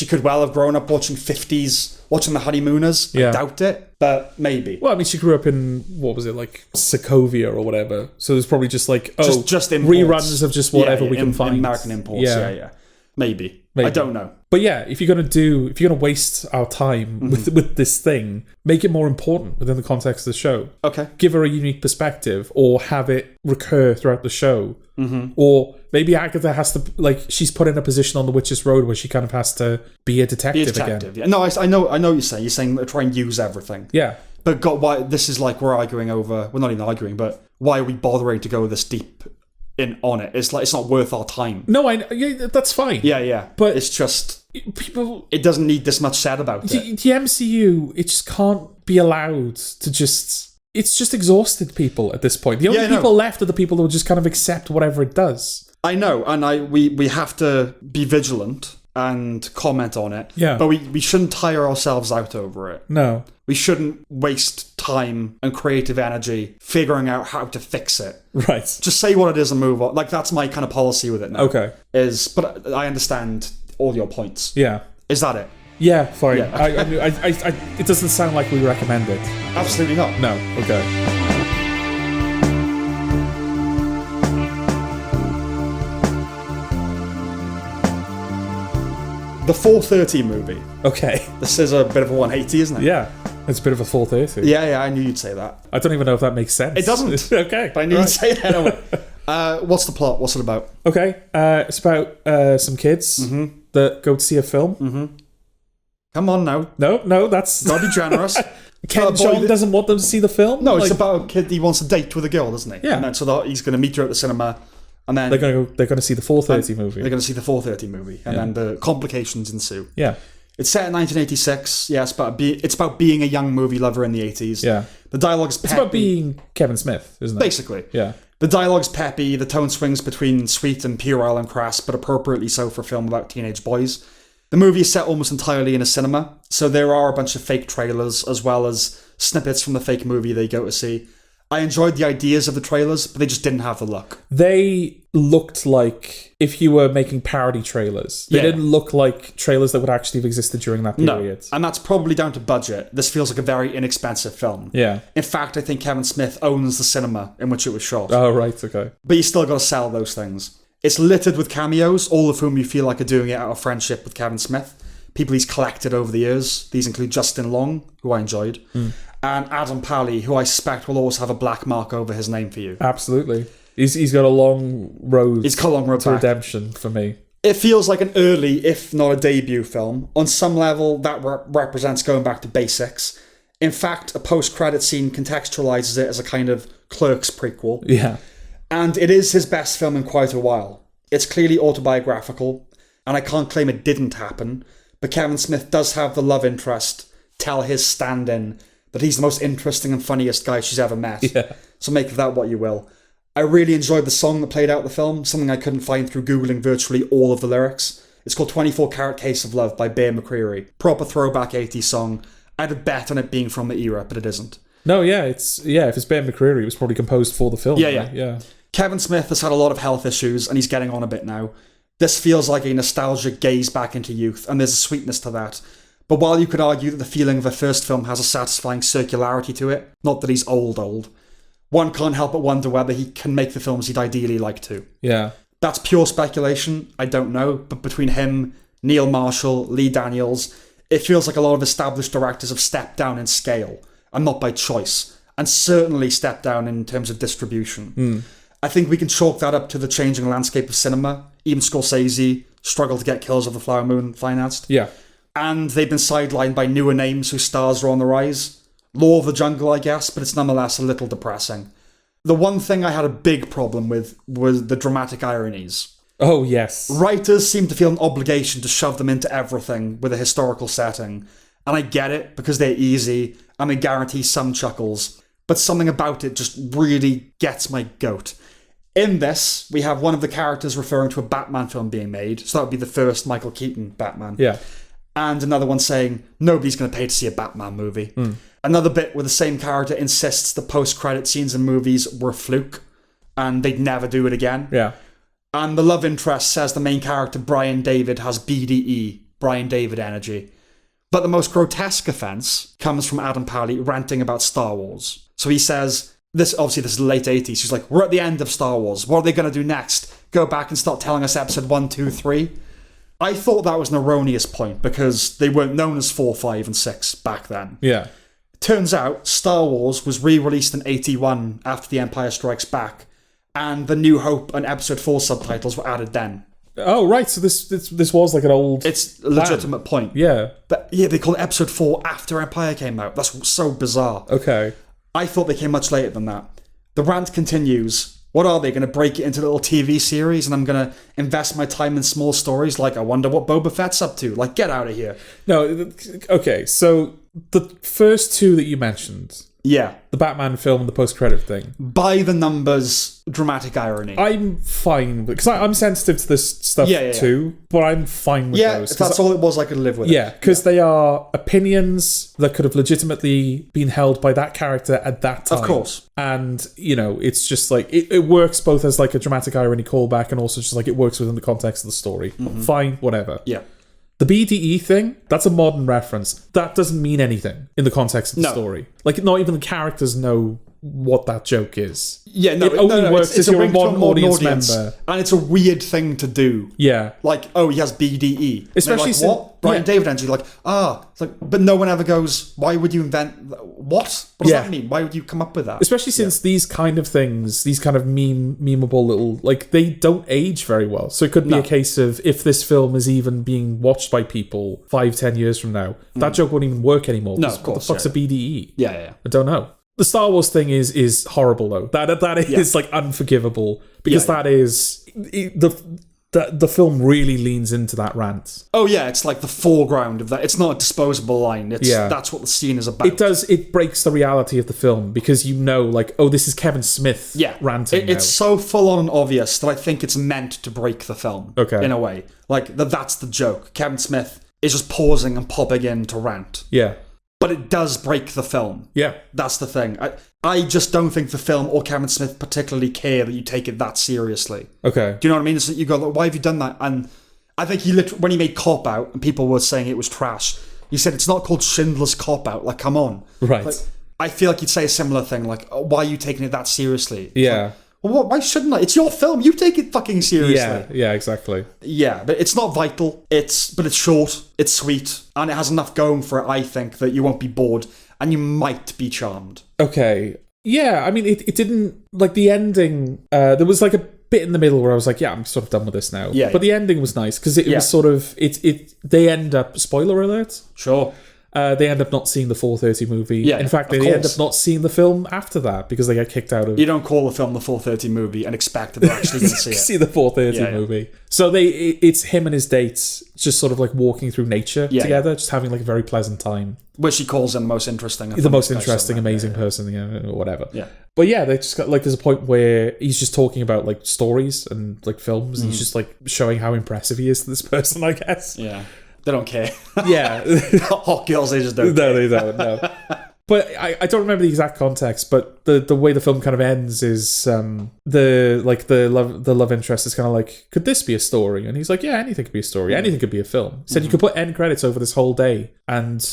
Speaker 1: could well have grown up watching 50s, watching The Honeymooners. Yeah. I doubt it, but maybe.
Speaker 2: Well, I mean, she grew up in, what was it, like Sokovia or whatever. So there's probably just like,
Speaker 1: just
Speaker 2: reruns of just whatever we can find.
Speaker 1: American imports, yeah. Maybe. I don't know.
Speaker 2: But yeah, if you're gonna waste our time with this thing, make it more important within the context of the show. Okay. Give her a unique perspective, or have it recur throughout the show. Mm-hmm. Or maybe Agatha has to, like, she's put in a position on the Witch's Road where she kind of has to be a detective again.
Speaker 1: Yeah. No, I know what you're saying. You're saying try and use everything. Yeah. But God, why? This is like we're arguing over. We're not even arguing, but why are we bothering to go this deep on it? It's like it's not worth our time.
Speaker 2: No, that's fine.
Speaker 1: Yeah. But it's just people. It doesn't need this much said about it.
Speaker 2: The MCU, it just can't be allowed to just. It's just exhausted people at this point. The only people left are the people who will just kind of accept whatever it does.
Speaker 1: I know, and we have to be vigilant and comment on it. Yeah. But we shouldn't tire ourselves out over it. No. We shouldn't waste time and creative energy figuring out how to fix it. Right. Just say what it is and move on. Like, that's my kind of policy with it now. Okay. But I understand all your points. Yeah. Is that it?
Speaker 2: Yeah, fine. Yeah. I it doesn't sound like we recommend it.
Speaker 1: Absolutely not.
Speaker 2: No. Okay.
Speaker 1: The 4:30 movie.
Speaker 2: Okay.
Speaker 1: This is a bit of a 180, isn't it?
Speaker 2: Yeah. It's a bit of a 4:30.
Speaker 1: Yeah, I knew you'd say that.
Speaker 2: I don't even know if that makes sense.
Speaker 1: It doesn't.
Speaker 2: Okay.
Speaker 1: But I knew you'd say it anyway. What's the plot? What's it about?
Speaker 2: Okay. It's about some kids that go to see a film. Mm-hmm.
Speaker 1: Come on now.
Speaker 2: No, that's...
Speaker 1: Gotta be generous.
Speaker 2: Ken Jeong doesn't want them to see the film?
Speaker 1: No, it's about a kid, he wants a date with a girl, doesn't he? Yeah. And then, so he's going to meet her at the cinema, and then...
Speaker 2: They're going to see the 4:30 movie.
Speaker 1: They're going to see the 4:30 movie, and then the complications ensue.
Speaker 2: Yeah.
Speaker 1: It's set in 1986. Yeah, it's about being a young movie lover in the 80s. Yeah. The dialogue's peppy.
Speaker 2: It's about being Kevin Smith, isn't it?
Speaker 1: Basically.
Speaker 2: Yeah.
Speaker 1: The dialogue's peppy, the tone swings between sweet and puerile and crass, but appropriately so for a film about teenage boys. The movie is set almost entirely in a cinema, so there are a bunch of fake trailers as well as snippets from the fake movie they go to see. I enjoyed the ideas of the trailers, but they just didn't have the look.
Speaker 2: They looked like if you were making parody trailers. They didn't look like trailers that would actually have existed during that period.
Speaker 1: No, and that's probably down to budget. This feels like a very inexpensive film.
Speaker 2: Yeah.
Speaker 1: In fact, I think Kevin Smith owns the cinema in which it was shot.
Speaker 2: Oh, right, okay.
Speaker 1: But you still got to sell those things. It's littered with cameos, all of whom you feel like are doing it out of friendship with Kevin Smith. People he's collected over the years. These include Justin Long, who I enjoyed, and Adam Pally, who I suspect will always have a black mark over his name for you.
Speaker 2: Absolutely. He's got a long road,
Speaker 1: to
Speaker 2: redemption for me.
Speaker 1: It feels like an early, if not a debut film. On some level, that represents going back to basics. In fact, a post-credit scene contextualizes it as a kind of Clerks prequel.
Speaker 2: Yeah.
Speaker 1: And it is his best film in quite a while. It's clearly autobiographical, and I can't claim it didn't happen, but Kevin Smith does have the love interest tell his stand-in that he's the most interesting and funniest guy she's ever met.
Speaker 2: Yeah.
Speaker 1: So make of that what you will. I really enjoyed the song that played out the film, something I couldn't find through Googling virtually all of the lyrics. It's called 24 Karat Case of Love by Bear McCreary. Proper throwback 80s song. I'd have bet on it being from the era, but it isn't.
Speaker 2: No, yeah, if it's Ben McCreary, it was probably composed for the film.
Speaker 1: Yeah. Kevin Smith has had a lot of health issues, and he's getting on a bit now. This feels like a nostalgic gaze back into youth, and there's a sweetness to that. But while you could argue that the feeling of a first film has a satisfying circularity to it, not that he's old, one can't help but wonder whether he can make the films he'd ideally like to.
Speaker 2: Yeah.
Speaker 1: That's pure speculation, I don't know, but between him, Neil Marshall, Lee Daniels, it feels like a lot of established directors have stepped down in scale, and not by choice, and certainly stepped down in terms of distribution. I think we can chalk that up to the changing landscape of cinema. Even Scorsese struggled to get Killers of the Flower Moon financed.
Speaker 2: Yeah.
Speaker 1: And they've been sidelined by newer names whose stars are on the rise. Law of the Jungle, I guess, but it's nonetheless a little depressing. The one thing I had a big problem with was the dramatic ironies.
Speaker 2: Oh, yes.
Speaker 1: Writers seem to feel an obligation to shove them into everything with a historical setting. And I get it, because they're easy, and they guarantee some chuckles. But something about it just really gets my goat. In this, we have one of the characters referring to a Batman film being made, so that would be the first Michael Keaton Batman.
Speaker 2: Yeah.
Speaker 1: And another one saying, nobody's going to pay to see a Batman movie. Another bit where the same character insists the post-credit scenes in movies were a fluke, and they'd never do it again.
Speaker 2: Yeah.
Speaker 1: And the love interest says the main character, Brian David, has BDE, Brian David energy. But the most grotesque offence comes from Adam Pally ranting about Star Wars. So he says, this is the late 80s, he's like, we're at the end of Star Wars, what are they going to do next? Go back and start telling us episode 1, 2, 3? I thought that was an erroneous point, because they weren't known as 4, 5, and 6 back then.
Speaker 2: Yeah.
Speaker 1: Turns out, Star Wars was re-released in 81 after The Empire Strikes Back, and The New Hope and episode 4 subtitles were added then.
Speaker 2: Oh, right, so this was like an old...
Speaker 1: It's a legitimate point.
Speaker 2: Yeah.
Speaker 1: But yeah, they call it episode 4 after Empire came out. That's so bizarre.
Speaker 2: Okay.
Speaker 1: I thought they came much later than that. The rant continues. What are they going to break it into a little TV series, and I'm going to invest my time in small stories like I wonder what Boba Fett's up to? Like, get out of here.
Speaker 2: No, okay, so the first two that you mentioned,
Speaker 1: yeah,
Speaker 2: the Batman film and the post-credit thing,
Speaker 1: by the numbers, dramatic irony.
Speaker 2: I'm fine with, because I'm sensitive to this stuff too, but I'm fine with those.
Speaker 1: If that's all it was, I could live with it.
Speaker 2: Yeah, because they are opinions that could have legitimately been held by that character at that time.
Speaker 1: Of course.
Speaker 2: And, it's just like, it works both as like a dramatic irony callback and also just like it works within the context of the story. Fine, whatever.
Speaker 1: Yeah.
Speaker 2: The BDE thing, that's a modern reference. That doesn't mean anything in the context of the story. Like, not even the characters know what that joke is.
Speaker 1: Yeah, no,
Speaker 2: it only works if you're a modern audience member.
Speaker 1: And it's a weird thing to do.
Speaker 2: Yeah.
Speaker 1: Like, oh, he has BDE.
Speaker 2: Especially
Speaker 1: like, what? Brian David energy. Like, it's like, but no one ever goes, why would you invent... What? What does that mean? Why would you come up with that?
Speaker 2: Especially since these kind of things, these kind of memeable little... Like, they don't age very well. So it could be a case of, if this film is even being watched by people 5-10 years from now, that joke won't even work anymore.
Speaker 1: No, of course.
Speaker 2: What the fuck's a BDE?
Speaker 1: Yeah.
Speaker 2: I don't know. The Star Wars thing is horrible, though. That is like unforgivable, because that is the film really leans into that rant.
Speaker 1: Oh yeah, it's like the foreground of that. It's not a disposable line. That's what the scene is about.
Speaker 2: It breaks the reality of the film, because like, oh, this is Kevin Smith ranting.
Speaker 1: It's so full on and obvious that I think it's meant to break the film.
Speaker 2: Okay,
Speaker 1: in a way, like that's the joke. Kevin Smith is just pausing and popping in to rant.
Speaker 2: Yeah.
Speaker 1: but it does break the film.
Speaker 2: Yeah.
Speaker 1: That's the thing. I just don't think the film or Kevin Smith particularly care that you take it that seriously.
Speaker 2: Okay.
Speaker 1: Do you know what I mean? It's like you go, like, why have you done that? And I think when he made Cop Out and people were saying it was trash, he said it's not called Schindler's Cop Out. Like, come on.
Speaker 2: Right.
Speaker 1: Like, I feel like you'd say a similar thing. Like, why are you taking it that seriously?
Speaker 2: Yeah.
Speaker 1: Like, well, why shouldn't I? It's your film. You take it fucking seriously.
Speaker 2: Yeah, exactly.
Speaker 1: Yeah, but it's not vital. But it's short. It's sweet, and it has enough going for it. I think that you won't be bored, and you might be charmed.
Speaker 2: Okay. Yeah, I mean, it didn't, like, the ending, there was, like, a bit in the middle where I was like, yeah, I'm sort of done with this now.
Speaker 1: Yeah.
Speaker 2: But the ending was nice, because it was sort of, they end up, spoiler alert?
Speaker 1: Sure.
Speaker 2: They end up not seeing the 4:30 movie.
Speaker 1: Yeah,
Speaker 2: in fact, they end up not seeing the film after that, because they get kicked out of...
Speaker 1: You don't call the film the 4:30 movie and expect that they're actually going to see it.
Speaker 2: See the 4:30 movie. So it's him and his dates just sort of, like, walking through nature together, just having, like, a very pleasant time.
Speaker 1: Which he calls him the most interesting.
Speaker 2: The most interesting, amazing person, or whatever.
Speaker 1: Yeah.
Speaker 2: But yeah, they just got, like, there's a point where he's just talking about, like, stories and, like, films, and he's just, like, showing how impressive he is to this person, I guess.
Speaker 1: Yeah. They don't care.
Speaker 2: Yeah.
Speaker 1: Hot girls, they just don't
Speaker 2: No,
Speaker 1: care.
Speaker 2: they don't, no. But I don't remember the exact context, but the way the film kind of ends is the love interest is kind of like, could this be a story? And he's like, yeah, anything could be a story. Anything could be a film. He said you could put end credits over this whole day and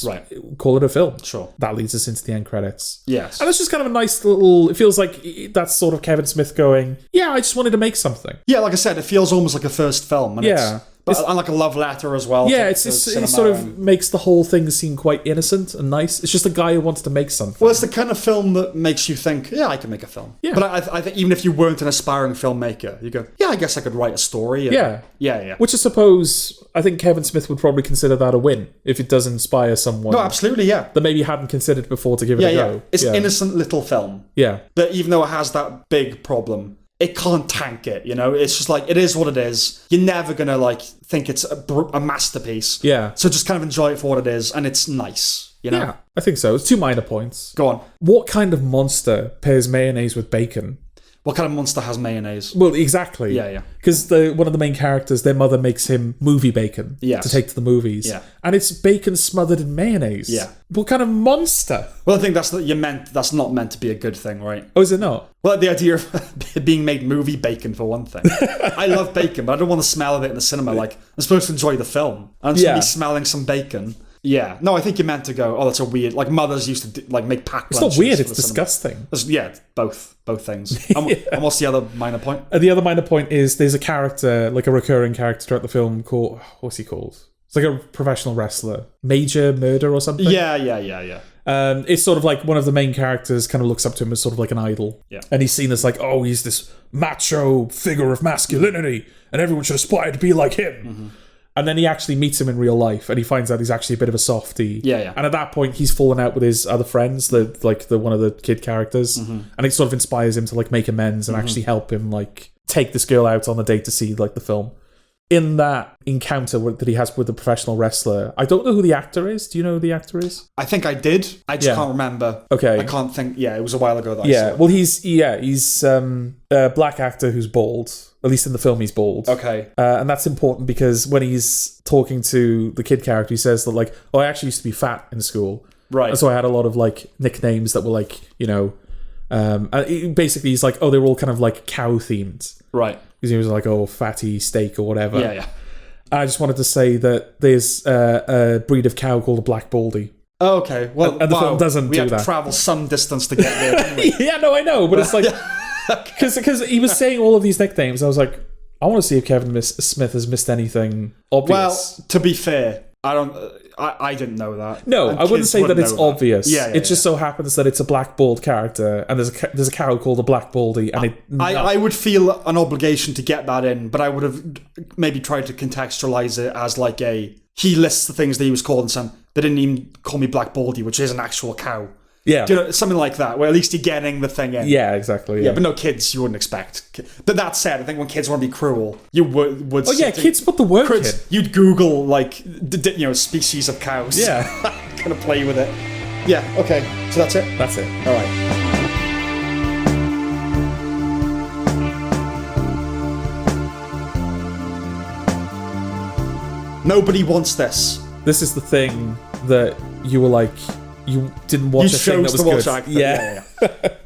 Speaker 2: call it a film.
Speaker 1: Sure.
Speaker 2: That leads us into the end credits.
Speaker 1: Yes.
Speaker 2: And it's just kind of a nice little... It feels like that's sort of Kevin Smith going, yeah, I just wanted to make something.
Speaker 1: Yeah, like I said, it feels almost like a first film. And and like a love letter as well.
Speaker 2: Yeah, it sort of makes the whole thing seem quite innocent and nice. It's just a guy who wants to make something.
Speaker 1: Well, it's the kind of film that makes you think, yeah, I can make a film.
Speaker 2: Yeah.
Speaker 1: But I think even if you weren't an aspiring filmmaker, you go, yeah, I guess I could write a story.
Speaker 2: Yeah.
Speaker 1: Yeah.
Speaker 2: Which I think Kevin Smith would probably consider that a win if it does inspire someone.
Speaker 1: No, absolutely, yeah.
Speaker 2: That maybe hadn't considered before to give it a go.
Speaker 1: It's innocent little film.
Speaker 2: Yeah.
Speaker 1: But even though it has that big problem, it can't tank it, you know? It's just like, it is what it is. You're never going to, like, think it's a masterpiece.
Speaker 2: Yeah.
Speaker 1: So just kind of enjoy it for what it is, and it's nice, you know?
Speaker 2: Yeah, I think so. It's 2 minor points.
Speaker 1: Go on.
Speaker 2: What kind of monster pairs mayonnaise with bacon?
Speaker 1: What kind of monster has mayonnaise?
Speaker 2: Well, exactly.
Speaker 1: Yeah.
Speaker 2: Because one of the main characters, their mother makes him movie bacon to take to the movies.
Speaker 1: Yeah.
Speaker 2: And it's bacon smothered in mayonnaise.
Speaker 1: Yeah.
Speaker 2: What kind of monster?
Speaker 1: Well, I think that's not meant to be a good thing, right?
Speaker 2: Oh, is it not?
Speaker 1: Well, the idea of being made movie bacon, for one thing. I love bacon, but I don't want the smell of it in the cinema. Like, I'm supposed to enjoy the film. I'm supposed to be smelling some bacon. Yeah. No, I think you're meant to go, oh, that's a weird... Like, mothers used to make packed lunches.
Speaker 2: It's not weird, it's disgusting.
Speaker 1: Both things. And what's the other minor point?
Speaker 2: The other minor point is there's a character, like a recurring character throughout the film called... What's he called? It's like a professional wrestler. Major Murder or something?
Speaker 1: Yeah.
Speaker 2: It's sort of like one of the main characters kind of looks up to him as sort of like an idol.
Speaker 1: Yeah.
Speaker 2: And he's seen as like, oh, he's this macho figure of masculinity and everyone should aspire to be like him. Mm-hmm. And then he actually meets him in real life and he finds out he's actually a bit of a softie.
Speaker 1: Yeah.
Speaker 2: And at that point, he's fallen out with his other friends, the one of the kid characters. Mm-hmm. And it sort of inspires him to like make amends and actually help him like take this girl out on a date to see like the film. In that encounter that he has with the professional wrestler, I don't know who the actor is. Do you know who the actor is?
Speaker 1: I think I did. I just can't remember.
Speaker 2: Okay.
Speaker 1: I can't think. Yeah, it was a while ago that I saw it.
Speaker 2: Well, he's a black actor who's bald. At least in the film, he's bald.
Speaker 1: Okay.
Speaker 2: And that's important because when he's talking to the kid character, he says that like, oh, I actually used to be fat in school.
Speaker 1: Right.
Speaker 2: And so I had a lot of like nicknames that were like, you know, basically he's like, oh, they were all kind of like cow themed.
Speaker 1: Right.
Speaker 2: Because he was like, oh, fatty steak or whatever.
Speaker 1: Yeah.
Speaker 2: I just wanted to say that there's a breed of cow called a black baldy.
Speaker 1: Oh, okay. Well,
Speaker 2: and the film doesn't
Speaker 1: we
Speaker 2: do
Speaker 1: had
Speaker 2: that.
Speaker 1: to travel some distance to get there, didn't we?
Speaker 2: Yeah, no, I know, but it's like because he was saying all of these nicknames. I was like, I want to see if Kevin Smith has missed anything obvious.
Speaker 1: Well, to be fair, I didn't know that.
Speaker 2: No, I wouldn't say that it's obvious.
Speaker 1: Yeah,
Speaker 2: it just so happens that it's a black bald character, and there's a cow called a black baldy, and
Speaker 1: I would feel an obligation to get that in, but I would have maybe tried to contextualize it as like he lists the things that he was called and some they didn't even call me black baldy, which is an actual cow.
Speaker 2: Yeah.
Speaker 1: Do you know, something like that, where at least you're getting the thing in.
Speaker 2: Yeah, exactly. Yeah,
Speaker 1: but no kids, you wouldn't expect. But that said, I think when kids want to be cruel, you would.
Speaker 2: Oh yeah, kids put the work in.
Speaker 1: You'd Google like species of cows.
Speaker 2: Yeah,
Speaker 1: kind of play with it. Yeah. Okay. So that's it.
Speaker 2: That's it.
Speaker 1: All right. Nobody wants this.
Speaker 2: This is the thing that you were like, you didn't watch a thing that was good.
Speaker 1: Agatha. Yeah.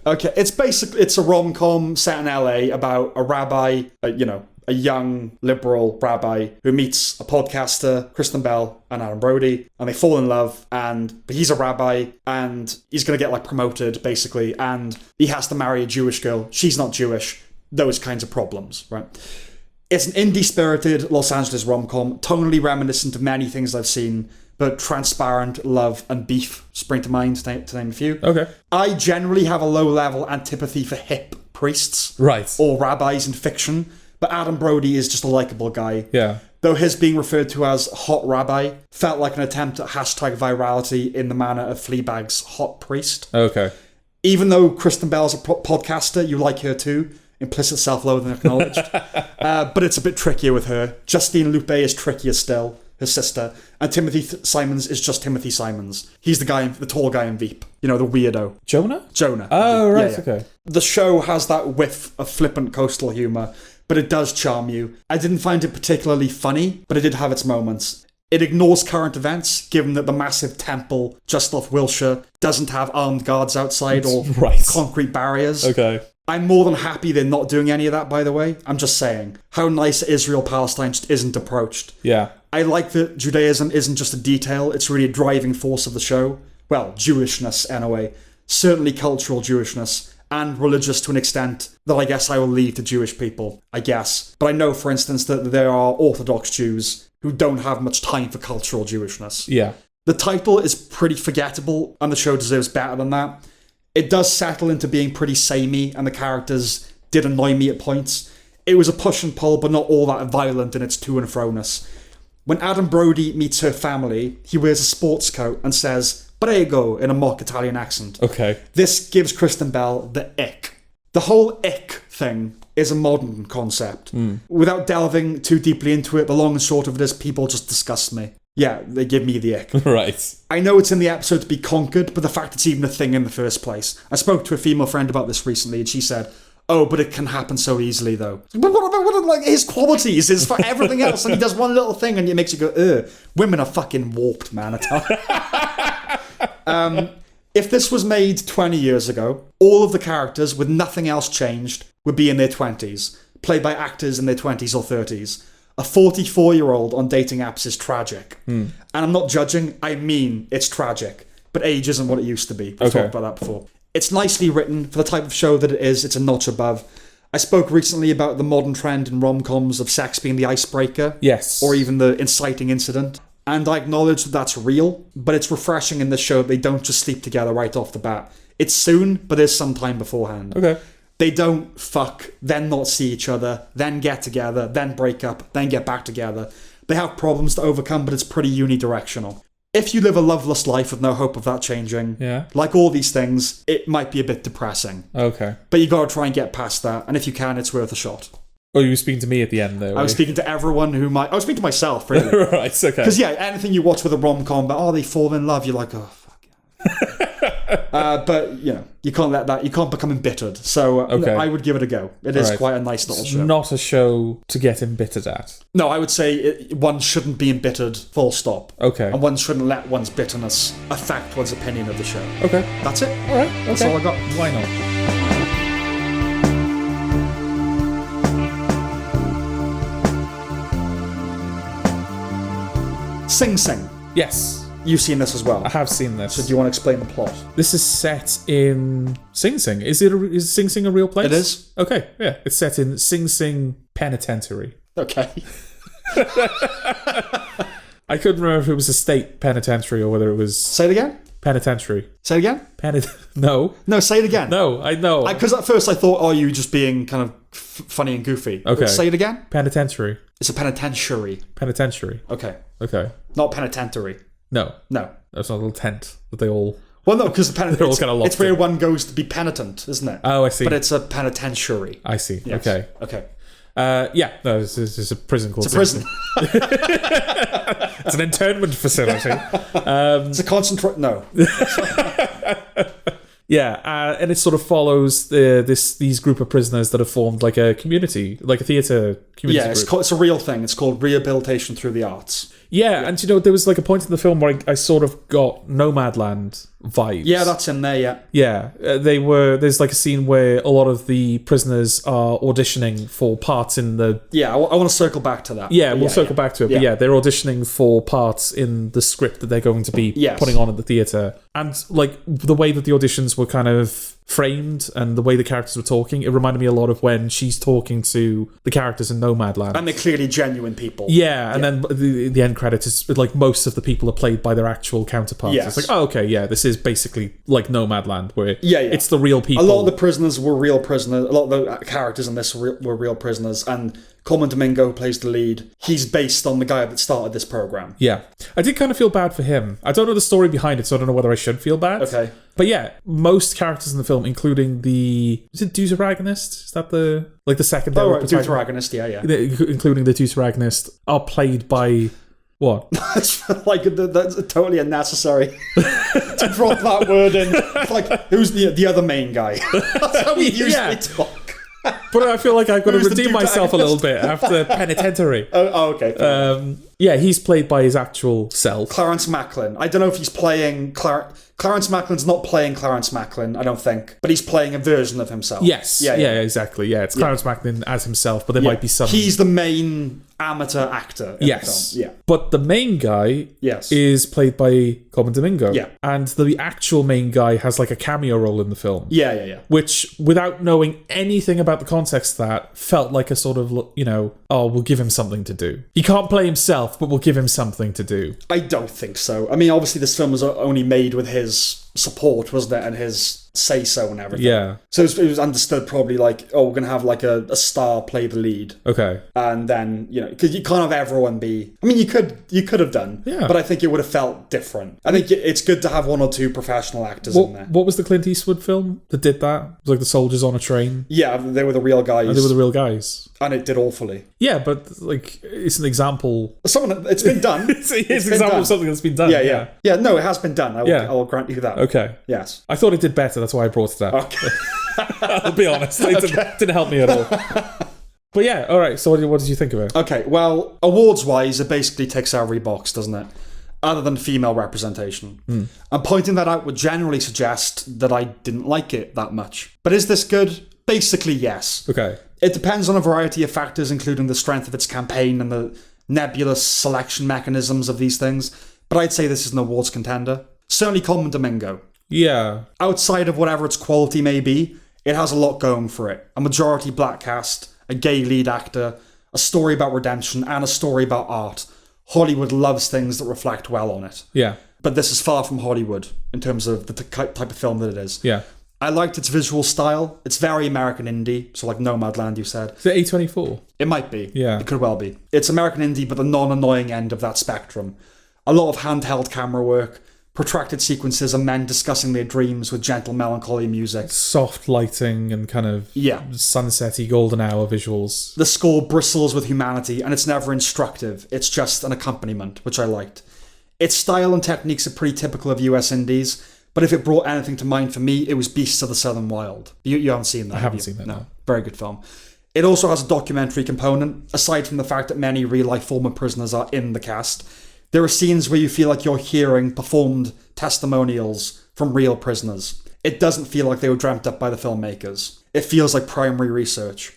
Speaker 1: Okay, it's a rom-com set in LA about a rabbi, a young liberal rabbi who meets a podcaster, Kristen Bell and Adam Brody, and they fall in love. But he's a rabbi, and he's going to get promoted basically, and he has to marry a Jewish girl. She's not Jewish. Those kinds of problems, right? It's an indie-spirited Los Angeles rom-com, tonally reminiscent of many things I've seen, but transparent, love, and beef spring to mind, to name a few.
Speaker 2: Okay.
Speaker 1: I generally have a low-level antipathy for hip priests.
Speaker 2: Right.
Speaker 1: Or rabbis in fiction, but Adam Brody is just a likable guy.
Speaker 2: Yeah.
Speaker 1: Though his being referred to as Hot Rabbi felt like an attempt at hashtag virality in the manner of Fleabag's Hot Priest.
Speaker 2: Okay.
Speaker 1: Even though Kristen Bell's a podcaster, you like her too. Implicit self-loathing acknowledged. But it's a bit trickier with her. Justine Lupe is trickier still, her sister. And Timothy Simons is just Timothy Simons. He's the tall guy in Veep. The weirdo.
Speaker 2: Jonah?
Speaker 1: Jonah.
Speaker 2: Oh, right,
Speaker 1: Yeah.
Speaker 2: okay.
Speaker 1: The show has that whiff of flippant coastal humour, but it does charm you. I didn't find it particularly funny, but it did have its moments. It ignores current events, given that the massive temple just off Wilshire doesn't have armed guards outside or concrete barriers.
Speaker 2: Okay.
Speaker 1: I'm more than happy they're not doing any of that, by the way. I'm just saying. How nice Israel-Palestine just isn't approached.
Speaker 2: Yeah.
Speaker 1: I like that Judaism isn't just a detail, it's really a driving force of the show. Well, Jewishness, anyway. Certainly cultural Jewishness. And religious to an extent that I guess I will leave to Jewish people, I guess. But I know, for instance, that there are Orthodox Jews who don't have much time for cultural Jewishness.
Speaker 2: Yeah.
Speaker 1: The title is pretty forgettable, and the show deserves better than that. It does settle into being pretty samey, and the characters did annoy me at points. It was a push and pull, but not all that violent in its to and fro-ness. When Adam Brody meets her family, he wears a sports coat and says, "Prego," in a mock Italian accent.
Speaker 2: Okay.
Speaker 1: This gives Kristen Bell the ick. The whole ick thing is a modern concept. Without delving too deeply into it, the long and short of it is people just disgust me. Yeah, they give me the ick.
Speaker 2: Right.
Speaker 1: I know it's in the episode to be conquered, but the fact it's even a thing in the first place. I spoke to a female friend about this recently, and she said, "Oh, but it can happen so easily, though." But what about his qualities is for everything else, and he does one little thing, and it makes you go, "Ugh, women are fucking warped, man." If this was made 20 years ago, all of the characters, with nothing else changed, would be in their 20s, played by actors in their 20s or 30s. A 44-year-old on dating apps is tragic. And I'm not judging, I mean it's tragic. But age isn't what it used to be. We've talked about that before. It's nicely written. For the type of show that it is, it's a notch above. I spoke recently about the modern trend in rom-coms of sex being the icebreaker.
Speaker 2: Yes.
Speaker 1: Or even the inciting incident. And I acknowledge that that's real, but it's refreshing in this show that they don't just sleep together right off the bat. It's soon, but there's some time beforehand.
Speaker 2: Okay.
Speaker 1: They don't fuck, then not see each other, then get together, then break up, then get back together. They have problems to overcome, but it's pretty unidirectional. If you live a loveless life with no hope of that changing, like all these things, it might be a bit depressing.
Speaker 2: Okay.
Speaker 1: But you gotta try and get past that, and if you can, it's worth a shot.
Speaker 2: Oh, you were speaking to me at the end there.
Speaker 1: I was speaking to everyone who might... I was speaking to myself, really.
Speaker 2: Right, okay.
Speaker 1: Because, yeah, anything you watch with a rom-com, but, they fall in love, you're like, oh, fuck yeah. But, you can't let that... You can't become embittered. So, I would give it a go. It is quite a nice little show.
Speaker 2: Not a show to get embittered at.
Speaker 1: No, I would say one shouldn't be embittered, full stop.
Speaker 2: Okay.
Speaker 1: And one shouldn't let one's bitterness affect one's opinion of the show.
Speaker 2: Okay.
Speaker 1: That's it.
Speaker 2: All right. Okay.
Speaker 1: That's all I got.
Speaker 2: Why not?
Speaker 1: Sing Sing.
Speaker 2: Yes.
Speaker 1: You've seen this as well.
Speaker 2: I have seen this.
Speaker 1: So do you want to explain the plot?
Speaker 2: This is set in Sing Sing. Is Sing Sing a real place?
Speaker 1: It is.
Speaker 2: Okay, yeah. It's set in Sing Sing Penitentiary.
Speaker 1: Okay.
Speaker 2: I couldn't remember if it was a state penitentiary or whether it was...
Speaker 1: Say it again?
Speaker 2: Penitentiary.
Speaker 1: Say it again?
Speaker 2: No.
Speaker 1: No, say it again.
Speaker 2: No, I know.
Speaker 1: Because at first I thought, you just being kind of funny and goofy.
Speaker 2: Okay.
Speaker 1: Say it again?
Speaker 2: Penitentiary.
Speaker 1: It's a penitentiary.
Speaker 2: Penitentiary.
Speaker 1: Okay.
Speaker 2: Okay.
Speaker 1: Not penitentiary.
Speaker 2: No.
Speaker 1: No.
Speaker 2: That's not a little tent that they all...
Speaker 1: Well, no, because
Speaker 2: They're all kind of locked
Speaker 1: it's where
Speaker 2: in.
Speaker 1: one goes to be penitent, isn't it?
Speaker 2: Oh, I see.
Speaker 1: But it's a penitentiary.
Speaker 2: I see.
Speaker 1: Yes.
Speaker 2: Okay.
Speaker 1: Okay.
Speaker 2: Yeah, no, this is a prison called
Speaker 1: It's a prison.
Speaker 2: It's an internment facility.
Speaker 1: It's a concentrate... No.
Speaker 2: Yeah, and it sort of follows these group of prisoners that have formed like a community, like a theatre community group.
Speaker 1: It's a real thing. It's called Rehabilitation Through the Arts.
Speaker 2: Yeah, and there was like a point in the film where I sort of got Nomadland vibes.
Speaker 1: Yeah, that's in there, yeah.
Speaker 2: Yeah, there's like a scene where a lot of the prisoners are auditioning for parts in the...
Speaker 1: Yeah, I want to circle back to that.
Speaker 2: Yeah, we'll circle back to it. But
Speaker 1: Yeah.
Speaker 2: yeah, they're auditioning for parts in the script that they're going to be
Speaker 1: Yes.
Speaker 2: putting on at the theatre. And like the way that the auditions were kind of framed and the way the characters were talking, it reminded me a lot of when she's talking to the characters in Nomadland.
Speaker 1: And they're clearly genuine people.
Speaker 2: Yeah, and then the end credits is like most of the people are played by their actual counterparts.
Speaker 1: Yes.
Speaker 2: It's like, oh, okay, yeah, this is basically like Nomadland, where
Speaker 1: Yeah.
Speaker 2: it's the real people.
Speaker 1: A lot of the prisoners were real prisoners. A lot of the characters in this were real prisoners. And Coleman Domingo, who plays the lead, he's based on the guy that started this program.
Speaker 2: Yeah. I did kind of feel bad for him. I don't know the story behind it, so I don't know whether I should feel bad.
Speaker 1: Okay.
Speaker 2: But yeah, most characters in the film, including is it deuteragonist? Is that the secondary
Speaker 1: Oh, right,
Speaker 2: protagonist?
Speaker 1: deuteragonist, yeah.
Speaker 2: Including the deuteragonist, are played by... What?
Speaker 1: That's like that's totally unnecessary to drop that word in. It's like, who's the other main guy? That's how we usually talk.
Speaker 2: But I feel like I've got to
Speaker 1: Who's the
Speaker 2: redeem myself a little bit after Penitentiary.
Speaker 1: Oh, okay.
Speaker 2: Yeah, he's played by his actual self.
Speaker 1: Clarence Macklin. I don't know if he's playing... Clarence Macklin's not playing Clarence Macklin, I don't think. But he's playing a version of himself.
Speaker 2: Yes. Yeah, exactly. Yeah, it's Clarence Macklin as himself, but there might be some...
Speaker 1: He's the main amateur actor in the film. Yeah.
Speaker 2: But the main guy
Speaker 1: Yes.
Speaker 2: is played by Coleman Domingo.
Speaker 1: Yeah.
Speaker 2: And the actual main guy has like a cameo role in the film.
Speaker 1: Yeah.
Speaker 2: Which, without knowing anything about the context of that, felt like a sort of, we'll give him something to do. He can't play himself, but we'll give him something to do.
Speaker 1: I don't think so. I mean, obviously this film was only made with his support, wasn't it? And his say-so and everything.
Speaker 2: Yeah.
Speaker 1: So it was understood probably like, oh, we're going to have like a star play the lead.
Speaker 2: Okay.
Speaker 1: And then, because you can't have everyone be... I mean, you could have done.
Speaker 2: Yeah.
Speaker 1: But I think it would have felt different. I think it's good to have one or two professional actors in there.
Speaker 2: What was the Clint Eastwood film that did that? It was like the soldiers on a train.
Speaker 1: Yeah, they were the real guys.
Speaker 2: And they were the real guys.
Speaker 1: And it did awfully.
Speaker 2: Yeah, but like it's an example.
Speaker 1: It's been done.
Speaker 2: it's an example of something that's been done.
Speaker 1: Yeah, no, it has been done. I will grant you that.
Speaker 2: Okay.
Speaker 1: Yes.
Speaker 2: I thought it did better. That's why I brought it up.
Speaker 1: Okay.
Speaker 2: I'll be honest. It didn't help me at all. But yeah, all right. So what did you think of it?
Speaker 1: Okay, well, awards-wise, it basically ticks every box, doesn't it? Other than female representation. And pointing that out would generally suggest that I didn't like it that much. But is this good? Basically, yes.
Speaker 2: Okay.
Speaker 1: It depends on a variety of factors, including the strength of its campaign and the nebulous selection mechanisms of these things. But I'd say this is an awards contender. Certainly Coleman Domingo.
Speaker 2: Yeah.
Speaker 1: Outside of whatever its quality may be, it has a lot going for it. A majority black cast, a gay lead actor, a story about redemption, and a story about art. Hollywood loves things that reflect well on it.
Speaker 2: Yeah.
Speaker 1: But this is far from Hollywood in terms of the type of film that it is.
Speaker 2: Yeah.
Speaker 1: I liked its visual style. It's very American indie, so like Nomadland, you said.
Speaker 2: Is it A24?
Speaker 1: It might be.
Speaker 2: Yeah.
Speaker 1: It could well be. It's American indie, but the non-annoying end of that spectrum. A lot of handheld camera work, protracted sequences of men discussing their dreams with gentle melancholy music.
Speaker 2: Soft lighting and kind of sunsetty golden hour visuals.
Speaker 1: The score bristles with humanity, and it's never instructive. It's just an accompaniment, which I liked. Its style and techniques are pretty typical of US indies, but if it brought anything to mind for me, it was Beasts of the Southern Wild. You haven't seen that,
Speaker 2: I haven't seen that, no.
Speaker 1: Very good film. It also has a documentary component. Aside from the fact that many real-life former prisoners are in the cast, there are scenes where you feel like you're hearing performed testimonials from real prisoners. It doesn't feel like they were dreamt up by the filmmakers. It feels like primary research.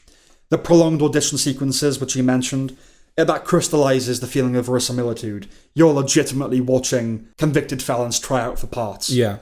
Speaker 1: The prolonged audition sequences, which you mentioned, that crystallizes the feeling of verisimilitude. You're legitimately watching convicted felons try out for parts.
Speaker 2: Yeah.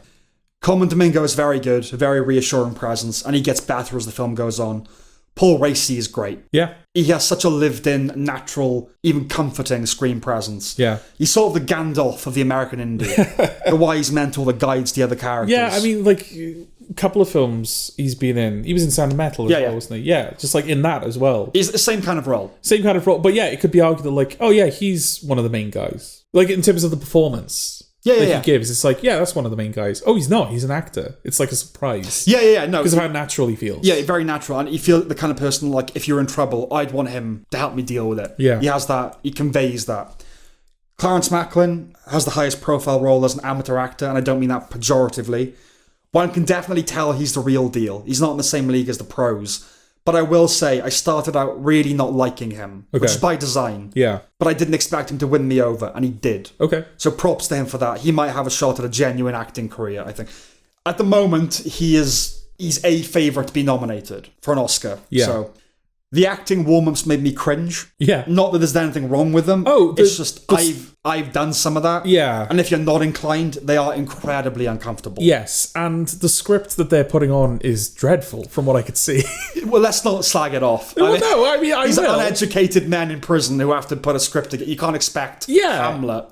Speaker 1: Coleman Domingo is very good, a very reassuring presence, and he gets better as the film goes on. Paul Raci is great.
Speaker 2: Yeah.
Speaker 1: He has such a lived-in, natural, even comforting screen presence.
Speaker 2: Yeah.
Speaker 1: He's sort of the Gandalf of the American indie. The wise mentor that guides the other characters.
Speaker 2: Yeah, I mean, like, a couple of films he's been in. He was in Sound of Metal as well, wasn't he? Yeah, just like in that as well.
Speaker 1: He's the same kind of role.
Speaker 2: Same kind of role. But yeah, it could be argued that, like, oh yeah, he's one of the main guys. Like, in terms of the performance. He gives, it's like, yeah, that's one of the main guys. Oh, he's not. He's an actor. It's like a surprise.
Speaker 1: Yeah. No,
Speaker 2: because of how natural he feels.
Speaker 1: Yeah, very natural, and you feel the kind of person like if you're in trouble, I'd want him to help me deal with it.
Speaker 2: Yeah,
Speaker 1: he has that. He conveys that. Clarence Macklin has the highest profile role as an amateur actor, and I don't mean that pejoratively. One can definitely tell he's the real deal. He's not in the same league as the pros, But I will say, I started out really not liking him, which is by design.
Speaker 2: Yeah.
Speaker 1: But I didn't expect him to win me over, and he did.
Speaker 2: Okay.
Speaker 1: So props to him for that. He might have a shot at a genuine acting career, I think. At the moment, he's a favourite to be nominated for an Oscar.
Speaker 2: Yeah.
Speaker 1: So the acting warm-ups made me cringe.
Speaker 2: Yeah.
Speaker 1: Not that there's anything wrong with them.
Speaker 2: Oh,
Speaker 1: it's just I've done some of that.
Speaker 2: Yeah.
Speaker 1: And if you're not inclined, they are incredibly uncomfortable.
Speaker 2: Yes, and the script that they're putting on is dreadful from what I could see.
Speaker 1: Well, let's not slag it off.
Speaker 2: Well, no, I mean, I
Speaker 1: these
Speaker 2: will.
Speaker 1: are uneducated men in prison who have to put a script together. You can't expect Hamlet.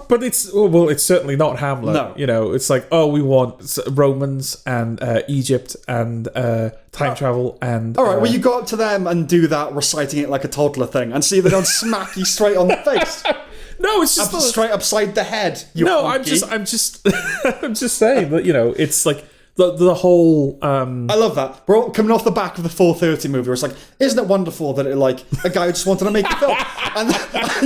Speaker 2: But it's it's certainly not Hamlet.
Speaker 1: No.
Speaker 2: You know, it's like, oh, we want Romans and Egypt and time travel and...
Speaker 1: All right, well, you go up to them and do that, reciting it like a toddler thing, and see if they don't smack you straight on the face.
Speaker 2: No, it's just
Speaker 1: straight upside the head.
Speaker 2: I'm just saying that, you know, it's like the whole.
Speaker 1: I love that. We're all coming off the back of the 4:30 movie. Where it's like, isn't it wonderful that it like a guy who just wanted to make a film, and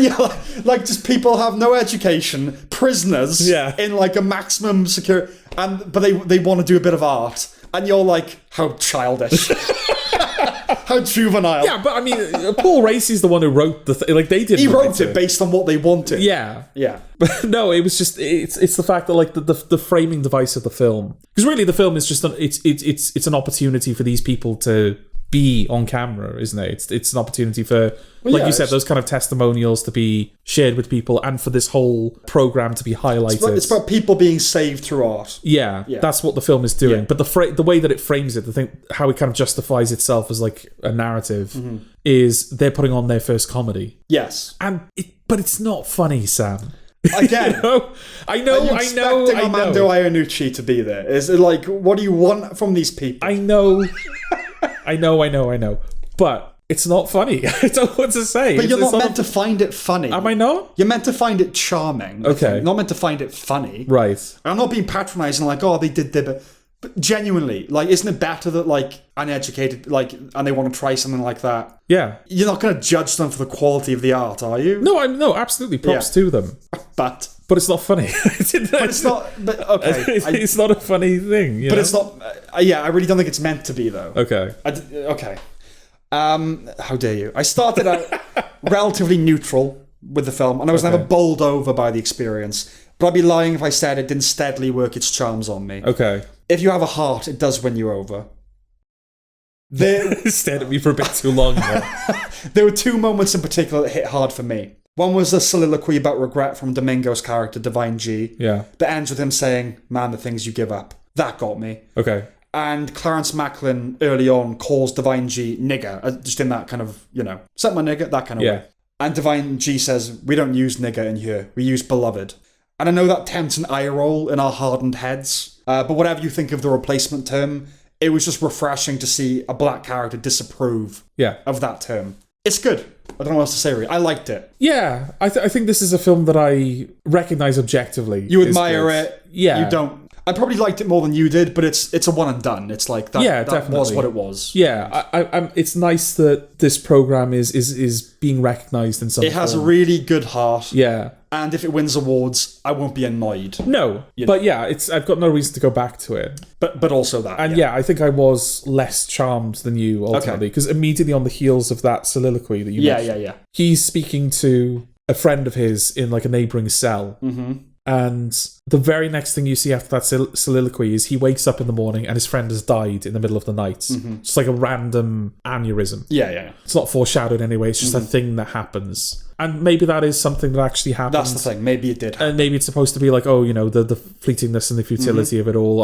Speaker 1: you know, like just people have no education, prisoners, in like a maximum security, but they want to do a bit of art, and you're like, how childish. How juvenile.
Speaker 2: Yeah, but I mean, Paul Racy's the one who wrote the thing. Like, they didn't.
Speaker 1: He wrote it based on what they wanted.
Speaker 2: Yeah.
Speaker 1: Yeah.
Speaker 2: But no, it was just, it's the fact that, like, the framing device of the film. Because really, the film is just, it's an opportunity for these people to be on camera, isn't it? It's an opportunity for, you said, those kind of testimonials to be shared with people and for this whole program to be highlighted.
Speaker 1: It's about people being saved through art.
Speaker 2: Yeah, that's what the film is doing. Yeah. But the way that it frames it, how it kind of justifies itself as like a narrative is they're putting on their first comedy.
Speaker 1: Yes.
Speaker 2: But it's not funny, Sam.
Speaker 1: Again,
Speaker 2: I know.
Speaker 1: Armando Iannucci to be there. Is it like, what do you want from these people?
Speaker 2: I know. But it's not funny. I don't know what to say.
Speaker 1: But you're not meant to find it funny.
Speaker 2: Am I not?
Speaker 1: You're meant to find it charming.
Speaker 2: Okay.
Speaker 1: Not meant to find it funny.
Speaker 2: Right.
Speaker 1: I'm not being patronising like, oh, they did but genuinely, like, isn't it better that, like, uneducated, like, and they want to try something like that?
Speaker 2: Yeah.
Speaker 1: You're not going to judge them for the quality of the art, are you?
Speaker 2: No, absolutely. Props to them.
Speaker 1: But
Speaker 2: it's not funny.
Speaker 1: It's not. But okay,
Speaker 2: it's not a funny thing.
Speaker 1: But it's not. I really don't think it's meant to be, though.
Speaker 2: Okay.
Speaker 1: Okay. How dare you? I started out relatively neutral with the film, and I was never bowled over by the experience. But I'd be lying if I said it didn't steadily work its charms on me.
Speaker 2: Okay.
Speaker 1: If you have a heart, it does win you over.
Speaker 2: Stared at me for a bit too long.
Speaker 1: There were two moments in particular that hit hard for me. One was a soliloquy about regret from Domingo's character, Divine G.
Speaker 2: Yeah.
Speaker 1: That ends with him saying, man, the things you give up. That got me.
Speaker 2: Okay.
Speaker 1: And Clarence Macklin early on calls Divine G nigger, just in that kind of, suck my nigger, that kind of way. And Divine G says, we don't use nigger in here, we use beloved. And I know that tempts an eye roll in our hardened heads, but whatever you think of the replacement term, it was just refreshing to see a black character disapprove of that term. It's good. I don't know what else to say, really. I liked it.
Speaker 2: Yeah, I think this is a film that I recognise objectively.
Speaker 1: You admire it.
Speaker 2: Yeah.
Speaker 1: You don't. I probably liked it more than you did, but it's a one and done. It's like that.
Speaker 2: Yeah,
Speaker 1: that was what it was.
Speaker 2: Yeah, it's nice that this program is being recognised in some.
Speaker 1: It has a really good heart.
Speaker 2: Yeah,
Speaker 1: and if it wins awards, I won't be annoyed.
Speaker 2: No, but yeah, I've got no reason to go back to it.
Speaker 1: But also that.
Speaker 2: And I think I was less charmed than you ultimately because immediately on the heels of that soliloquy that you mentioned, he's speaking to a friend of his in like a neighbouring cell. Mm-hmm. And the very next thing you see after that soliloquy is he wakes up in the morning and his friend has died in the middle of the night. Mm-hmm. It's like a random aneurysm.
Speaker 1: Yeah.
Speaker 2: It's not foreshadowed anyway. It's just a thing that happens. And maybe that is something that actually happened.
Speaker 1: That's the thing. Maybe it did happen.
Speaker 2: And maybe it's supposed to be like, the fleetingness and the futility of it all.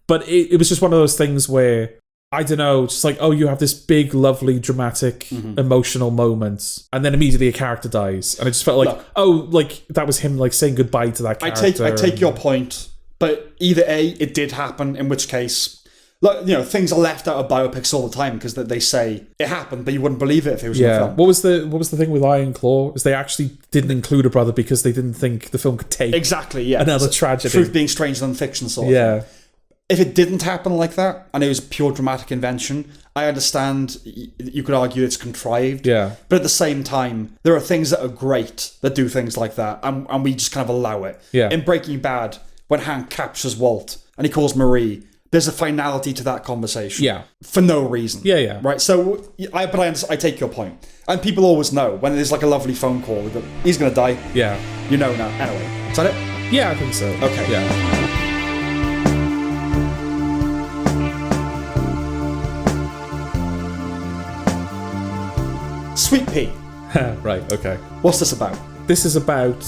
Speaker 2: But it was just one of those things where, I don't know, just like, you have this big, lovely, dramatic, emotional moment, and then immediately a character dies. And I just felt like, that was him like saying goodbye to that character.
Speaker 1: I take your point, but either A, it did happen, in which case, things are left out of biopics all the time because they say it happened, but you wouldn't believe it if it was in the film.
Speaker 2: What was the thing with Iron Claw? Is they actually didn't include a brother because they didn't think the film could take another tragedy.
Speaker 1: Truth being stranger than fiction sort of thing. If it didn't happen like that, and it was pure dramatic invention, I understand you could argue it's contrived.
Speaker 2: Yeah.
Speaker 1: But at the same time, there are things that are great that do things like that, and we just kind of allow it.
Speaker 2: Yeah.
Speaker 1: In Breaking Bad, when Hank captures Walt, and he calls Marie there's a finality to that conversation.
Speaker 2: Yeah.
Speaker 1: For no reason.
Speaker 2: Yeah.
Speaker 1: Right? So, I take your point. And people always know when there's like a lovely phone call, that he's going to die.
Speaker 2: Yeah.
Speaker 1: You know now. Anyway, is that it?
Speaker 2: Yeah, I think so.
Speaker 1: Okay.
Speaker 2: Yeah.
Speaker 1: Sweetpea.
Speaker 2: Right, okay.
Speaker 1: What's this about?
Speaker 2: This is about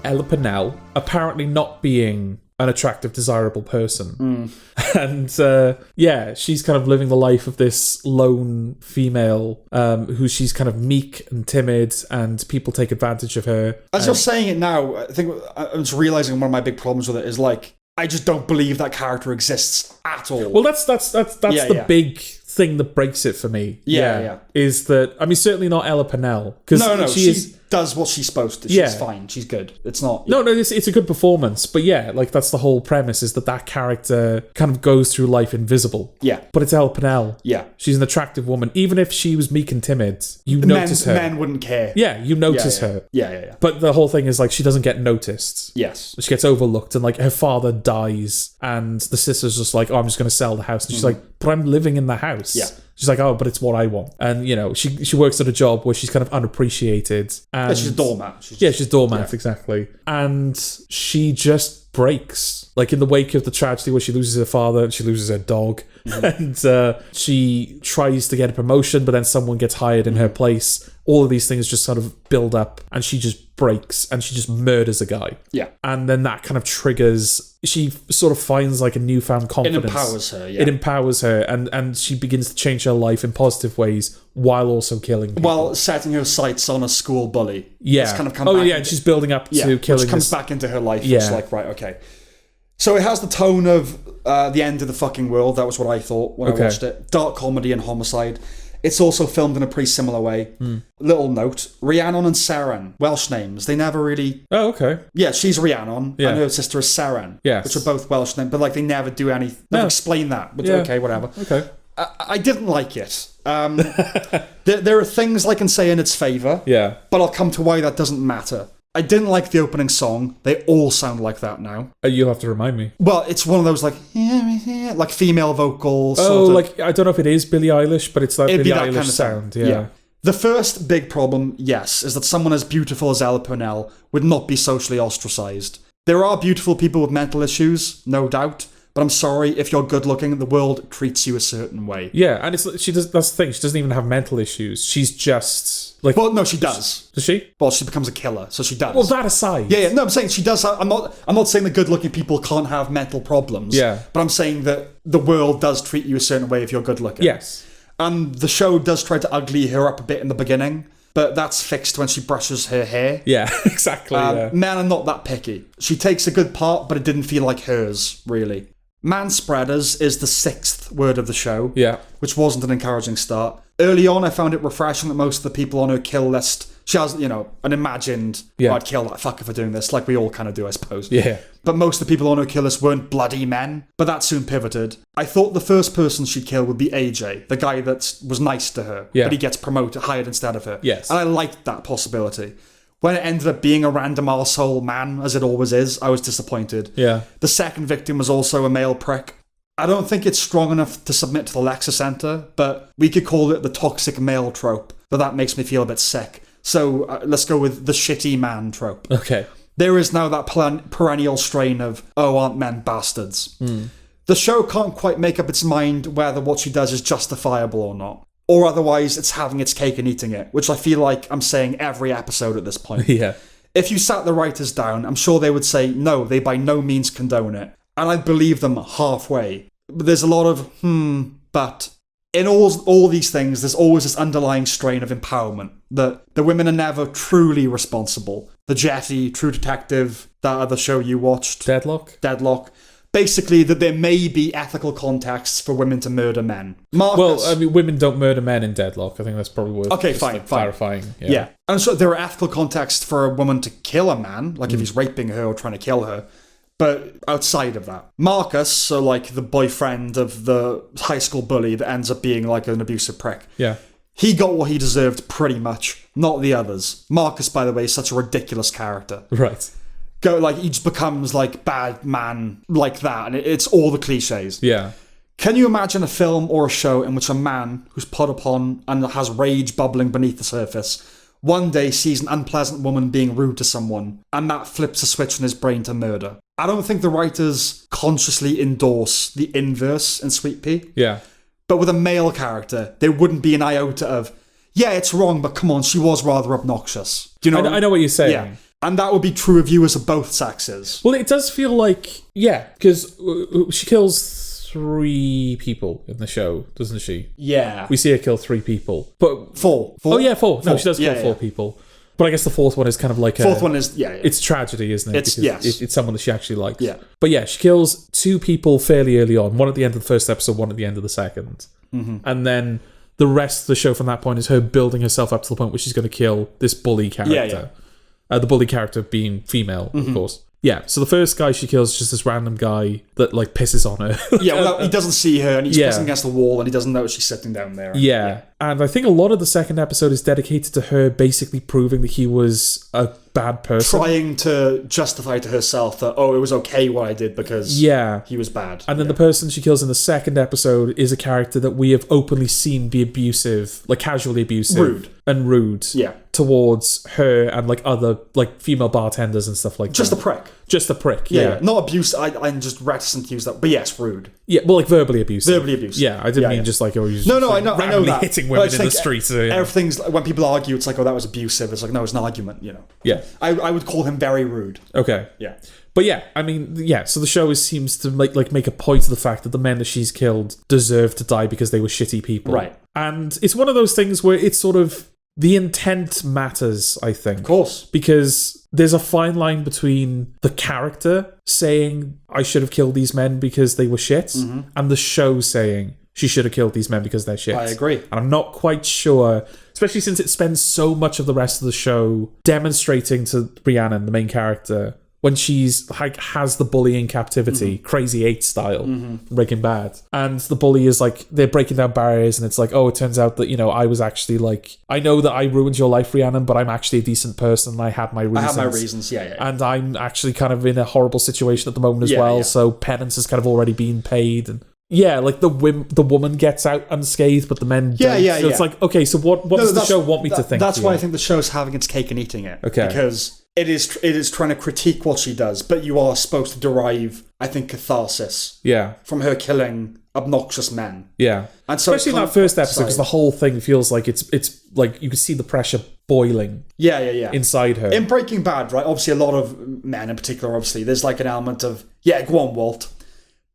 Speaker 2: Ella Purnell apparently not being an attractive, desirable person. And she's kind of living the life of this lone female who she's kind of meek and timid, and people take advantage of her.
Speaker 1: As you're saying it now, I think I'm just realizing one of my big problems with it is like, I just don't believe that character exists at all.
Speaker 2: Well, that's the big thing that breaks it for me.
Speaker 1: Yeah.
Speaker 2: Is that, I mean, certainly not Ella Purnell.
Speaker 1: No, she does what she's supposed to. She's fine. She's good. It's not...
Speaker 2: No, it's a good performance. But yeah, like, that's the whole premise, is that character kind of goes through life invisible.
Speaker 1: Yeah.
Speaker 2: But it's Ella Purnell.
Speaker 1: Yeah.
Speaker 2: She's an attractive woman. Even if she was meek and timid, you notice her.
Speaker 1: Men wouldn't care.
Speaker 2: Yeah, you notice her.
Speaker 1: Yeah.
Speaker 2: But the whole thing is, like, she doesn't get noticed.
Speaker 1: Yes.
Speaker 2: She gets overlooked, and, like, her father dies, and the sister's just like, oh, I'm just going to sell the house. And she's like, but I'm living in the house.
Speaker 1: Yeah.
Speaker 2: She's like, oh, but it's what I want. And, you know, she works at a job where she's kind of unappreciated. And
Speaker 1: she's a doormat.
Speaker 2: She's doormat, exactly. And she just breaks. Like, in the wake of the tragedy where she loses her father and she loses her dog. And she tries to get a promotion, but then someone gets hired in her place. All of these things just sort of build up, and she just breaks, and she just murders a guy.
Speaker 1: Yeah.
Speaker 2: And then that kind of triggers... She sort of finds, like, a newfound confidence.
Speaker 1: It empowers her, yeah.
Speaker 2: It empowers her, and she begins to change her life in positive ways while also killing people.
Speaker 1: While setting her sights on a school bully.
Speaker 2: Yeah.
Speaker 1: It's kind of come back
Speaker 2: and she's building up to killing
Speaker 1: which comes
Speaker 2: this...
Speaker 1: back into her life.
Speaker 2: Yeah.
Speaker 1: It's like, right, okay. So it has the tone of the end of the fucking world. That was what I thought when I watched it. Dark comedy and homicide. It's also filmed in a pretty similar way. Little note, Rhiannon and Saren, Welsh names. They never really...
Speaker 2: Oh, okay.
Speaker 1: Yeah, she's Rhiannon,
Speaker 2: Yeah.
Speaker 1: and her sister is Saren.
Speaker 2: Yes.
Speaker 1: Which are both Welsh names, but like they never do anything. Never explain that. But okay, whatever.
Speaker 2: Okay.
Speaker 1: I didn't like it. There are things I can say in its favour.
Speaker 2: Yeah.
Speaker 1: But I'll come to why that doesn't matter. I didn't like the opening song. They all sound like that now.
Speaker 2: You'll have to remind me.
Speaker 1: Well, it's one of those like female vocals.
Speaker 2: Oh,
Speaker 1: sort of.
Speaker 2: like, I don't know if it is Billie Eilish, but it's that
Speaker 1: It'd
Speaker 2: Billie
Speaker 1: be that
Speaker 2: Eilish
Speaker 1: kind of
Speaker 2: sound.
Speaker 1: thing.
Speaker 2: Yeah.
Speaker 1: The first big problem, yes, is that someone as beautiful as Ella Purnell would not be socially ostracised. There are beautiful people with mental issues, no doubt. But I'm sorry, if you're good looking, the world treats you a certain way.
Speaker 2: Yeah, and that's the thing. She doesn't even have mental issues. She's just like...
Speaker 1: Well, no, she does.
Speaker 2: Does she?
Speaker 1: Well, she becomes a killer, so she does.
Speaker 2: Well, that aside.
Speaker 1: Yeah. No, I'm saying she does. I'm not saying that good-looking people can't have mental problems.
Speaker 2: Yeah.
Speaker 1: But I'm saying that the world does treat you a certain way if you're good looking.
Speaker 2: Yes.
Speaker 1: And the show does try to ugly her up a bit in the beginning, but that's fixed when she brushes her hair.
Speaker 2: Yeah, exactly.
Speaker 1: Men are not that picky. She takes a good part, but it didn't feel like hers, really. Manspreaders is the 6th word of the show, which wasn't an encouraging start. Early on, I found it refreshing that most of the people on her kill list, she has, an imagined, I'd kill that fucker for doing this, like we all kind of do, I suppose.
Speaker 2: Yeah.
Speaker 1: But most of the people on her kill list weren't bloody men, but that soon pivoted. I thought the first person she'd kill would be AJ, the guy that was nice to her, but he gets promoted, hired instead of her.
Speaker 2: Yes.
Speaker 1: And I liked that possibility. When it ended up being a random arsehole man, as it always is, I was disappointed.
Speaker 2: Yeah.
Speaker 1: The second victim was also a male prick. I don't think it's strong enough to submit to the Lexicentre, but we could call it the toxic male trope, but that makes me feel a bit sick. So let's go with the shitty man trope.
Speaker 2: Okay.
Speaker 1: There is now that perennial strain of, oh, aren't men bastards? The show can't quite make up its mind whether what she does is justifiable or not. Or otherwise, it's having its cake and eating it, which I feel like I'm saying every episode at this point.
Speaker 2: Yeah.
Speaker 1: If you sat the writers down, I'm sure they would say, no, they by no means condone it. And I'd believe them halfway. But there's a lot of, but. In all these things, there's always this underlying strain of empowerment. That the women are never truly responsible. The Jetty, True Detective, that other show you watched. Deadlock. Basically, that there may be ethical contexts for women to murder men. Marcus,
Speaker 2: well, I mean, women don't murder men in Deadlock. I think that's probably worth
Speaker 1: fine.
Speaker 2: clarifying.
Speaker 1: Yeah. And so there are ethical contexts for a woman to kill a man, like if he's raping her or trying to kill her. But outside of that, Marcus, so like the boyfriend of the high school bully that ends up being like an abusive prick.
Speaker 2: Yeah.
Speaker 1: He got what he deserved pretty much, not the others. Marcus, by the way, is such a ridiculous character.
Speaker 2: Right.
Speaker 1: He just becomes like bad man like that, and it's all the cliches.
Speaker 2: Yeah.
Speaker 1: Can you imagine a film or a show in which a man who's put upon and has rage bubbling beneath the surface one day sees an unpleasant woman being rude to someone, and that flips a switch in his brain to murder? I don't think the writers consciously endorse the inverse in Sweetpea.
Speaker 2: Yeah.
Speaker 1: But with a male character, there wouldn't be an iota of, yeah, it's wrong, but come on, she was rather obnoxious. Do you know?
Speaker 2: I know what you're saying.
Speaker 1: Yeah. And that would be true of viewers of both sexes.
Speaker 2: Well, it does feel like, yeah, because she kills 3 people in the show, doesn't she?
Speaker 1: Yeah.
Speaker 2: We see her kill 3 people. But
Speaker 1: 4.
Speaker 2: Oh, yeah, 4. No, she does kill
Speaker 1: Yeah,
Speaker 2: 4
Speaker 1: yeah.
Speaker 2: people. But I guess the 4th one is kind of like
Speaker 1: Fourth one is, yeah.
Speaker 2: It's tragedy, isn't it?
Speaker 1: It's,
Speaker 2: Because
Speaker 1: yes.
Speaker 2: it's someone that she actually likes.
Speaker 1: Yeah.
Speaker 2: But yeah, she kills 2 people fairly early on. One at the end of the first episode, one at the end of the second. Mm-hmm. And then the rest of the show from that point is her building herself up to the point where she's going to kill this bully character. Yeah. The bully character being female, of course. Yeah, so the first guy she kills is just this random guy that, like, pisses on her.
Speaker 1: Yeah, well, he doesn't see her, and he's pissing against the wall, and he doesn't know she's sitting down there.
Speaker 2: Yeah. And I think a lot of the second episode is dedicated to her basically proving that he was a bad person.
Speaker 1: Trying to justify to herself that, oh, it was okay what I did because he was bad.
Speaker 2: And then the person she kills in the second episode is a character that we have openly seen be abusive, like casually abusive. Rude.
Speaker 1: Yeah.
Speaker 2: Towards her and like other like female bartenders and stuff like
Speaker 1: Just
Speaker 2: that.
Speaker 1: a prick.
Speaker 2: Just a prick, yeah.
Speaker 1: Not abuse. I'm just reticent to use that. But yes, rude.
Speaker 2: Yeah, well, like verbally abusive.
Speaker 1: Verbally abusive.
Speaker 2: Yeah, I didn't mean just like, oh, you're just
Speaker 1: I
Speaker 2: like,
Speaker 1: know
Speaker 2: randomly
Speaker 1: that.
Speaker 2: hitting women in the streets.
Speaker 1: Everything's, when people argue, it's like, oh, that was abusive. It's like, no, it's an argument, you know.
Speaker 2: Yeah.
Speaker 1: I would call him very rude.
Speaker 2: Okay.
Speaker 1: Yeah.
Speaker 2: But yeah, I mean, yeah, so the show seems to make a point of the fact that the men that she's killed deserve to die because they were shitty people.
Speaker 1: Right.
Speaker 2: And it's one of those things where it's sort of, the intent matters, I think.
Speaker 1: Of course.
Speaker 2: Because there's a fine line between the character saying, I should have killed these men because they were shits, and the show saying, she should have killed these men because they're shits.
Speaker 1: I agree.
Speaker 2: And I'm not quite sure, especially since it spends so much of the rest of the show demonstrating to Rhiannon, the main character, when she's like has the bully in captivity, Crazy 8 style, Breaking Bad. And the bully is like, they're breaking down barriers, and it's like, oh, it turns out that, you know, I was actually like, I know that I ruined your life, Rhiannon, but I'm actually a decent person, and I had my reasons.
Speaker 1: I have my reasons, yeah.
Speaker 2: And I'm actually kind of in a horrible situation at the moment as well, so penance has kind of already been paid, and yeah, like the woman gets out unscathed, but the men don't. So it's like, okay, so what does the show want me to think?
Speaker 1: That's why I think the show's having its cake and eating it.
Speaker 2: Okay.
Speaker 1: Because it is trying to critique what she does, but you are supposed to derive, I think, catharsis from her killing obnoxious men.
Speaker 2: Yeah.
Speaker 1: And so
Speaker 2: especially in that first episode, because the whole thing feels like it's like you can see the pressure boiling inside her.
Speaker 1: In Breaking Bad, right, obviously a lot of men in particular, obviously, there's like an element of, go on, Walt.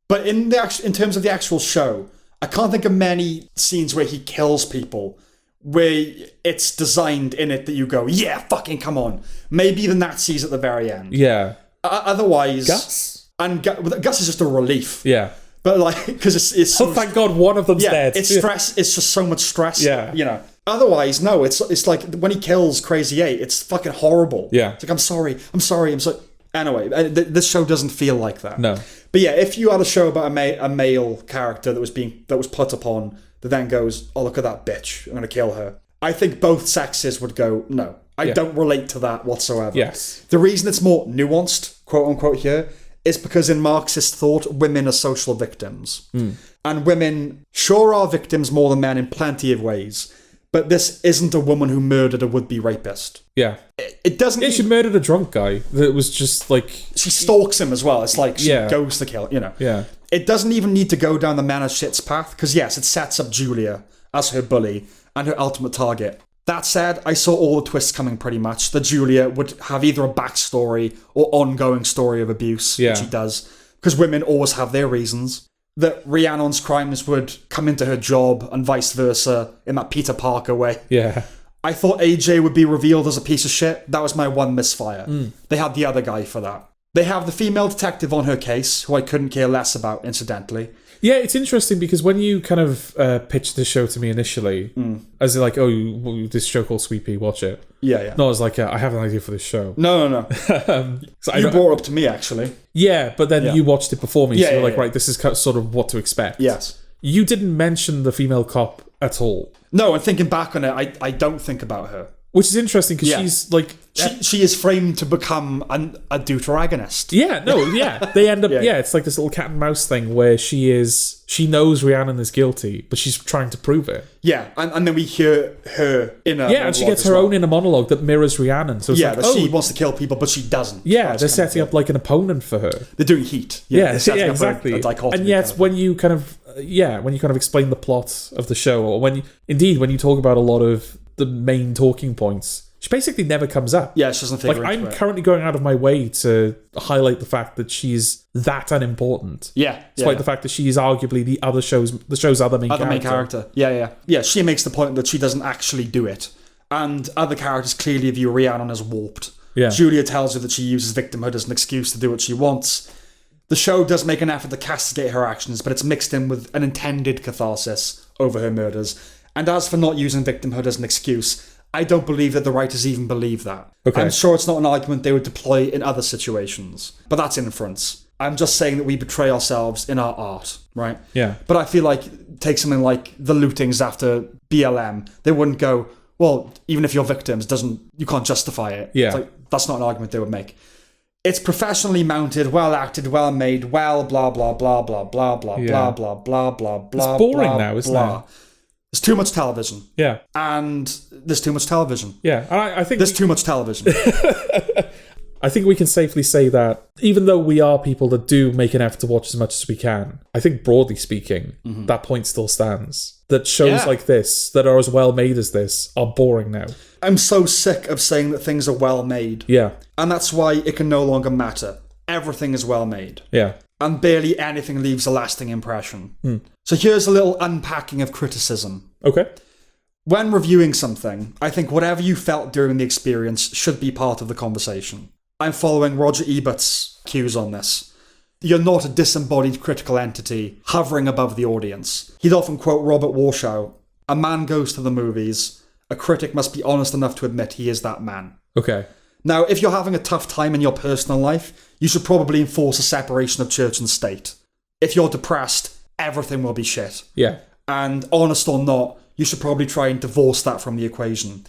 Speaker 1: But in terms of the actual show, I can't think of many scenes where he kills people where it's designed in it that you go, yeah, fucking come on. Maybe the Nazis at the very end.
Speaker 2: Yeah.
Speaker 1: Otherwise...
Speaker 2: Gus?
Speaker 1: And Gus is just a relief.
Speaker 2: Yeah.
Speaker 1: But like, because it's so...
Speaker 2: Oh, thank God, one of them's dead.
Speaker 1: It's stress. It's just so much stress.
Speaker 2: Yeah.
Speaker 1: You know. Otherwise, no, it's like when he kills Crazy 8, it's fucking horrible.
Speaker 2: Yeah.
Speaker 1: It's like, I'm sorry. So... Anyway, this show doesn't feel like that.
Speaker 2: No.
Speaker 1: But yeah, if you had a show about a male character that was put upon, that then goes, oh, look at that bitch, I'm going to kill her. I think both sexes would go, no, I don't relate to that whatsoever.
Speaker 2: Yes.
Speaker 1: The reason it's more nuanced, quote unquote, here, is because in Marxist thought, women are social victims. And women sure are victims more than men in plenty of ways. But this isn't a woman who murdered a would-be rapist.
Speaker 2: Yeah.
Speaker 1: It doesn't...
Speaker 2: Yeah, she murdered a drunk guy that was just like...
Speaker 1: She stalks him as well. It's like she goes to kill, you know.
Speaker 2: Yeah.
Speaker 1: It doesn't even need to go down the man of shit's path, because yes, it sets up Julia as her bully and her ultimate target. That said, I saw all the twists coming pretty much. That Julia would have either a backstory or ongoing story of abuse, which she does. Because women always have their reasons. That Rhiannon's crimes would come into her job and vice versa in that Peter Parker way.
Speaker 2: Yeah.
Speaker 1: I thought AJ would be revealed as a piece of shit. That was my one misfire. They had the other guy for that. They have the female detective on her case, who I couldn't care less about, incidentally.
Speaker 2: Yeah, it's interesting because when you kind of pitched the show to me initially, as like, oh, this show called Sweetpea, watch it.
Speaker 1: Yeah.
Speaker 2: No, I was like, I have an idea for this show.
Speaker 1: No.
Speaker 2: So
Speaker 1: you brought it up to me, actually.
Speaker 2: Yeah, but then you watched it before me, so you're like,
Speaker 1: yeah.
Speaker 2: right, this is sort of what to expect.
Speaker 1: Yes.
Speaker 2: You didn't mention the female cop at all.
Speaker 1: No, and thinking back on it, I don't think about her.
Speaker 2: Which is interesting because
Speaker 1: Yeah.
Speaker 2: she's like...
Speaker 1: She is framed to become a deuteragonist.
Speaker 2: They end up... it's like this little cat and mouse thing where she knows Rhiannon is guilty, but she's trying to prove it.
Speaker 1: Yeah, and then we hear her inner
Speaker 2: Yeah, and she gets her own inner monologue that mirrors Rhiannon. So it's
Speaker 1: that she wants to kill people, but she doesn't.
Speaker 2: Yeah, they're setting up like an opponent for her.
Speaker 1: They're doing heat.
Speaker 2: They're setting up exactly.
Speaker 1: A dichotomy
Speaker 2: and yet, when you kind of explain the plot of the show, or when you talk about a lot of the main talking points, she basically never comes up.
Speaker 1: Yeah, she doesn't figure
Speaker 2: like
Speaker 1: into
Speaker 2: I'm
Speaker 1: it.
Speaker 2: currently going out of my way to highlight the fact that she's that unimportant. Despite the fact that she is arguably the show's other main character.
Speaker 1: Yeah. She makes the point that she doesn't actually do it, and other characters clearly view Rhiannon as warped.
Speaker 2: Yeah.
Speaker 1: Julia tells her that she uses victimhood as an excuse to do what she wants. The show does make an effort to castigate her actions, but it's mixed in with an intended catharsis over her murders. And as for not using victimhood as an excuse, I don't believe that the writers even believe that.
Speaker 2: Okay.
Speaker 1: I'm sure it's not an argument they would deploy in other situations, but that's inference. I'm just saying that we betray ourselves in our art, right?
Speaker 2: Yeah.
Speaker 1: But I feel like, take something like the lootings after BLM, they wouldn't go, well, even if you're victims, you can't justify it.
Speaker 2: Yeah.
Speaker 1: It's like, that's not an argument they would make. It's professionally mounted, well acted, well made, well blah blah blah blah blah blah blah blah blah blah blah.
Speaker 2: It's boring now, isn't it?
Speaker 1: There's too much television.
Speaker 2: Yeah.
Speaker 1: And there's too much television.
Speaker 2: Yeah. And I think
Speaker 1: there's too much television.
Speaker 2: I think we can safely say that even though we are people that do make an effort to watch as much as we can, I think broadly speaking, that point still stands. That shows like this, that are as well made as this, are boring now.
Speaker 1: I'm so sick of saying that things are well made.
Speaker 2: Yeah.
Speaker 1: And that's why it can no longer matter. Everything is well made.
Speaker 2: Yeah.
Speaker 1: And barely anything leaves a lasting impression. So here's a little unpacking of criticism.
Speaker 2: Okay.
Speaker 1: When reviewing something, I think whatever you felt during the experience should be part of the conversation. I'm following Roger Ebert's cues on this. You're not a disembodied critical entity hovering above the audience. He'd often quote Robert Warshaw, "A man goes to the movies. A critic must be honest enough to admit he is that man."
Speaker 2: Okay.
Speaker 1: Now, if you're having a tough time in your personal life, you should probably enforce a separation of church and state. If you're depressed, everything will be shit.
Speaker 2: Yeah.
Speaker 1: And honest or not, you should probably try and divorce that from the equation.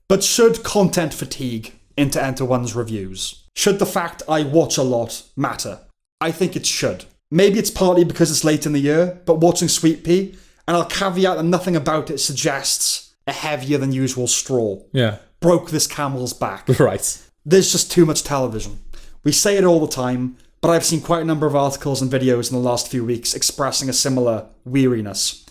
Speaker 1: But should content fatigue enter one's reviews? Should the fact I watch a lot matter? I think it should. Maybe it's partly because it's late in the year, but watching Sweetpea, and I'll caveat that nothing about it suggests a heavier than usual straw.
Speaker 2: Yeah.
Speaker 1: Broke this camel's back.
Speaker 2: Right.
Speaker 1: There's just too much television. We say it all the time, but I've seen quite a number of articles and videos in the last few weeks expressing a similar weariness.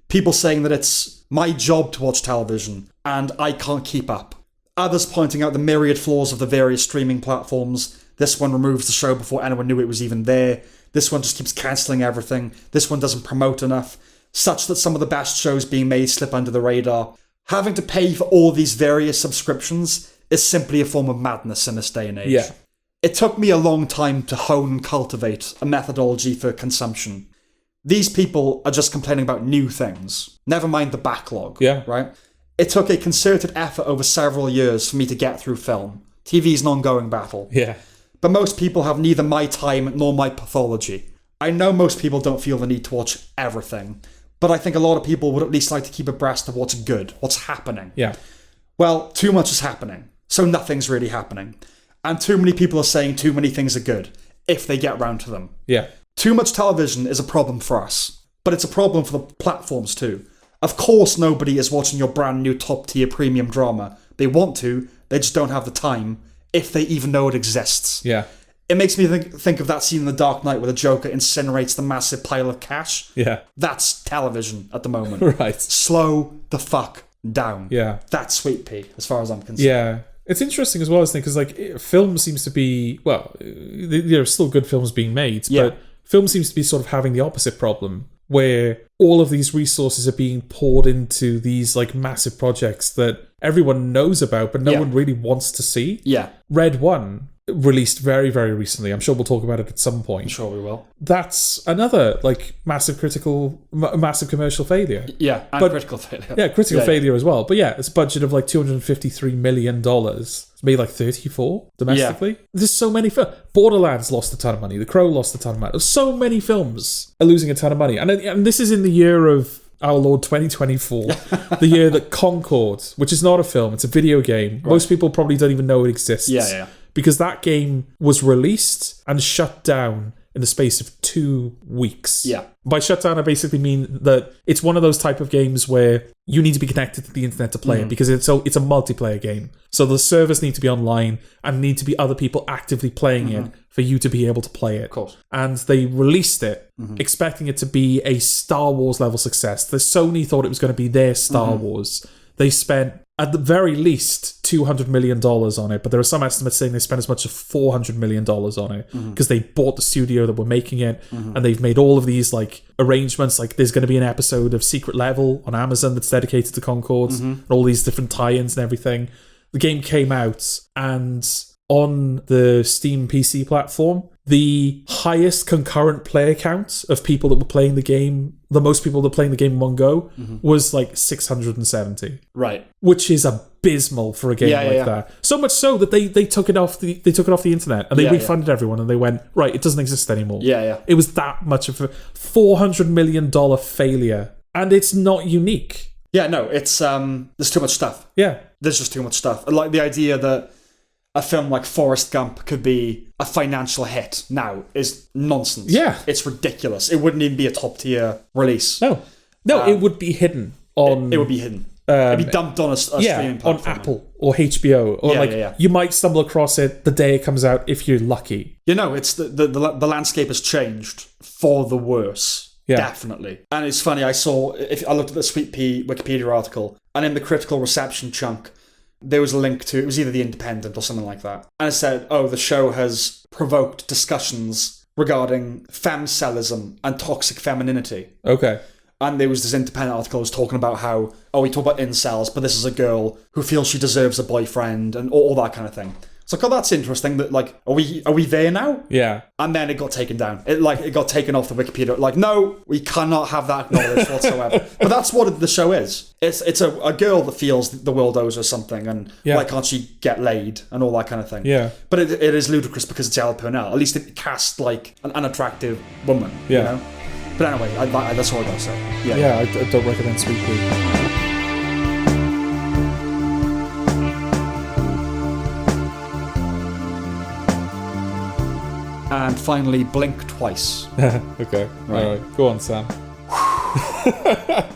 Speaker 1: People saying that it's my job to watch television, and I can't keep up. Others pointing out the myriad flaws of the various streaming platforms. This one removes the show before anyone knew it was even there. This one just keeps cancelling everything. This one doesn't promote enough, such that some of the best shows being made slip under the radar. Having to pay for all these various subscriptions is simply a form of madness in this day and age.
Speaker 2: Yeah.
Speaker 1: It took me a long time to hone and cultivate a methodology for consumption. These people are just complaining about new things. Never mind the backlog.
Speaker 2: Yeah.
Speaker 1: Right? It took a concerted effort over several years for me to get through film. TV's an ongoing battle.
Speaker 2: Yeah.
Speaker 1: But most people have neither my time nor my pathology. I know most people don't feel the need to watch everything, but I think a lot of people would at least like to keep abreast of what's good, what's happening.
Speaker 2: Yeah.
Speaker 1: Well, too much is happening, so nothing's really happening. And too many people are saying too many things are good, if they get round to them.
Speaker 2: Yeah.
Speaker 1: Too much television is a problem for us, but it's a problem for the platforms too. Of course nobody is watching your brand new top tier premium drama. They want to, they just don't have the time, if they even know it exists.
Speaker 2: Yeah.
Speaker 1: It makes me think of that scene in The Dark Knight where the Joker incinerates the massive pile of cash.
Speaker 2: Yeah.
Speaker 1: That's television at the moment.
Speaker 2: Right.
Speaker 1: Slow the fuck down.
Speaker 2: Yeah.
Speaker 1: That's Sweetpea, as far as I'm concerned.
Speaker 2: Yeah. It's interesting as well, isn't it? Because like film seems to be, well, there are still good films being made, but film seems to be sort of having the opposite problem, where all of these resources are being poured into these like massive projects that everyone knows about, but no one really wants to see.
Speaker 1: Yeah.
Speaker 2: Red One released very, very recently. I'm sure we'll talk about it at some point.
Speaker 1: I'm sure we will.
Speaker 2: That's another like massive commercial failure.
Speaker 1: Yeah, and critical failure.
Speaker 2: Yeah, critical failure as well. But yeah, it's a budget of like $253 million. It's made like 34 domestically. There's so many films. Borderlands lost a ton of money. The Crow lost a ton of money. There's so many films are losing a ton of money. And this is in the year of our Lord 2024, the year that Concord, which is not a film, it's a video game. Most people probably don't even know it exists.
Speaker 1: Yeah.
Speaker 2: Because that game was released and shut down in the space of 2 weeks.
Speaker 1: Yeah.
Speaker 2: By shutdown, I basically mean that it's one of those type of games where you need to be connected to the internet to play it, because it's a multiplayer game. So the servers need to be online and need to be other people actively playing it for you to be able to play it.
Speaker 1: Of course.
Speaker 2: And they released it expecting it to be a Star Wars level success. The Sony thought it was going to be their Star Wars. They spent, at the very least, $200 million on it, but there are some estimates saying they spent as much as $400 million on it, because they bought the studio that were making it, and they've made all of these like arrangements. Like there's going to be an episode of Secret Level on Amazon that's dedicated to Concords, and all these different tie-ins and everything. The game came out, and on the Steam PC platform, the highest concurrent player count of people that were playing the game, the most people that were playing the game in one go, was like 670.
Speaker 1: Right.
Speaker 2: Which is abysmal for a game that. So much so that they took it off the internet, and they refunded everyone, and they went, right, it doesn't exist anymore.
Speaker 1: Yeah.
Speaker 2: It was that much of a $400 million failure, and it's not unique.
Speaker 1: Yeah, no, it's there's too much stuff.
Speaker 2: Yeah.
Speaker 1: There's just too much stuff. Like the idea that a film like Forrest Gump could be a financial hit now is nonsense.
Speaker 2: Yeah.
Speaker 1: It's ridiculous. It wouldn't even be a top tier release.
Speaker 2: No, it would be hidden on...
Speaker 1: It would be hidden. It'd be dumped on a streaming platform.
Speaker 2: On Apple or HBO. Or you might stumble across it the day it comes out if you're lucky.
Speaker 1: You know, it's the landscape has changed for the worse. Yeah. Definitely. And it's funny, I looked at the Sweetpea Wikipedia article, and in the critical reception chunk, there was a link to, it was either The Independent or something like that. And it said, the show has provoked discussions regarding femcellism and toxic femininity.
Speaker 2: Okay.
Speaker 1: And there was this Independent article that was talking about how, we talk about incels, but this is a girl who feels she deserves a boyfriend and all that kind of thing. It's like, that's interesting. That like, are we there now?
Speaker 2: Yeah.
Speaker 1: And then it got taken down. It got taken off the Wikipedia. Like, no, we cannot have that acknowledged whatsoever. But that's what the show is. It's a girl that feels the world owes her something, and why can't she get laid and all that kind of thing.
Speaker 2: Yeah.
Speaker 1: But it is ludicrous because it's Ella Purnell. At least it cast like an unattractive woman.
Speaker 2: Yeah.
Speaker 1: You know? But anyway, that's all I gotta say.
Speaker 2: Yeah, I don't recommend Sweetpea.
Speaker 1: And finally, Blink Twice.
Speaker 2: Okay. Right. All right. Go on, Sam.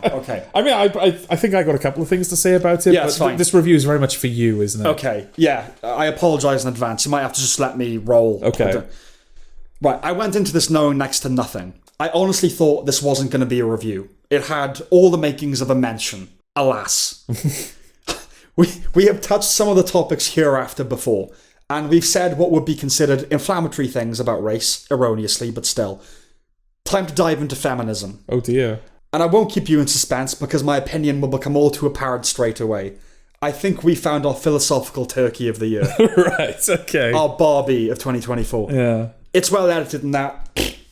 Speaker 1: Okay.
Speaker 2: I mean, I think I got a couple of things to say about it, but
Speaker 1: fine.
Speaker 2: This review is very much for you, isn't it?
Speaker 1: Okay. Yeah. I apologise in advance. You might have to just let me roll.
Speaker 2: Okay.
Speaker 1: Right. I went into this knowing next to nothing. I honestly thought this wasn't going to be a review. It had all the makings of a mention. Alas. We have touched some of the topics hereafter before, and we've said what would be considered inflammatory things about race, erroneously, but still. Time to dive into feminism.
Speaker 2: Oh dear.
Speaker 1: And I won't keep you in suspense because my opinion will become all too apparent straight away. I think we found our philosophical turkey of the year.
Speaker 2: Right, okay.
Speaker 1: Our Barbie of 2024.
Speaker 2: Yeah.
Speaker 1: It's well edited and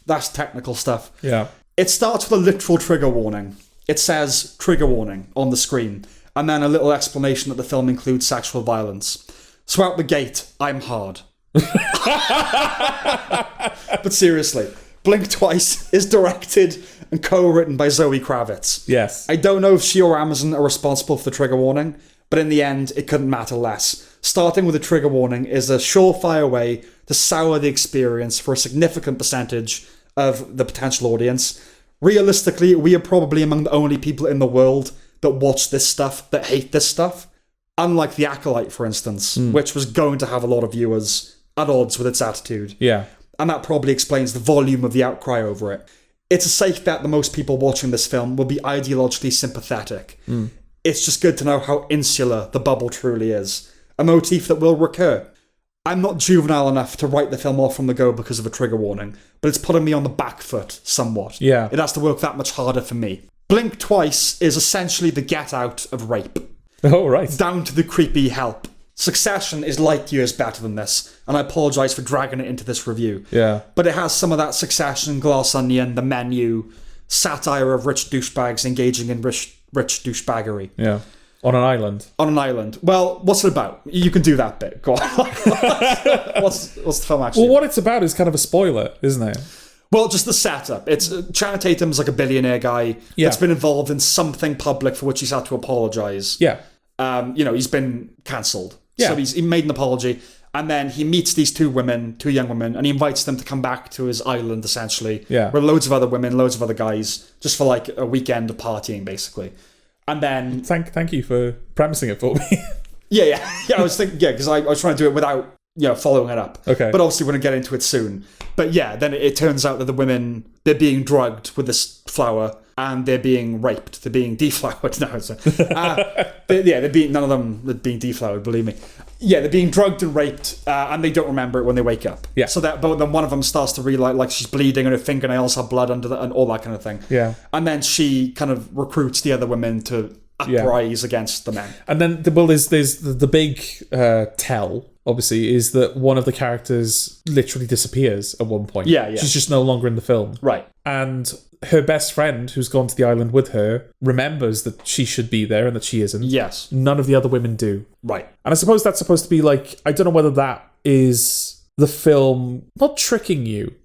Speaker 1: that's technical stuff.
Speaker 2: Yeah.
Speaker 1: It starts with a literal trigger warning. It says trigger warning on the screen, and then a little explanation that the film includes sexual violence. So out the gate, I'm hard. But seriously, Blink Twice is directed and co-written by Zoe Kravitz.
Speaker 2: Yes.
Speaker 1: I don't know if she or Amazon are responsible for the trigger warning, but in the end, it couldn't matter less. Starting with a trigger warning is a surefire way to sour the experience for a significant percentage of the potential audience. Realistically, we are probably among the only people in the world that watch this stuff, that hate this stuff. Unlike The Acolyte, for instance, which was going to have a lot of viewers at odds with its attitude.
Speaker 2: Yeah.
Speaker 1: And that probably explains the volume of the outcry over it. It's a safe bet that most people watching this film will be ideologically sympathetic. It's just good to know how insular the bubble truly is. A motif that will recur. I'm not juvenile enough to write the film off from the go because of a trigger warning, but it's putting me on the back foot somewhat.
Speaker 2: Yeah.
Speaker 1: It has to work that much harder for me. Blink Twice is essentially the Get Out of rape.
Speaker 2: Oh, right.
Speaker 1: Down to the creepy help. Succession is light years better than this, and I apologise for dragging it into this review.
Speaker 2: Yeah.
Speaker 1: But it has some of that Succession, Glass Onion, The Menu, satire of rich douchebags engaging in rich douchebaggery.
Speaker 2: Yeah. On an island.
Speaker 1: On an island. Well, what's it about? You can do that bit. Go on. What's the film actually?
Speaker 2: Well, what it's about is kind of a spoiler, isn't it?
Speaker 1: Well, just the setup. It's Channing Tatum's like a billionaire guy that's been involved in something public for which he's had to apologise.
Speaker 2: Yeah.
Speaker 1: He's been cancelled.
Speaker 2: Yeah.
Speaker 1: So he made an apology. And then he meets these two young women, and he invites them to come back to his island, essentially.
Speaker 2: Yeah.
Speaker 1: With loads of other women, loads of other guys, just for like a weekend of partying, basically. And then...
Speaker 2: Thank you for premising it for me.
Speaker 1: Yeah, I was thinking, because I was trying to do it without, following it up.
Speaker 2: Okay.
Speaker 1: But obviously we're going to get into it soon. But yeah, then it turns out that the women, they're being drugged with this flour, and they're being raped. They're being deflowered. No, they're being, none of them are being deflowered, believe me. Yeah, they're being drugged and raped, and they don't remember it when they wake up.
Speaker 2: Yeah.
Speaker 1: But then one of them starts to realize, like, she's bleeding and her fingernails have blood under and all that kind of thing.
Speaker 2: Yeah.
Speaker 1: And then she kind of recruits the other women to uprise against the men.
Speaker 2: And then, there's the big tell, obviously, is that one of the characters literally disappears at one point.
Speaker 1: Yeah.
Speaker 2: She's just no longer in the film.
Speaker 1: Right.
Speaker 2: And her best friend, who's gone to the island with her, remembers that she should be there and that she isn't.
Speaker 1: Yes.
Speaker 2: None of the other women do.
Speaker 1: Right.
Speaker 2: And I suppose that's supposed to be like, I don't know whether that is the film not tricking you.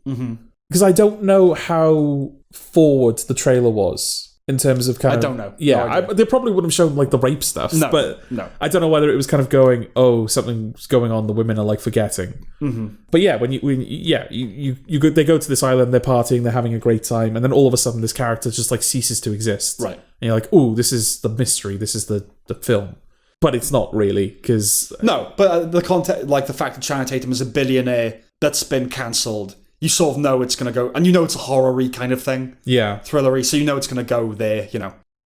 Speaker 2: Because I don't know how forward the trailer was. In terms of kind of...
Speaker 1: I don't know.
Speaker 2: Yeah, they probably wouldn't have shown like the rape stuff.
Speaker 1: No,
Speaker 2: but
Speaker 1: no.
Speaker 2: I don't know whether it was kind of going, oh, something's going on, the women are like forgetting. But yeah, they go to this island, they're partying, they're having a great time, and then all of a sudden this character just like ceases to exist.
Speaker 1: Right.
Speaker 2: And you're like, oh, this is the mystery, this is the film. But it's not really, because...
Speaker 1: No, but the content, like the fact that Channing Tatum is a billionaire that's been cancelled, you sort of know it's going to go, and you know it's a horror-y kind of thing.
Speaker 2: Yeah.
Speaker 1: Thrillery, so you know it's going to go there,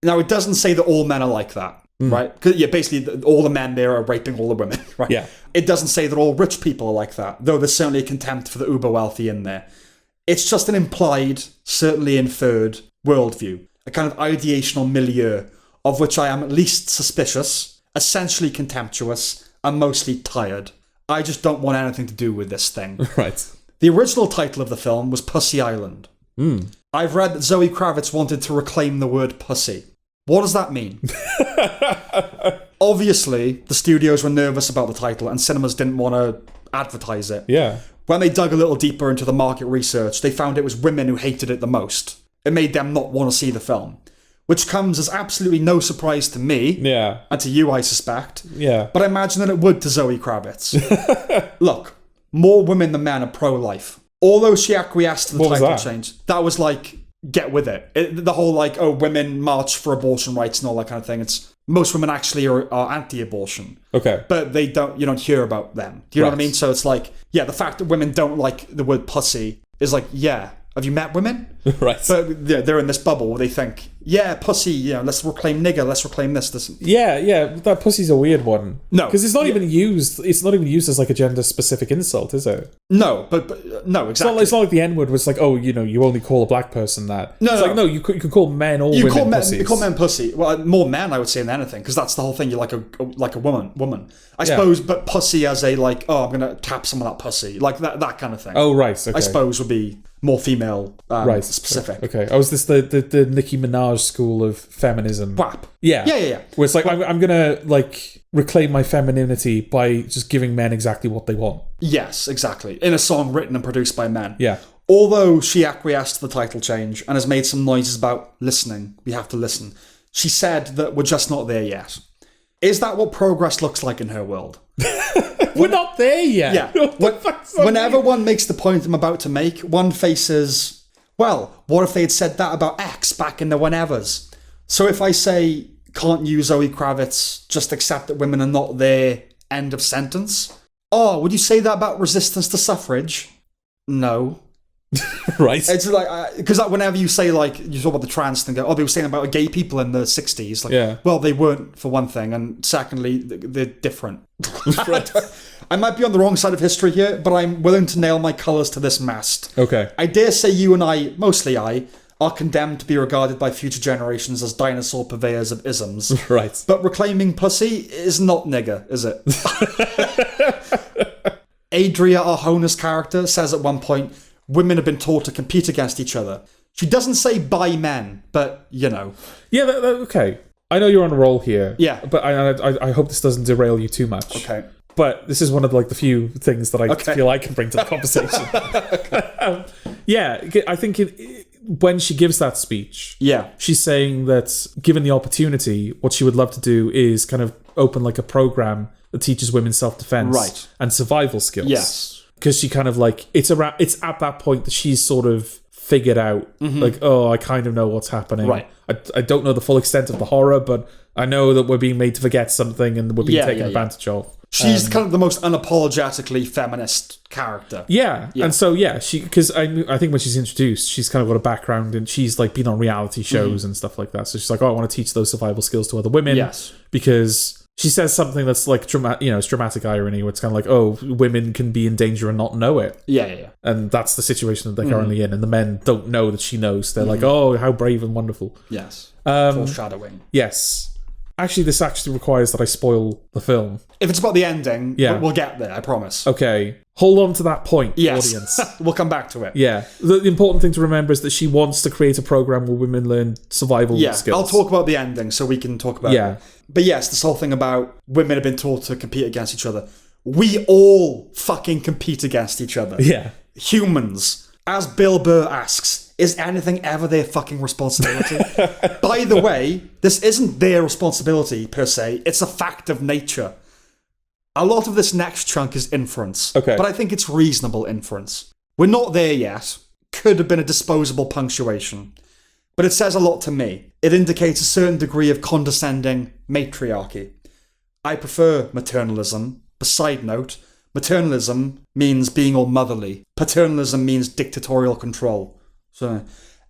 Speaker 1: Now, it doesn't say that all men are like that, right? Because, basically, all the men there are raping all the women, right?
Speaker 2: Yeah.
Speaker 1: It doesn't say that all rich people are like that, though there's certainly a contempt for the uber-wealthy in there. It's just an implied, certainly inferred, worldview, a kind of ideational milieu, of which I am at least suspicious, essentially contemptuous, and mostly tired. I just don't want anything to do with this thing.
Speaker 2: Right.
Speaker 1: The original title of the film was Pussy Island. I've read that Zoe Kravitz wanted to reclaim the word pussy. What does that mean? Obviously, the studios were nervous about the title and cinemas didn't want to advertise it.
Speaker 2: Yeah.
Speaker 1: When they dug a little deeper into the market research, they found it was women who hated it the most. It made them not want to see the film. Which comes as absolutely no surprise to me.
Speaker 2: Yeah.
Speaker 1: And to you, I suspect.
Speaker 2: Yeah.
Speaker 1: But I imagine that it would to Zoe Kravitz. Look. More women than men are pro-life. Although she acquiesced to the title change, that was like, get with it. The whole like, oh, women march for abortion rights and all that kind of thing. It's most women actually are anti-abortion. Okay. But you don't hear about them. Do you know what I mean? So it's like, yeah, the fact that women don't like the word pussy is like, yeah, have you met women? Right. But they're in this bubble where they think, yeah, pussy, let's reclaim nigger, let's reclaim this.
Speaker 2: Yeah, that pussy's a weird one.
Speaker 1: No.
Speaker 2: Because it's not even used as like a gender-specific insult, is it?
Speaker 1: No, but no, exactly.
Speaker 2: It's not like the N-word was like, oh, you only call a black person that. No, it's like, no, you could call men or women pussies.
Speaker 1: You call men pussy. Well, more men, I would say, than anything, because that's the whole thing. You're like a woman. I suppose, but pussy as a like, oh, I'm going to tap some of that pussy. Like that kind of thing.
Speaker 2: Oh, right, okay.
Speaker 1: I suppose would be more female specific.
Speaker 2: Okay. Oh, is this the Nicki Minaj school of feminism?
Speaker 1: WAP.
Speaker 2: Yeah.
Speaker 1: Yeah.
Speaker 2: Where it's like, I'm going to like reclaim my femininity by just giving men exactly what they want.
Speaker 1: Yes, exactly. In a song written and produced by men.
Speaker 2: Yeah.
Speaker 1: Although she acquiesced to the title change and has made some noises about listening, we have to listen, she said that we're just not there yet. Is that what progress looks like in her world?
Speaker 2: We're not there yet.
Speaker 1: Yeah. Whenever one makes the point I'm about to make, one faces, well, what if they had said that about X back in the whenevers? So if I say, can't you, Zoe Kravitz, just accept that women are not there, end of sentence? Oh, would you say that about resistance to suffrage? No.
Speaker 2: Right.
Speaker 1: It's like, because whenever you say, like, you talk about the trans thing, they were saying about gay people in the 60s. Like, well, they weren't, for one thing, and secondly, they're different. I might be on the wrong side of history here, but I'm willing to nail my colours to this mast.
Speaker 2: Okay.
Speaker 1: I dare say you and I, mostly I, are condemned to be regarded by future generations as dinosaur purveyors of isms.
Speaker 2: Right.
Speaker 1: But reclaiming pussy is not nigger, is it? Adria Arjona's character says at one point, women have been taught to compete against each other. She doesn't say by men, but,
Speaker 2: Yeah, okay. I know you're on a roll here.
Speaker 1: Yeah.
Speaker 2: But I hope this doesn't derail you too much.
Speaker 1: Okay.
Speaker 2: But this is one of the few things that I feel I can bring to the conversation. Yeah, I think when she gives that speech,
Speaker 1: Yeah.
Speaker 2: she's saying that given the opportunity, what she would love to do is kind of open like a program that teaches women self-defense
Speaker 1: Right.
Speaker 2: and survival skills.
Speaker 1: Yes.
Speaker 2: Because she kind of like, it's at that point that she's sort of figured out, like, oh, I kind of know what's happening.
Speaker 1: Right.
Speaker 2: I don't know the full extent of the horror, but I know that we're being made to forget something and we're being taken advantage of.
Speaker 1: She's kind of the most unapologetically feminist character.
Speaker 2: Yeah. And so, because I think when she's introduced, she's kind of got a background and she's like been on reality shows and stuff like that. So she's like, oh, I want to teach those survival skills to other women.
Speaker 1: Yes.
Speaker 2: Because she says something that's like, it's dramatic irony where it's kind of like, oh, women can be in danger and not know it.
Speaker 1: Yeah.
Speaker 2: And that's the situation that they're currently in. And the men don't know that she knows. They're like, oh, how brave and wonderful.
Speaker 1: Yes. Foreshadowing.
Speaker 2: Yes. Actually, this actually requires that I spoil the film.
Speaker 1: If it's about the ending,
Speaker 2: Yeah.
Speaker 1: we'll get there, I promise.
Speaker 2: Okay. Hold on to that point,
Speaker 1: Yes.
Speaker 2: audience.
Speaker 1: We'll come back to it.
Speaker 2: Yeah. The important thing to remember is that she wants to create a program where women learn survival skills.
Speaker 1: I'll talk about the ending so we can talk about it. But yes, this whole thing about women have been taught to compete against each other. We all fucking compete against each other.
Speaker 2: Yeah.
Speaker 1: Humans. As Bill Burr asks, is anything ever their fucking responsibility? By the way, this isn't their responsibility per se, it's a fact of nature. A lot of this next chunk is inference.
Speaker 2: Okay.
Speaker 1: But I think it's reasonable inference. We're not there yet. Could have been a disposable punctuation. But it says a lot to me. It indicates a certain degree of condescending matriarchy. I prefer maternalism. Beside note, maternalism means being all motherly. Paternalism means dictatorial control. So,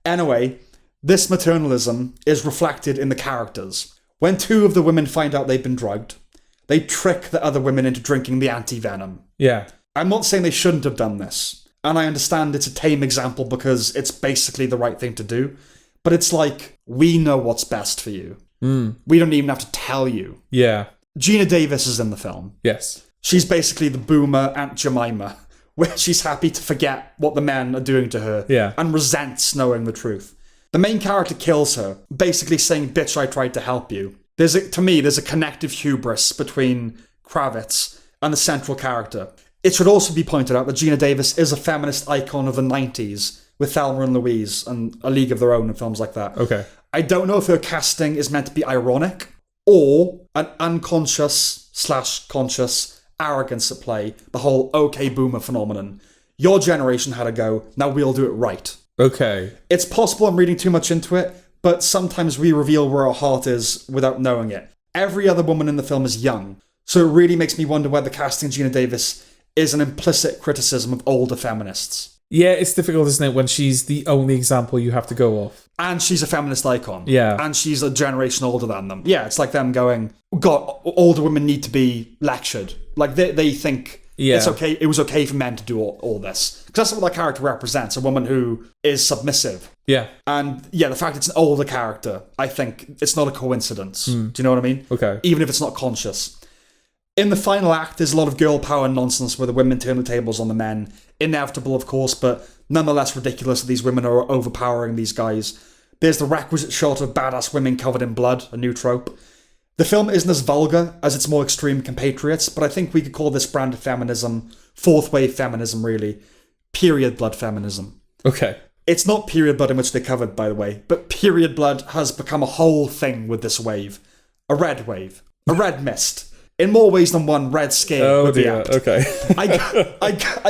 Speaker 1: anyway, this maternalism is reflected in the characters. When two of the women find out they've been drugged, they trick the other women into drinking the anti-venom.
Speaker 2: Yeah.
Speaker 1: I'm not saying they shouldn't have done this. And I understand it's a tame example because it's basically the right thing to do. But it's like, we know what's best for you. We don't even have to tell you.
Speaker 2: Yeah.
Speaker 1: Gina Davis is in the film.
Speaker 2: Yes.
Speaker 1: She's basically the boomer Aunt Jemima, where she's happy to forget what the men are doing to her and resents knowing the truth. The main character kills her, basically saying, bitch, I tried to help you. To me, there's a connective hubris between Kravitz and the central character. It should also be pointed out that Gina Davis is a feminist icon of the 90s with Thelma and Louise and A League of Their Own and films like that.
Speaker 2: Okay.
Speaker 1: I don't know if her casting is meant to be ironic or an unconscious/conscious arrogance at play, the whole okay boomer phenomenon. Your generation had a go, now we'll do it right.
Speaker 2: Okay.
Speaker 1: It's possible I'm reading too much into it, but sometimes we reveal where our heart is without knowing it. Every other woman in the film is young, so it really makes me wonder whether casting Gina Davis is an implicit criticism of older feminists.
Speaker 2: Yeah, it's difficult, isn't it, when she's the only example you have to go off.
Speaker 1: And she's a feminist icon.
Speaker 2: Yeah.
Speaker 1: And she's a generation older than them. Yeah, it's like them going, God, older women need to be lectured. Like, they think it's okay. It was okay for men to do all this. Because that's what that character represents, a woman who is submissive.
Speaker 2: Yeah.
Speaker 1: And yeah, the fact it's an older character, I think it's not a coincidence. Do you know what I mean?
Speaker 2: Okay.
Speaker 1: Even if it's not conscious. In the final act, there's a lot of girl power nonsense where the women turn the tables on the men. Inevitable, of course, but nonetheless ridiculous that these women are overpowering these guys. There's the requisite shot of badass women covered in blood, a new trope. The film isn't as vulgar as its more extreme compatriots, but I think we could call this brand of feminism fourth wave feminism, really. Period blood feminism.
Speaker 2: Okay.
Speaker 1: It's not period blood in which they're covered, by the way, but period blood has become a whole thing with this wave. A red wave. A red mist. In more ways than one, red scale with the act.
Speaker 2: Okay.
Speaker 1: I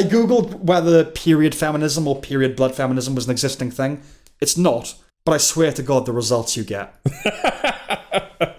Speaker 1: googled whether period feminism or period blood feminism was an existing thing. It's not, but I swear to God the results you get.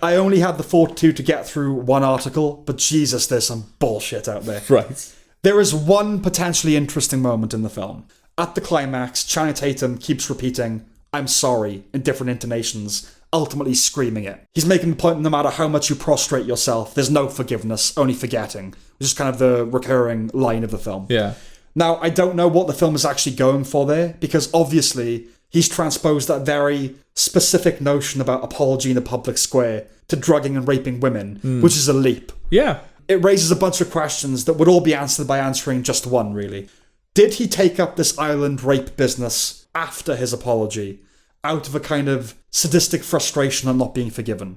Speaker 1: I only had the fortitude to get through one article, but Jesus, there's some bullshit out there.
Speaker 2: Right.
Speaker 1: There is one potentially interesting moment in the film. At the climax, Channing Tatum keeps repeating, I'm sorry, in different intonations, ultimately screaming it. He's making the point that no matter how much you prostrate yourself, there's no forgiveness, only forgetting, which is kind of the recurring line of the film.
Speaker 2: Yeah.
Speaker 1: Now, I don't know what the film is actually going for there, because obviously he's transposed that very specific notion about apology in the public square to drugging and raping women, which is a leap.
Speaker 2: Yeah.
Speaker 1: It raises a bunch of questions that would all be answered by answering just one, really. Did he take up this island rape business after his apology, out of a kind of sadistic frustration at not being forgiven?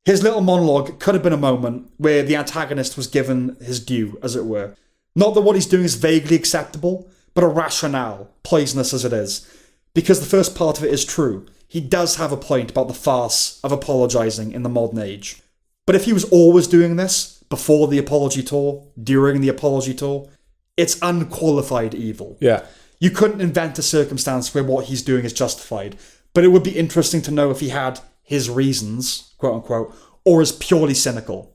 Speaker 1: His little monologue could have been a moment where the antagonist was given his due, as it were. Not that what he's doing is vaguely acceptable, but a rationale, poisonous as it is. Because the first part of it is true. He does have a point about the farce of apologising in the modern age. But if he was always doing this, before the apology tour, during the apology tour, it's unqualified evil.
Speaker 2: Yeah.
Speaker 1: You couldn't invent a circumstance where what he's doing is justified. But it would be interesting to know if he had his reasons, quote unquote, or is purely cynical.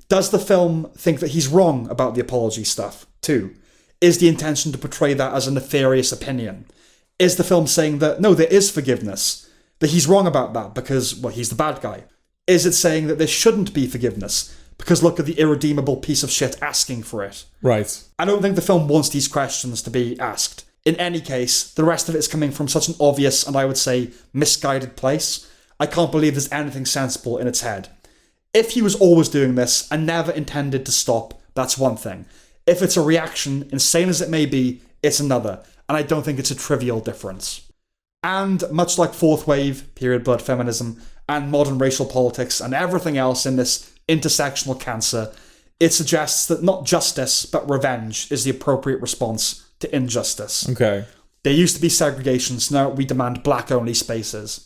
Speaker 1: Does the film think that he's wrong about the apology stuff, too? Is the intention to portray that as a nefarious opinion? Is the film saying that, no, there is forgiveness, that he's wrong about that because, well, he's the bad guy? Is it saying that there shouldn't be forgiveness because look at the irredeemable piece of shit asking for it?
Speaker 2: Right.
Speaker 1: I don't think the film wants these questions to be asked. In any case, the rest of it is coming from such an obvious and I would say misguided place. I can't believe there's anything sensible in its head. If he was always doing this and never intended to stop, that's one thing. If it's a reaction, insane as it may be, it's another. And I don't think it's a trivial difference. And much like fourth wave, period blood feminism, and modern racial politics, and everything else in this intersectional cancer, it suggests that not justice, but revenge is the appropriate response to injustice.
Speaker 2: Okay.
Speaker 1: There used to be segregation, so now we demand black-only spaces.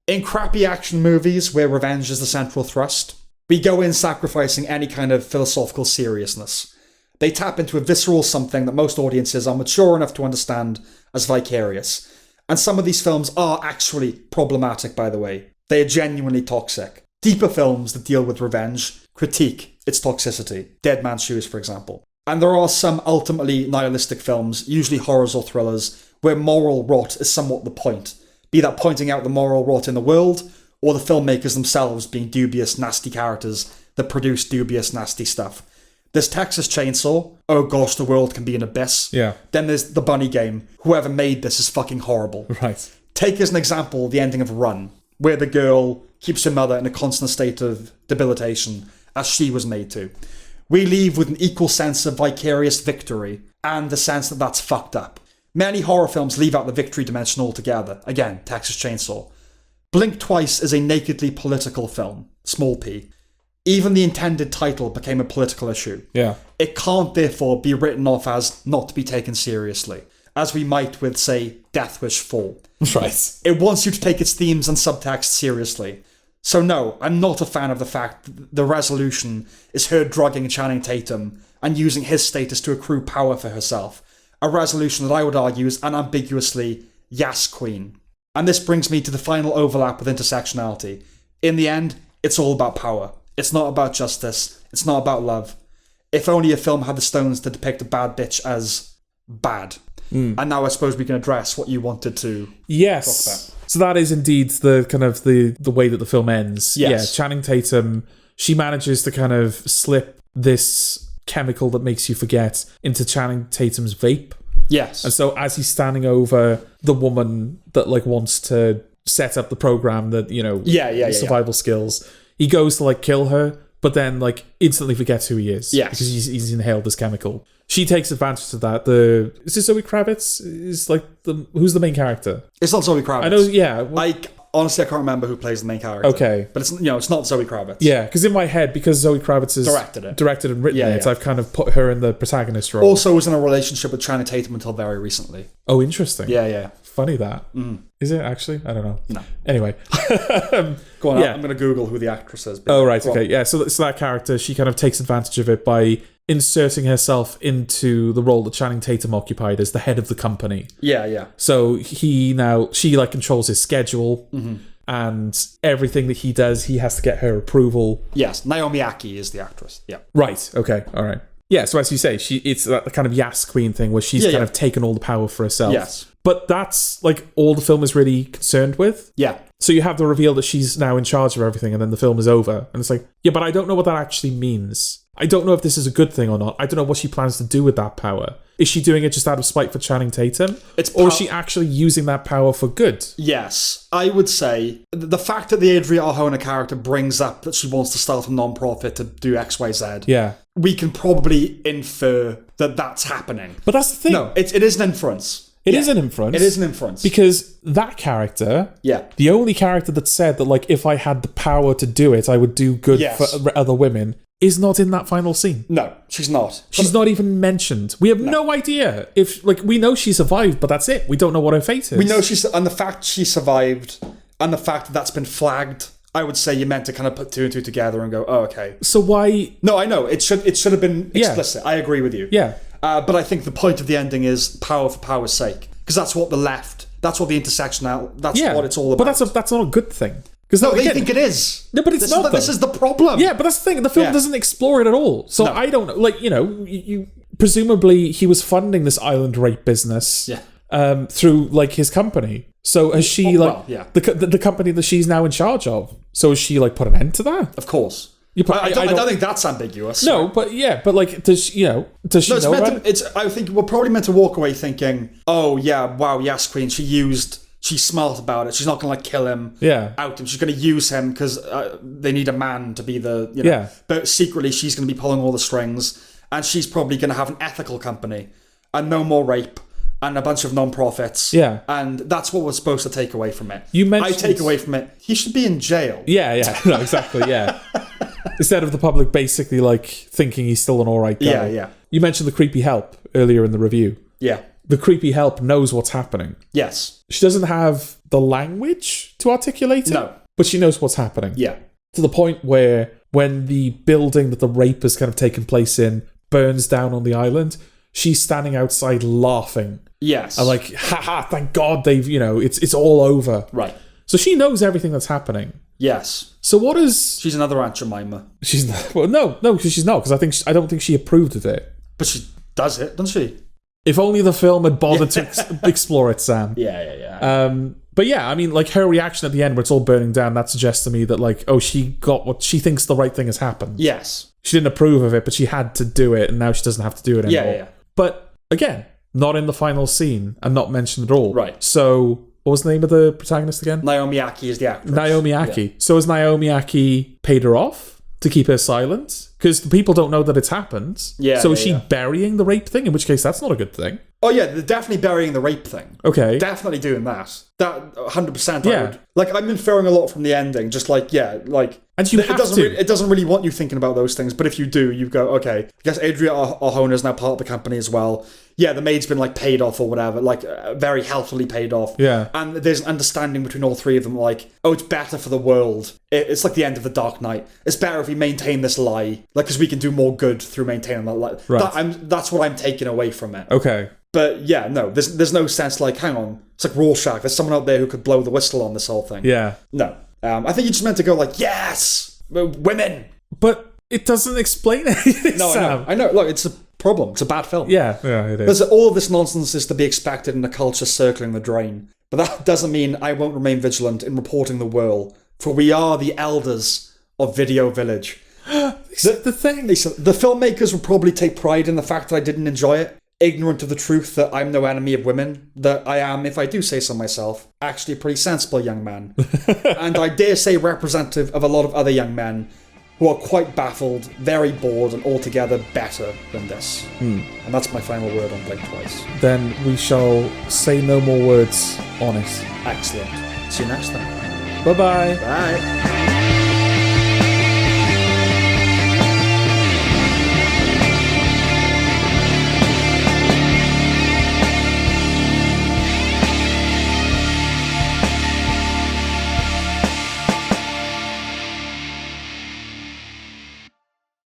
Speaker 1: In crappy action movies, where revenge is the central thrust, we go in sacrificing any kind of philosophical seriousness. They tap into a visceral something that most audiences are mature enough to understand as vicarious. And some of these films are actually problematic, by the way. They are genuinely toxic. Deeper films that deal with revenge critique its toxicity. Dead Man's Shoes, for example. And there are some ultimately nihilistic films, usually horrors or thrillers, where moral rot is somewhat the point. Be that pointing out the moral rot in the world, or the filmmakers themselves being dubious, nasty characters that produce dubious, nasty stuff. There's Texas Chainsaw, oh gosh, the world can be an abyss.
Speaker 2: Yeah.
Speaker 1: Then there's The Bunny Game, whoever made this is fucking horrible.
Speaker 2: Right.
Speaker 1: Take as an example the ending of Run, where the girl keeps her mother in a constant state of debilitation, as she was made to. We leave with an equal sense of vicarious victory, and the sense that that's fucked up. Many horror films leave out the victory dimension altogether. Again, Texas Chainsaw. Blink Twice is a nakedly political film, small p. Even the intended title became a political issue.
Speaker 2: Yeah.
Speaker 1: It can't therefore be written off as not to be taken seriously, as we might with, say, Death Wish 4.
Speaker 2: Right.
Speaker 1: It wants you to take its themes and subtext seriously. So no, I'm not a fan of the fact that the resolution is her drugging Channing Tatum and using his status to accrue power for herself. A resolution that I would argue is unambiguously Yas Queen. And this brings me to the final overlap with intersectionality. In the end, it's all about power. It's not about justice. It's not about love. If only a film had the stones to depict a bad bitch as bad. And now I suppose we can address what you wanted to talk about.
Speaker 2: So that is indeed the kind of the way that the film ends.
Speaker 1: Yes.
Speaker 2: Yeah, Channing Tatum, she manages to kind of slip this chemical that makes you forget into Channing Tatum's vape.
Speaker 1: Yes.
Speaker 2: And so as he's standing over the woman that like wants to set up the program that, you know, survival skills, he goes to like kill her, but then like instantly forgets who he is.
Speaker 1: Yes.
Speaker 2: Because he's inhaled this chemical. She takes advantage of that. Is it Zoe Kravitz? Is like who's the main character?
Speaker 1: It's not Zoe Kravitz.
Speaker 2: I know, yeah.
Speaker 1: Honestly, I can't remember who plays the main character.
Speaker 2: Okay.
Speaker 1: But it's not Zoe Kravitz.
Speaker 2: Yeah, because in my head, because Zoe Kravitz has directed and written it, I've kind of put her in the protagonist role.
Speaker 1: Also was in a relationship with Channing Tatum until very recently.
Speaker 2: Oh, interesting.
Speaker 1: Yeah.
Speaker 2: Funny that. Is it actually? I don't know.
Speaker 1: No.
Speaker 2: Anyway.
Speaker 1: Go on, I'm going to Google who the actress is.
Speaker 2: Oh, right, okay. Yeah, so that character, she kind of takes advantage of it by inserting herself into the role that Channing Tatum occupied as the head of the company.
Speaker 1: Yeah.
Speaker 2: So she like controls his schedule and everything that he does, he has to get her approval.
Speaker 1: Yes, Naomi Aki is the actress. Yeah.
Speaker 2: Right, okay, all right. Yeah, so as you say, it's that kind of Yas Queen thing where she's kind of taken all the power for herself.
Speaker 1: Yes.
Speaker 2: But that's like all the film is really concerned with.
Speaker 1: Yeah.
Speaker 2: So you have the reveal that she's now in charge of everything and then the film is over. And it's like, yeah, but I don't know what that actually means. I don't know if this is a good thing or not. I don't know what she plans to do with that power. Is she doing it just out of spite for Channing Tatum? Or is she actually using that power for good?
Speaker 1: Yes. I would say the fact that the Adria Arjona character brings up that she wants to start a non-profit to do XYZ.
Speaker 2: Yeah.
Speaker 1: We can probably infer that that's happening.
Speaker 2: But that's the thing.
Speaker 1: No, it is an inference.
Speaker 2: It is an inference.
Speaker 1: It is an inference.
Speaker 2: Because that character, the only character that said that, like, if I had the power to do it, I would do good for other women, is not in that final scene.
Speaker 1: No, she's not.
Speaker 2: She's not even mentioned. We have no idea if, like, we know she survived, but that's it. We don't know what her fate is.
Speaker 1: We know and the fact she survived, and the fact that that's been flagged, I would say you're meant to kind of put two and two together and go, oh, okay.
Speaker 2: So why?
Speaker 1: No, I know. It should have been explicit. I agree with you.
Speaker 2: Yeah.
Speaker 1: But I think the point of the ending is power for power's sake. Because that's what the left, that's what the intersectional, that's what it's all about.
Speaker 2: But that's not a good thing. Because
Speaker 1: they think it is.
Speaker 2: No, but it's not.
Speaker 1: This is the problem.
Speaker 2: Yeah, but that's the thing. The film doesn't explore it at all. So I don't know. Like, you presumably he was funding this island rape business through, like, his company. So has she, the company that she's now in charge of, so has she, like, put an end to that?
Speaker 1: Of course. I don't think that's ambiguous.
Speaker 2: No, but like, does she know about it?
Speaker 1: I think we're probably meant to walk away thinking, oh, yeah, wow, yes, Queen, she's smart about it. She's not going to, like, kill him, out him. She's going to use him because they need a man to be the, But secretly, she's going to be pulling all the strings, and she's probably going to have an ethical company, and no more rape, and a bunch of non-profits.
Speaker 2: Yeah.
Speaker 1: And that's what we're supposed to take away from it.
Speaker 2: I
Speaker 1: take away from it, he should be in jail.
Speaker 2: Yeah. No, exactly, yeah. Instead of the public basically, like, thinking he's still an alright guy.
Speaker 1: Yeah.
Speaker 2: You mentioned the creepy help earlier in the review.
Speaker 1: Yeah.
Speaker 2: The creepy help knows what's happening.
Speaker 1: Yes.
Speaker 2: She doesn't have the language to articulate it.
Speaker 1: No.
Speaker 2: But she knows what's happening.
Speaker 1: Yeah.
Speaker 2: To the point where when the building that the rape has kind of taken place in burns down on the island, she's standing outside laughing.
Speaker 1: Yes.
Speaker 2: And like, haha, thank God they've, it's all over.
Speaker 1: Right.
Speaker 2: So she knows everything that's happening.
Speaker 1: Yes.
Speaker 2: So what is...
Speaker 1: She's another Aunt Jemima.
Speaker 2: She's not... Well, no, because she's not, because I don't think she approved of it.
Speaker 1: But she does it, doesn't she?
Speaker 2: If only the film had bothered to explore it, Sam.
Speaker 1: Yeah.
Speaker 2: But yeah, I mean, like, her reaction at the end where it's all burning down, that suggests to me that, like, oh, she got what she thinks the right thing has happened.
Speaker 1: Yes.
Speaker 2: She didn't approve of it, but she had to do it, and now she doesn't have to do it anymore.
Speaker 1: Yeah.
Speaker 2: But, again, not in the final scene, and not mentioned at all.
Speaker 1: Right.
Speaker 2: So... What was the name of the protagonist again?
Speaker 1: Naomi Aki is the actress.
Speaker 2: Naomi Aki. Yeah. So has Naomi Aki paid her off to keep her silent? Because the people don't know that it's happened.
Speaker 1: Yeah.
Speaker 2: So is she burying the rape thing? In which case, that's not a good thing.
Speaker 1: Oh, yeah, they're definitely burying the rape thing.
Speaker 2: Okay.
Speaker 1: Definitely doing that. That 100%.
Speaker 2: Yeah.
Speaker 1: I would. Like, I'm inferring a lot from the ending. Just like,
Speaker 2: and you have to.
Speaker 1: It doesn't really want you thinking about those things. But if you do, you go, okay. I guess Adria Arjona is now part of the company as well. Yeah, the maid's been, like, paid off or whatever. Like, very healthily paid off.
Speaker 2: Yeah.
Speaker 1: And there's an understanding between all three of them. Like, oh, it's better for the world. It's like the end of the Dark Knight. It's better if we maintain this lie. Like, because we can do more good through maintaining that lie.
Speaker 2: Right.
Speaker 1: That's what I'm taking away from it.
Speaker 2: Okay.
Speaker 1: But yeah, no, there's no sense like, hang on, it's like Rorschach, there's someone out there who could blow the whistle on this whole thing.
Speaker 2: Yeah.
Speaker 1: No. I think you just meant to go like, yes, women.
Speaker 2: But it doesn't explain anything,
Speaker 1: No,
Speaker 2: Sam.
Speaker 1: I know. Look, it's a problem. It's a bad film.
Speaker 2: Yeah, it is.
Speaker 1: There's all of this nonsense is to be expected in a culture circling the drain. But that doesn't mean I won't remain vigilant in reporting the whirl, for we are the elders of Video Village.
Speaker 2: The thing.
Speaker 1: Listen, the filmmakers will probably take pride in the fact that I didn't enjoy it, ignorant of the truth that I'm no enemy of women, that I am, if I do say so myself, actually a pretty sensible young man. And I dare say representative of a lot of other young men who are quite baffled, very bored, and altogether better than this. And that's my final word on Blink Twice.
Speaker 2: Then we shall say no more words on it.
Speaker 1: Excellent. See you next time.
Speaker 2: Bye-bye.
Speaker 1: Bye.